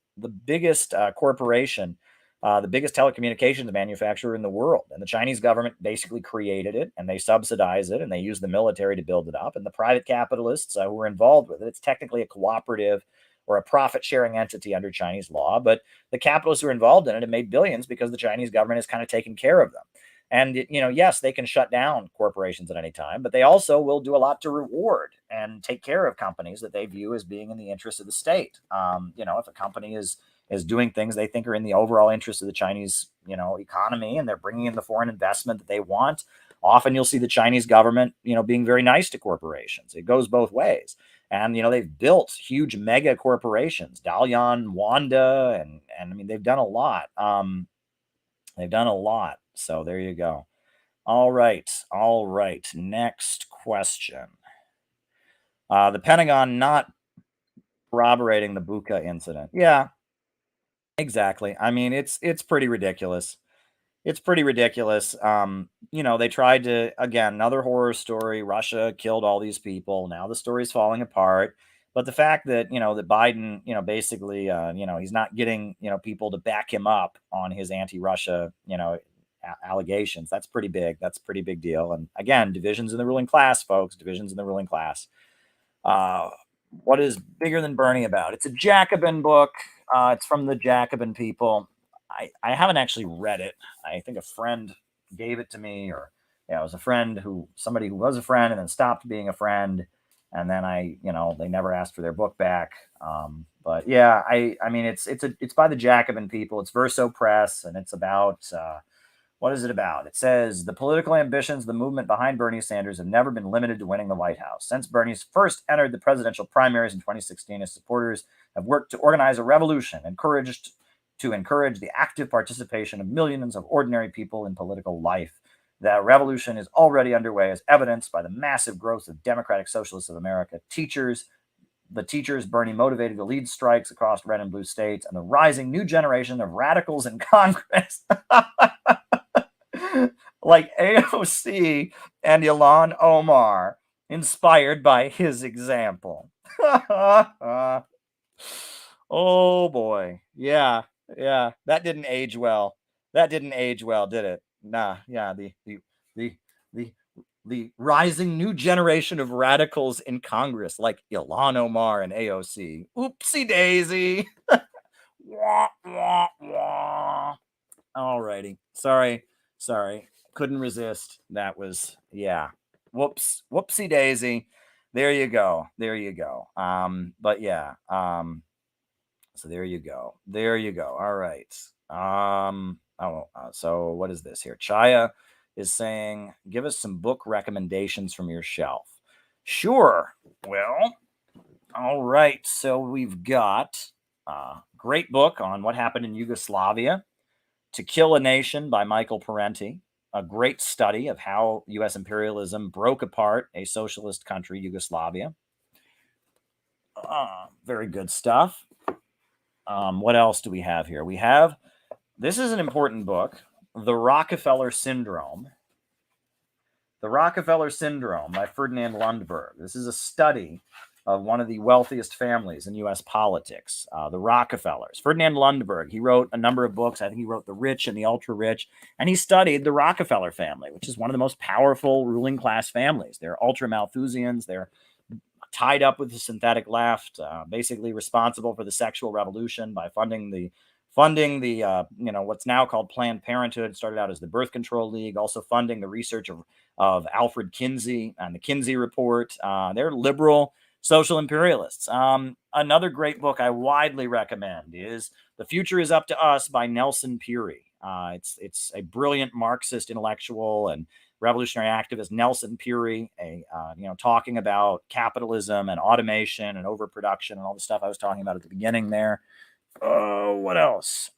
corporation, the biggest telecommunications manufacturer in the world. And the Chinese government basically created it and they subsidize it and they use the military to build it up. And the private capitalists who are involved with it, it's technically a cooperative or a profit sharing entity under Chinese law. But the capitalists who are involved in it have made billions because the Chinese government has kind of taken care of them. And, you know, yes, they can shut down corporations at any time, but they also will do a lot to reward and take care of companies that they view as being in the interest of the state. You know, if a company is doing things they think are in the overall interest of the Chinese, you know, economy, and they're bringing in the foreign investment that they want, often you'll see the Chinese government, you know, being very nice to corporations. It goes both ways. And, you know, they've built huge mega corporations, Dalian, Wanda, and I mean, they've done a lot. They've done a lot. So there you go. All right. All right. Next question. The Pentagon not corroborating the Bucha incident. Yeah, exactly. I mean, it's pretty ridiculous. It's pretty ridiculous. They tried to, again, another horror story. Russia killed all these people. Now the story's falling apart. But the fact that, that Biden, basically, he's not getting, people to back him up on his anti-Russia, allegations. That's pretty big. That's a pretty big deal. And again, divisions in the ruling class, folks, divisions in the ruling class. What is Bigger Than Bernie about? It's a Jacobin book. It's from the Jacobin people. I haven't actually read it. I think a friend gave it to me, or it was somebody who was a friend and then stopped being a friend, and then they never asked for their book back. But yeah, I mean it's by the Jacobin people. It's Verso Press, and it's about what is it about? It says the political ambitions of the movement behind Bernie Sanders have never been limited to winning the White House. Since Bernie's first entered the presidential primaries in 2016, his supporters have worked to organize a revolution, to encourage the active participation of millions of ordinary people in political life. That revolution is already underway, as evidenced by the massive growth of Democratic Socialists of America, the teachers Bernie motivated to lead strikes across red and blue states, and the rising new generation of radicals in Congress. Like AOC and Ilhan Omar, inspired by his example. Oh boy. Yeah. That didn't age well. Did it? Nah. Yeah. The rising new generation of radicals in Congress, like Ilhan Omar and AOC. Oopsie daisy. Wah, wah, wah. Alrighty. Sorry. Couldn't resist. That was, yeah. Whoopsie daisy. There you go. But yeah. So there you go. All right. So what is this here? Chaya is saying, give us some book recommendations from your shelf. Sure. Well, all right. So we've got a great book on what happened in Yugoslavia, To Kill a Nation by Michael Parenti, a great study of how U.S. imperialism broke apart a socialist country, Yugoslavia. Very good stuff. What else do we have here? This is an important book, The Rockefeller Syndrome. The Rockefeller Syndrome by Ferdinand Lundberg. This is a study of one of the wealthiest families in U.S. politics, the Rockefellers. Ferdinand Lundberg, he wrote a number of books. I think he wrote The Rich and the Ultra Rich, and he studied the Rockefeller family, which is one of the most powerful ruling class families. They're ultra Malthusians. They're tied up with the synthetic left, basically responsible for the sexual revolution by funding the what's now called Planned Parenthood. Started out as the Birth Control League, also funding the research of Alfred Kinsey and the Kinsey Report. They're liberal social imperialists. Another great book I widely recommend is The Future Is Up to Us by Nelson Peary. It's a brilliant Marxist intellectual and revolutionary activist, Nelson Peary, talking about capitalism and automation and overproduction and all the stuff I was talking about at the beginning there. What else?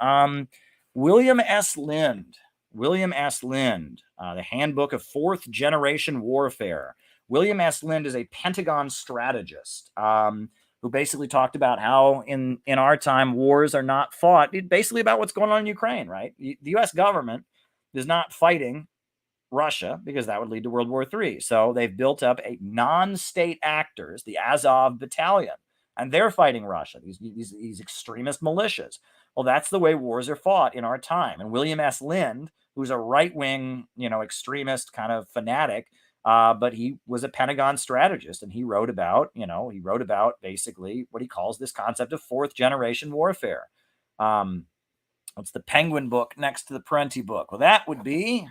William S. Lind, The Handbook of Fourth Generation Warfare. William S. Lind is a Pentagon strategist who basically talked about how in our time wars are not fought, basically about what's going on in Ukraine, right? The U.S. government is not fighting Russia because that would lead to World War III. So they've built up a non-state actors, the Azov Battalion, and they're fighting Russia, these extremist militias. Well, that's the way wars are fought in our time. And William S. Lind, who's a right-wing, extremist kind of fanatic, but he was a Pentagon strategist, and he wrote about basically what he calls this concept of fourth generation warfare. It's the Penguin book next to the Parenti book. Well, that would be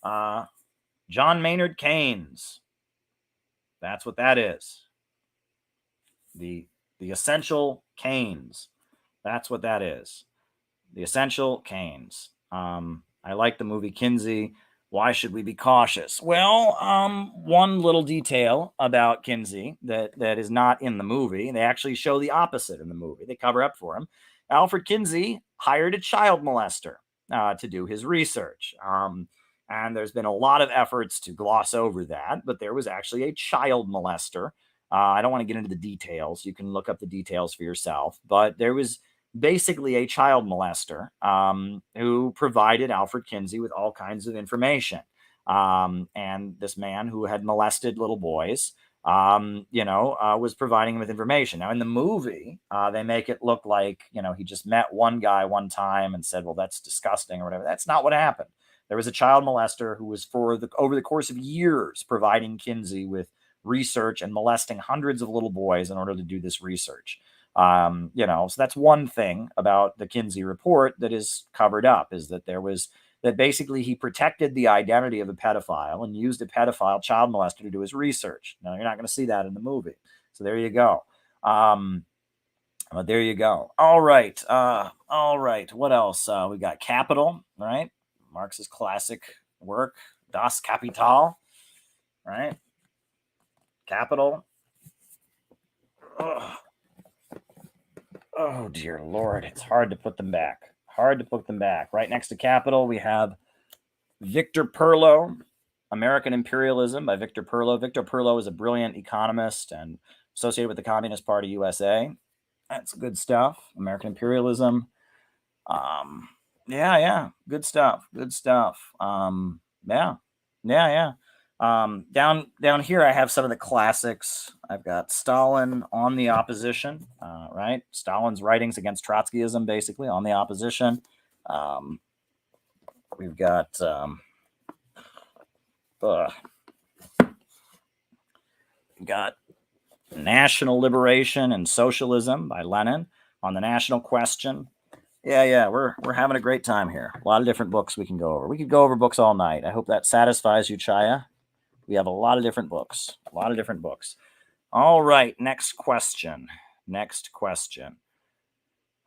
John Maynard Keynes. That's what that is. The Essential Keynes. That's what that is. The Essential Keynes. I like the movie Kinsey. Why should we be cautious? Well, one little detail about Kinsey that is not in the movie, they actually show the opposite in the movie. They cover up for him. Alfred Kinsey hired a child molester to do his research. And there's been a lot of efforts to gloss over that, but there was actually a child molester. I don't want to get into the details. You can look up the details for yourself, but there was basically a child molester who provided Alfred Kinsey with all kinds of information. And this man who had molested little boys, was providing him with information. Now, in the movie, they make it look like, he just met one guy one time and said, well, that's disgusting or whatever. That's not what happened. There was a child molester who was over the course of years providing Kinsey with research and molesting hundreds of little boys in order to do this research. So that's one thing about the Kinsey report that is covered up, is that that basically he protected the identity of a pedophile and used a pedophile child molester to do his research. Now, you're not going to see that in the movie. So there you go. But there you go. All right. What else? We got Capital, right? Marx's classic work, Das Kapital, right? Capital. Oh, dear Lord. It's hard to put them back. Right next to Capital, we have Victor Perlo, American Imperialism by Victor Perlo. Victor Perlo is a brilliant economist and associated with the Communist Party USA. That's good stuff. American Imperialism. Good stuff. Down here, I have some of the classics. I've got Stalin on the Opposition, right? Stalin's writings against Trotskyism, basically, on the Opposition. We've got National Liberation and Socialism by Lenin, on the national question. We're having a great time here. A lot of different books we can go over. We could go over books all night. I hope that satisfies you, Chaya. We have a lot of different books. All right, next question.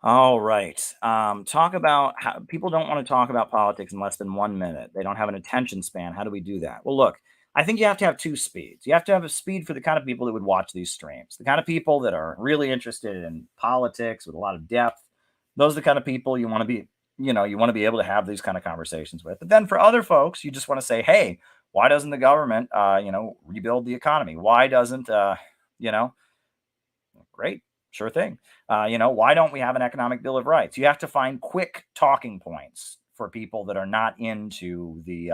All right. Talk about how people don't want to talk about politics in less than 1 minute. They don't have an attention span. How do we do that? Well, look, I think you have to have two speeds. You have to have a speed for the kind of people that would watch these streams, the kind of people that are really interested in politics with a lot of depth. Those are the kind of people you want to be, you want to be able to have these kind of conversations with. But then for other folks, you just want to say, hey, why doesn't the government, rebuild the economy? Why doesn't, great, sure thing. Why don't we have an economic Bill of Rights? You have to find quick talking points for people that are not into the,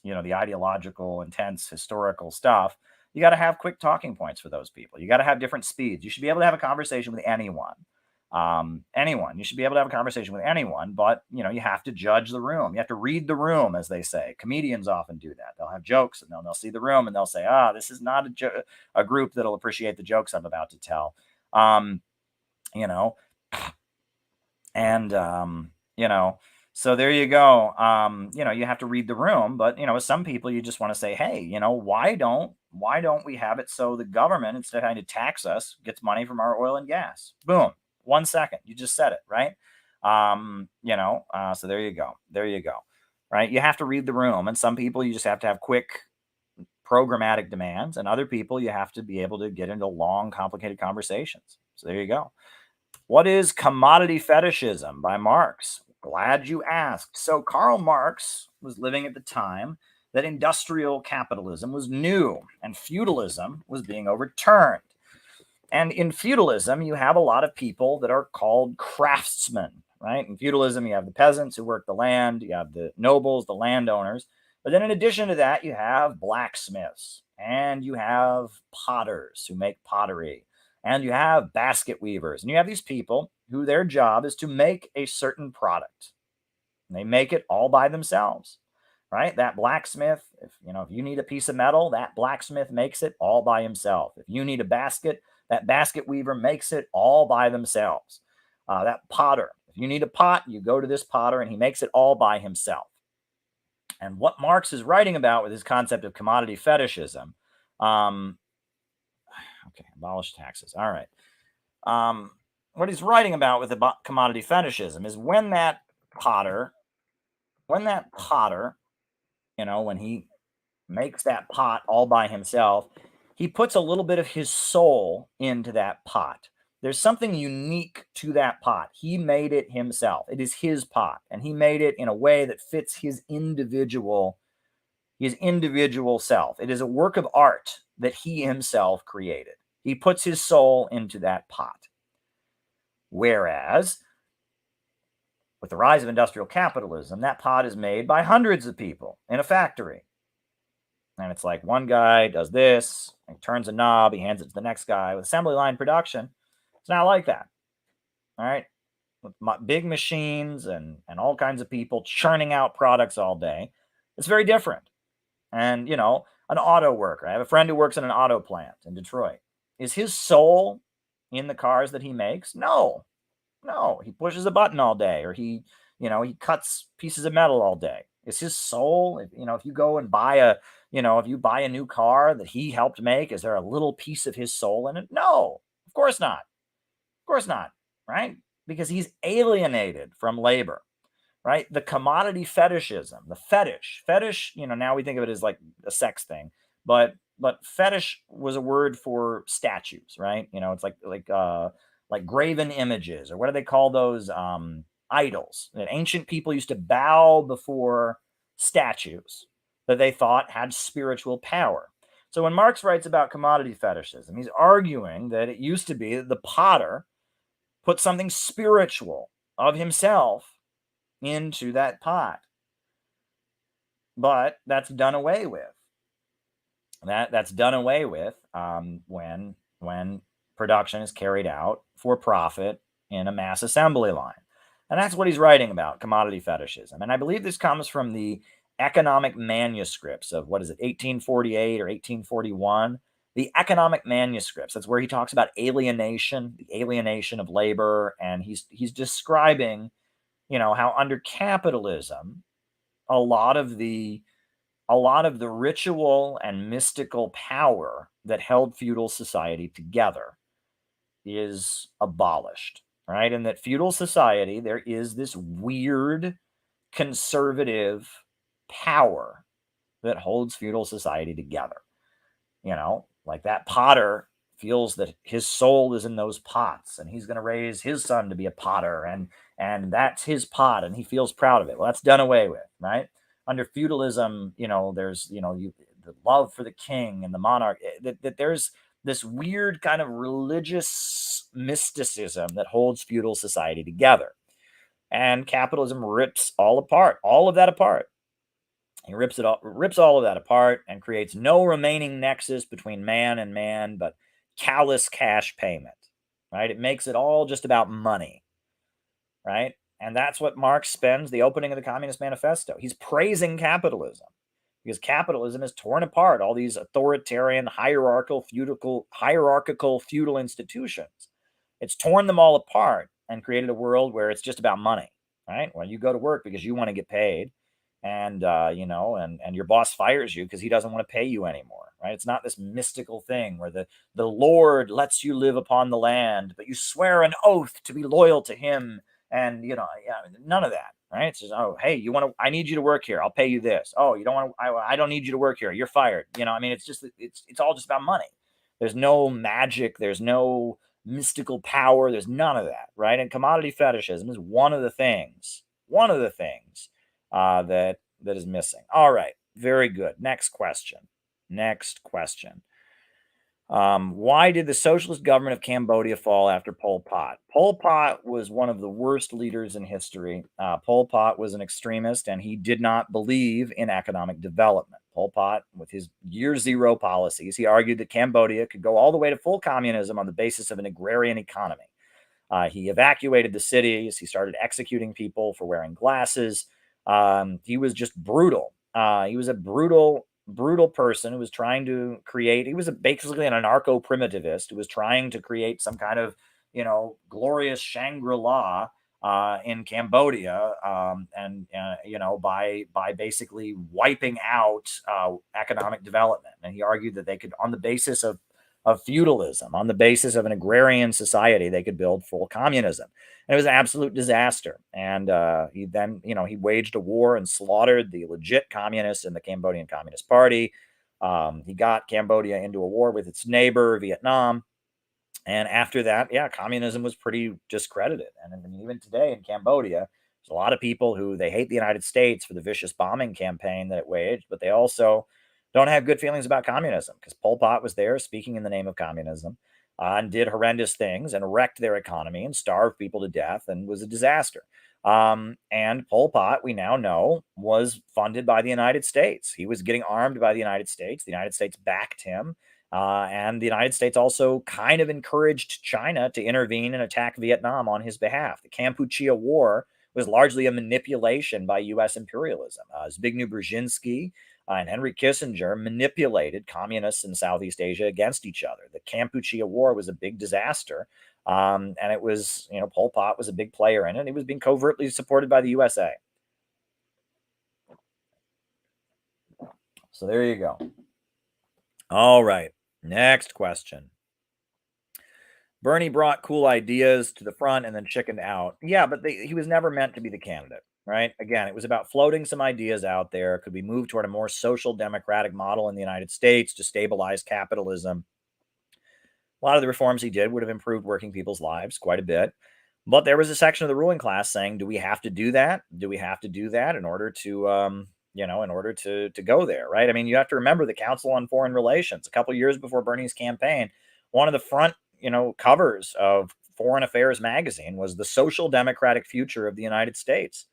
the ideological, intense, historical stuff. You got to have quick talking points for those people. You got to have different speeds. You should be able to have a conversation with anyone. You should be able to have a conversation with anyone, but you have to judge the room. You have to read the room, as they say. Comedians often do that. They'll have jokes and they'll see the room and they'll say, this is not a group that'll appreciate the jokes I'm about to tell. So there you go. You have to read the room, but with some people you just want to say, hey, why don't we have it so the government, instead of having to tax us, gets money from our oil and gas? Boom. 1 second. You just said it, right? So there you go. Right. You have to read the room. And some people you just have to have quick programmatic demands, and other people you have to be able to get into long, complicated conversations. So there you go. What is commodity fetishism by Marx? Glad you asked. So Karl Marx was living at the time that industrial capitalism was new and feudalism was being overturned. And in feudalism, you have a lot of people that are called craftsmen, right? In feudalism, you have the peasants who work the land, you have the nobles, the landowners. But then in addition to that, you have blacksmiths, and you have potters who make pottery, and you have basket weavers. And you have these people who their job is to make a certain product. And they make it all by themselves, right? That blacksmith, if you need a piece of metal, that blacksmith makes it all by himself. If you need a basket, that basket weaver makes it all by themselves. That potter, if you need a pot, you go to this potter and he makes it all by himself. And what Marx is writing about with his concept of commodity fetishism, abolish taxes. All right. What he's writing about with the commodity fetishism is when that potter, when he makes that pot all by himself, he puts a little bit of his soul into that pot. There's something unique to that pot. He made it himself. It is his pot, and he made it in a way that fits his individual his individual self. It is a work of art that he himself created. He puts his soul into that pot. Whereas, with the rise of industrial capitalism, that pot is made by hundreds of people in a factory. And it's like one guy does this, he turns a knob, he hands it to the next guy. With assembly line production, it's not like that. All right. With big machines and all kinds of people churning out products all day, it's very different. And, you know, an auto worker, I have a friend who works in an auto plant in Detroit. Is his soul in the cars that he makes? No. He pushes a button all day, or he cuts pieces of metal all day. Is his soul, if you go and buy if you buy a new car that he helped make, is there a little piece of his soul in it? No, of course not. Of course not, right? Because he's alienated from labor, right? The commodity fetishism, the fetish, now we think of it as like a sex thing, but fetish was a word for statues, right? It's like graven images, or what do they call those, idols that ancient people used to bow before, statues that they thought had spiritual power. So when Marx writes about commodity fetishism, he's arguing that it used to be that the potter put something spiritual of himself into that pot. But that's done away with. That's done away with when production is carried out for profit in a mass assembly line. And that's what he's writing about, commodity fetishism. And I believe this comes from the economic manuscripts of, 1848 or 1841? The economic manuscripts. That's where he talks about alienation, the alienation of labor. And he's describing, how under capitalism, a lot of the ritual and mystical power that held feudal society together is abolished, right? And that feudal society, there is this weird conservative power that holds feudal society together. Like that potter feels that his soul is in those pots, and he's going to raise his son to be a potter, and that's his pot, and he feels proud of it. Well, that's done away with, right? Under feudalism, there's the love for the king and the monarch. That there's this weird kind of religious mysticism that holds feudal society together, and capitalism rips all of that apart. He rips all of that apart, and creates no remaining nexus between man and man, but callous cash payment, right? It makes it all just about money, right? And that's what Marx spends the opening of the Communist Manifesto. He's praising capitalism because capitalism has torn apart all these authoritarian, hierarchical feudal institutions. It's torn them all apart and created a world where it's just about money, right? Well, you go to work because you want to get paid, and and your boss fires you because he doesn't want to pay you anymore, right? It's not this mystical thing where the Lord lets you live upon the land, but you swear an oath to be loyal to him, and none of that, right? It's just, oh, hey, I need you to work here, I'll pay you this. Oh, you don't want to, I don't need you to work here, you're fired. It's just, it's all just about money. There's no magic, there's no mystical power, there's none of that, right? And commodity fetishism is one of the things that is missing. All right, very good. Next question. Why did the socialist government of Cambodia fall after Pol Pot? Pol Pot was one of the worst leaders in history. Pol Pot was an extremist, and he did not believe in economic development. Pol Pot, with his year zero policies, he argued that Cambodia could go all the way to full communism on the basis of an agrarian economy. He evacuated the cities. He started executing people for wearing glasses. He was just brutal. He was a brutal person who was trying to create, he was basically an anarcho-primitivist who was trying to create some kind of, glorious Shangri-La in Cambodia, by basically wiping out economic development. And he argued that they could, on the basis of feudalism, on the basis of an agrarian society, they could build full communism. And it was an absolute disaster. And he then, he waged a war and slaughtered the legit communists in the Cambodian Communist Party. He got Cambodia into a war with its neighbor, Vietnam. And after that, communism was pretty discredited. And I mean, even today in Cambodia, There's a lot of people who they hate the United States for the vicious bombing campaign that it waged, but they also don't have good feelings about communism because Pol Pot was there speaking in the name of communism and did horrendous things and wrecked their economy and starved people to death and was a disaster. And Pol Pot, we now know, was funded by the United States. He was getting armed by the United States. The United States backed him. And the United States also kind of encouraged China to intervene and attack Vietnam on his behalf. The Kampuchea War was largely a manipulation by U.S. imperialism. Zbigniew Brzezinski and Henry Kissinger manipulated communists in Southeast Asia against each other. The Kampuchea War was a big disaster. And it was, Pol Pot was a big player in it. He was being covertly supported by the USA. So there you go. All right. Next question. Bernie brought cool ideas to the front and then chickened out. Yeah, but he was never meant to be the candidate, right? Again, it was about floating some ideas out there. Could we move toward a more social democratic model in the United States to stabilize capitalism? A lot of the reforms he did would have improved working people's lives quite a bit. But there was a section of the ruling class saying, do we have to do that? Do we have to do that in order to, in order to go there, right? I mean, you have to remember the Council on Foreign Relations, a couple years before Bernie's campaign, one of the front, covers of Foreign Affairs magazine was the social democratic future of the United States.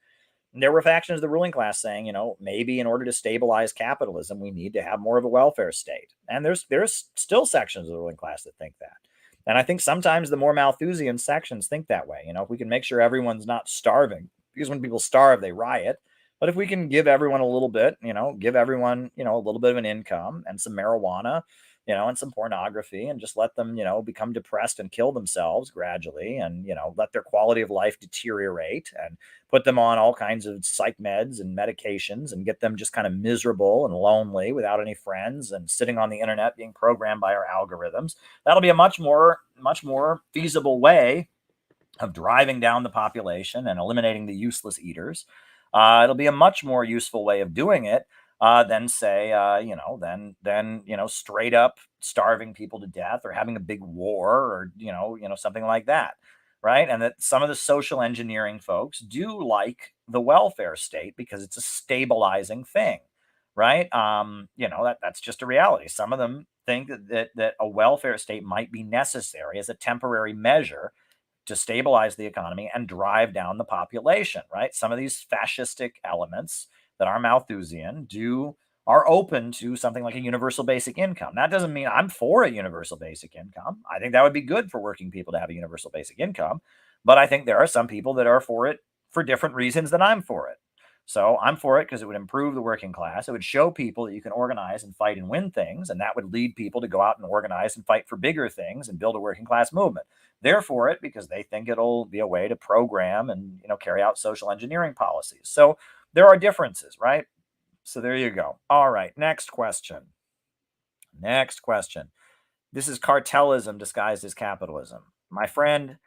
And there were factions of the ruling class saying, maybe in order to stabilize capitalism, we need to have more of a welfare state. And there's still sections of the ruling class that think that. And I think sometimes the more Malthusian sections think that way. If we can make sure everyone's not starving, because when people starve, they riot. But if we can give everyone a little bit, give everyone, a little bit of an income and some marijuana, and some pornography and just let them, become depressed and kill themselves gradually and, let their quality of life deteriorate and put them on all kinds of psych meds and medications and get them just kind of miserable and lonely without any friends and sitting on the internet being programmed by our algorithms. That'll be a much more feasible way of driving down the population and eliminating the useless eaters. It'll be a much more useful way of doing it than say, straight up starving people to death or having a big war or, something like that. Right. And that some of the social engineering folks do like the welfare state because it's a stabilizing thing. Right. That's just a reality. Some of them think that a welfare state might be necessary as a temporary measure to stabilize the economy and drive down the population, right? Some of these fascistic elements that are Malthusian are open to something like a universal basic income. That doesn't mean I'm for a universal basic income. I think that would be good for working people to have a universal basic income, but I think there are some people that are for it for different reasons than I'm for it. So I'm for it because it would improve the working class. It would show people that you can organize and fight and win things, and that would lead people to go out and organize and fight for bigger things and build a working class movement. They're for it because they think it'll be a way to program and carry out social engineering policies. So there are differences, right? So there you go. All right, next question. This is cartelism disguised as capitalism. My friend,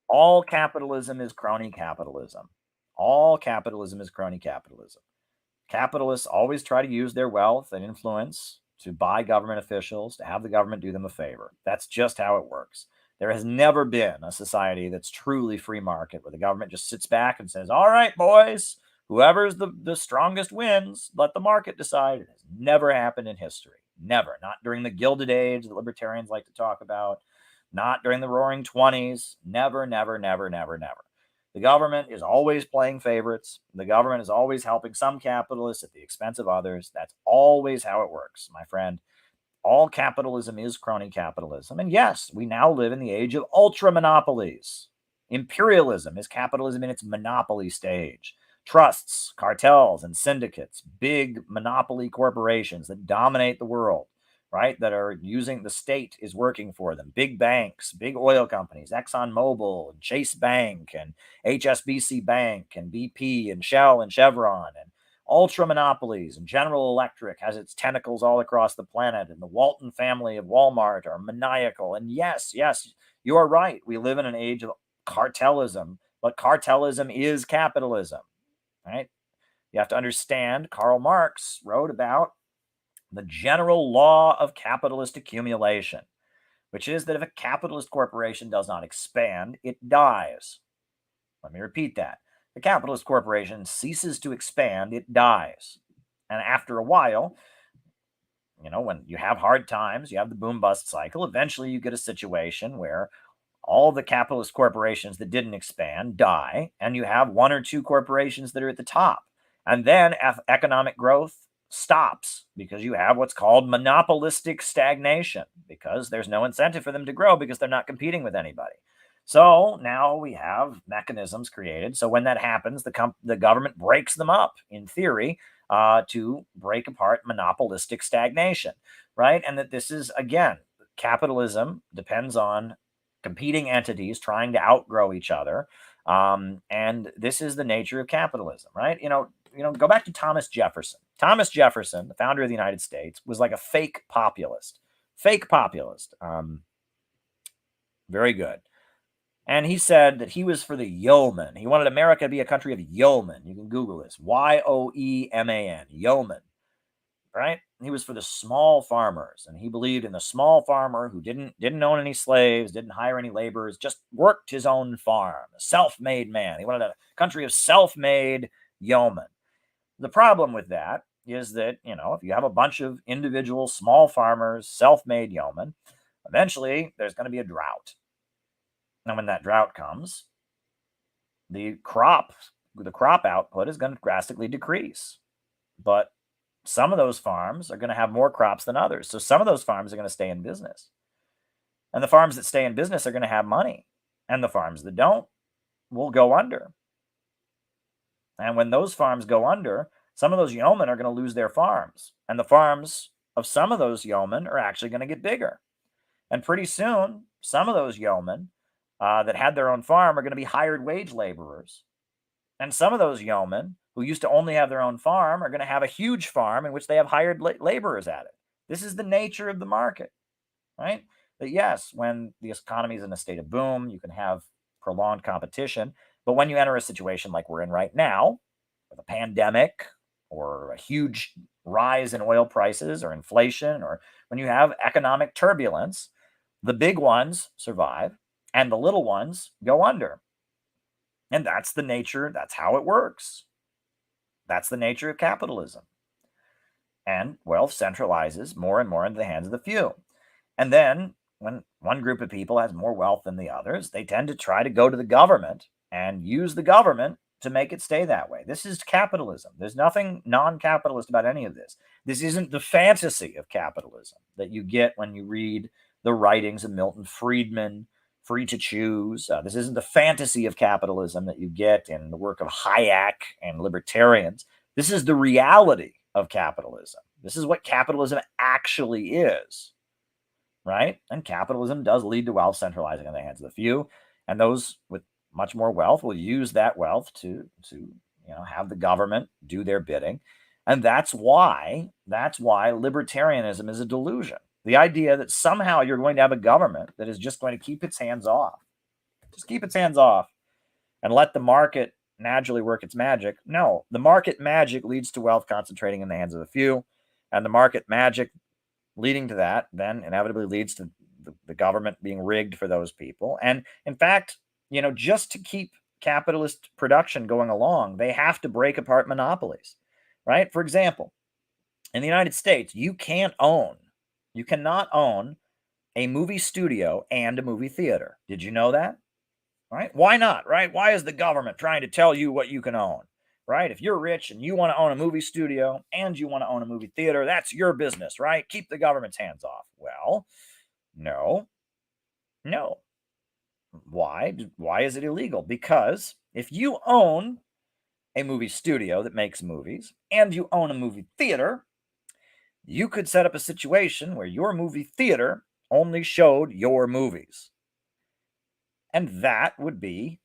all capitalism is crony capitalism. All capitalism is crony capitalism. Capitalists always try to use their wealth and influence to buy government officials, to have the government do them a favor. That's just how it works. There has never been a society that's truly free market where the government just sits back and says, all right, boys, whoever's the strongest wins, let the market decide. It has never happened in history. Never. Not during the Gilded Age that libertarians like to talk about. Not during the Roaring 20s. Never, never, never, never, never. The government is always playing favorites. The government is always helping some capitalists at the expense of others. That's always how it works, my friend. All capitalism is crony capitalism. And yes, we now live in the age of ultra monopolies. Imperialism is capitalism in its monopoly stage. Trusts, cartels, and syndicates, big monopoly corporations that dominate the world, right? That are using the state is working for them. Big banks, big oil companies, ExxonMobil, and Chase Bank, and HSBC Bank, and BP, and Shell, and Chevron, and ultra monopolies. And General Electric has its tentacles all across the planet. And the Walton family of Walmart are maniacal. And yes, you are right. We live in an age of cartelism, but cartelism is capitalism, right? You have to understand, Karl Marx wrote about the general law of capitalist accumulation, which is that if a capitalist corporation does not expand, it dies. Let me repeat that. the capitalist corporation ceases to expand, it dies. And after a while, when you have hard times, you have the boom bust cycle, eventually you get a situation where all the capitalist corporations that didn't expand die, and you have one or two corporations that are at the top. And then economic growth stops because you have what's called monopolistic stagnation, because there's no incentive for them to grow because they're not competing with anybody. So now we have mechanisms created. So when that happens, the government breaks them up, in theory, to break apart monopolistic stagnation, right? And that this is, again, capitalism depends on competing entities trying to outgrow each other. And this is the nature of capitalism, right? Go back to Thomas Jefferson. Thomas Jefferson, the founder of the United States, was like a fake populist. Fake populist. Very good. And he said that he was for the yeoman. He wanted America to be a country of yeomen. You can Google this. Yoeman, yeoman. Right? He was for the small farmers, and he believed in the small farmer who didn't own any slaves, didn't hire any laborers, just worked his own farm, a self-made man. He wanted a country of self-made yeomen. The problem with that is that, if you have a bunch of individual small farmers, self-made yeomen, eventually there's going to be a drought. And when that drought comes, the crop output is going to drastically decrease. But some of those farms are going to have more crops than others. So some of those farms are going to stay in business. And the farms that stay in business are going to have money. And the farms that don't will go under. And when those farms go under, some of those yeomen are going to lose their farms. And the farms of some of those yeomen are actually going to get bigger. And pretty soon, some of those yeomen that had their own farm are going to be hired wage laborers. And some of those yeomen who used to only have their own farm are going to have a huge farm in which they have hired laborers at it. This is the nature of the market, right? That yes, when the economy is in a state of boom, you can have prolonged competition. But when you enter a situation like we're in right now, with a pandemic or a huge rise in oil prices or inflation, or when you have economic turbulence, the big ones survive and the little ones go under. And that's the nature, that's how it works. That's the nature of capitalism. And wealth centralizes more and more into the hands of the few. And then when one group of people has more wealth than the others, they tend to try to go to the government and use the government to make it stay that way. This is capitalism. There's nothing non-capitalist about any of this. This isn't the fantasy of capitalism that you get when you read the writings of Milton Friedman, Free to Choose. This isn't the fantasy of capitalism that you get in the work of Hayek and libertarians. This is the reality of capitalism. This is what capitalism actually is, right? And capitalism does lead to wealth centralizing in the hands of the few, and those with much more wealth will use that wealth to have the government do their bidding. And that's why libertarianism is a delusion. The idea that somehow you're going to have a government that is just going to keep its hands off. Just keep its hands off and let the market naturally work its magic. No, the market magic leads to wealth concentrating in the hands of the few. And the market magic leading to that then inevitably leads to the government being rigged for those people. And in fact, just to keep capitalist production going along, they have to break apart monopolies, right? For example, in the United States, you cannot own a movie studio and a movie theater. Did you know that? Right? Why not? Right? Why is the government trying to tell you what you can own? Right? If you're rich and you want to own a movie studio and you want to own a movie theater, that's your business, right? Keep the government's hands off. Well, no. Why? Why is it illegal? Because if you own a movie studio that makes movies and you own a movie theater, you could set up a situation where your movie theater only showed your movies. And that would be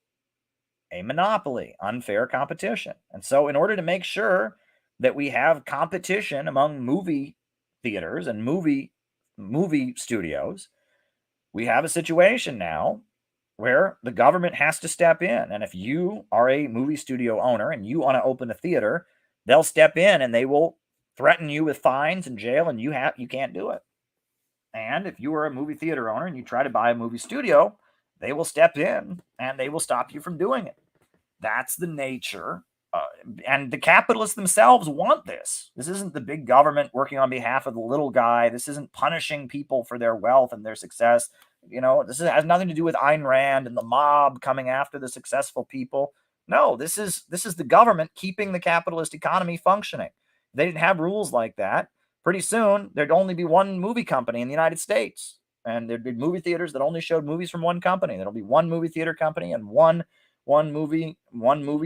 a monopoly, unfair competition. And so in order to make sure that we have competition among movie theaters and movie studios, we have a situation now where the government has to step in. And if you are a movie studio owner and you want to open a theater, they'll step in and they will threaten you with fines and jail, and you can't do it. And if you are a movie theater owner and you try to buy a movie studio, they will step in and they will stop you from doing it. That's the nature. And the capitalists themselves want this. This isn't the big government working on behalf of the little guy. This isn't punishing people for their wealth and their success. Has nothing to do with Ayn Rand and the mob coming after the successful people. No, this is the government keeping the capitalist economy functioning. If they didn't have rules like that, pretty soon there'd only be one movie company in the United States, and there'd be movie theaters that only showed movies from one company. There'll be one movie theater company and one movie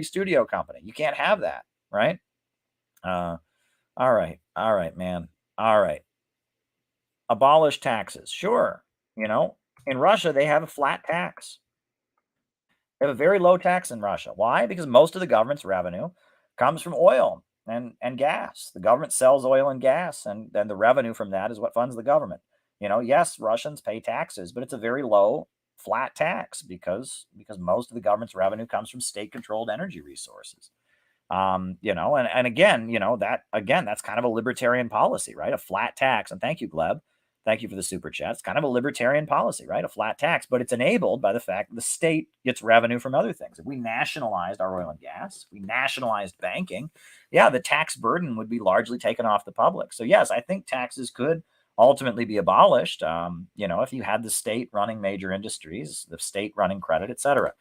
studio company. You can't have that, right? All right, man. All right. Abolish taxes. Sure. In Russia, they have a flat tax. They have a very low tax in Russia. Why? Because most of the government's revenue comes from oil and gas. The government sells oil and gas, and then the revenue from that is what funds the government. Yes, Russians pay taxes, but it's a very low, flat tax because most of the government's revenue comes from state-controlled energy resources. And again, that's kind of a libertarian policy, right? A flat tax. And thank you, Gleb. Thank you for the super chat. It's kind of a libertarian policy, right? A flat tax, but it's enabled by the fact that the state gets revenue from other things. If we nationalized our oil and gas, we nationalized banking, the tax burden would be largely taken off the public. So yes, I think taxes could ultimately be abolished. If you had the state running major industries, the state running credit, etc.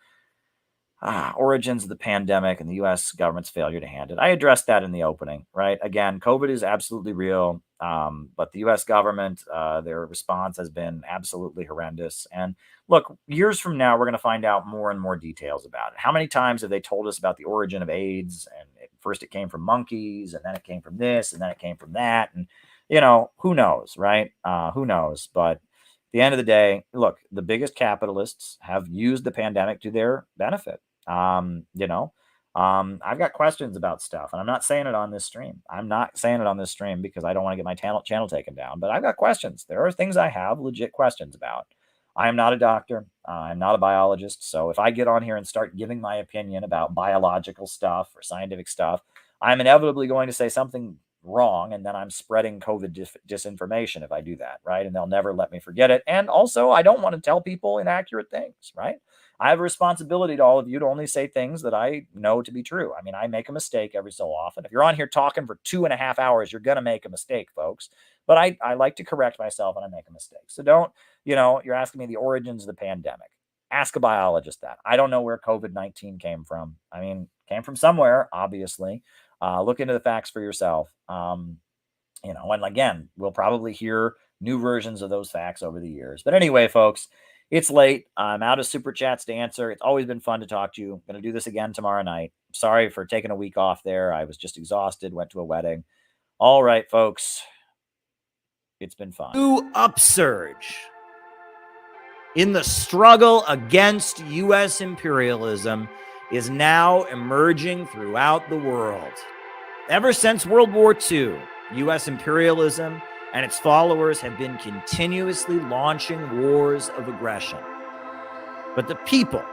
Origins of the pandemic and the U.S. government's failure to handle it. I addressed that in the opening, right? Again, COVID is absolutely real, but the U.S. government, their response has been absolutely horrendous. And look, years from now, we're going to find out more and more details about it. How many times have they told us about the origin of AIDS? And first it came from monkeys, and then it came from this, and then it came from that. And, who knows, right? Who knows? But at the end of the day, look, the biggest capitalists have used the pandemic to their benefit. I've got questions about stuff, and I'm not saying it on this stream. I'm not saying it on this stream because I don't want to get my channel taken down, but I've got questions. There are things I have legit questions about. I am not a doctor. I'm not a biologist. So if I get on here and start giving my opinion about biological stuff or scientific stuff, I'm inevitably going to say something wrong, and then I'm spreading COVID disinformation if I do that, right? And they'll never let me forget it. And also, I don't want to tell people inaccurate things, right? I have a responsibility to all of you to only say things that I know to be true. I mean, I make a mistake every so often. If you're on here talking for 2.5 hours, you're going to make a mistake, folks. But I like to correct myself when I make a mistake. So don't, you're asking me the origins of the pandemic. Ask a biologist that. I don't know where COVID-19 came from. I mean, came from somewhere, obviously. Look into the facts for yourself. And again, we'll probably hear new versions of those facts over the years. But anyway, folks, it's late. I'm out of super chats to answer. It's always been fun to talk to you. I'm going to do this again tomorrow night. Sorry for taking a week off there. I was just exhausted, went to a wedding. All right, folks. It's been fun. New upsurge in the struggle against U.S. imperialism is now emerging throughout the world. Ever since World War II, U.S. imperialism and its followers have been continuously launching wars of aggression. But the people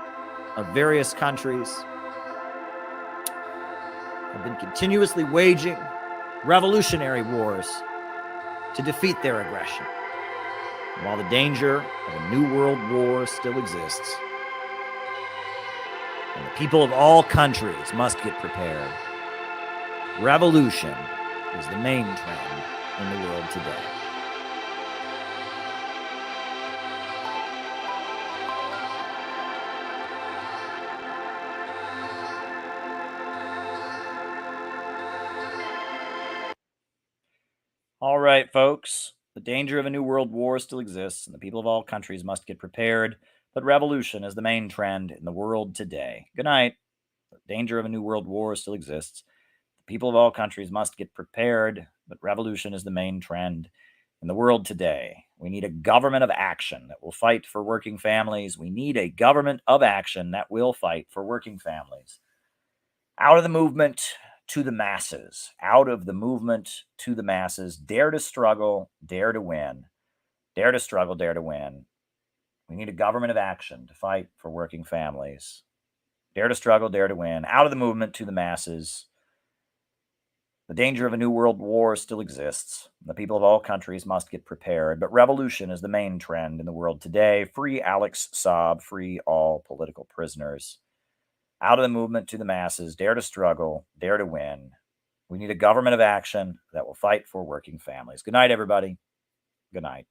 of various countries have been continuously waging revolutionary wars to defeat their aggression. And while the danger of a new world war still exists, and the people of all countries must get prepared, revolution is the main trend in the world today. All right, folks. The danger of a new world war still exists, and the people of all countries must get prepared, but revolution is the main trend in the world today. Good night. The danger of a new world war still exists. The people of all countries must get prepared, but revolution is the main trend in the world today. We need a government of action that will fight for working families. We need a government of action that will fight for working families. Out of the movement to the masses. Out of the movement to the masses. Dare to struggle, dare to win. Dare to struggle, dare to win. We need a government of action to fight for working families. Dare to struggle, dare to win. Out of the movement to the masses. The danger of a new world war still exists. The people of all countries must get prepared, but revolution is the main trend in the world today. Free Alex Saab, free all political prisoners. Out of the movement to the masses. Dare to struggle. Dare to win. We need a government of action that will fight for working families. Good night, everybody. Good night.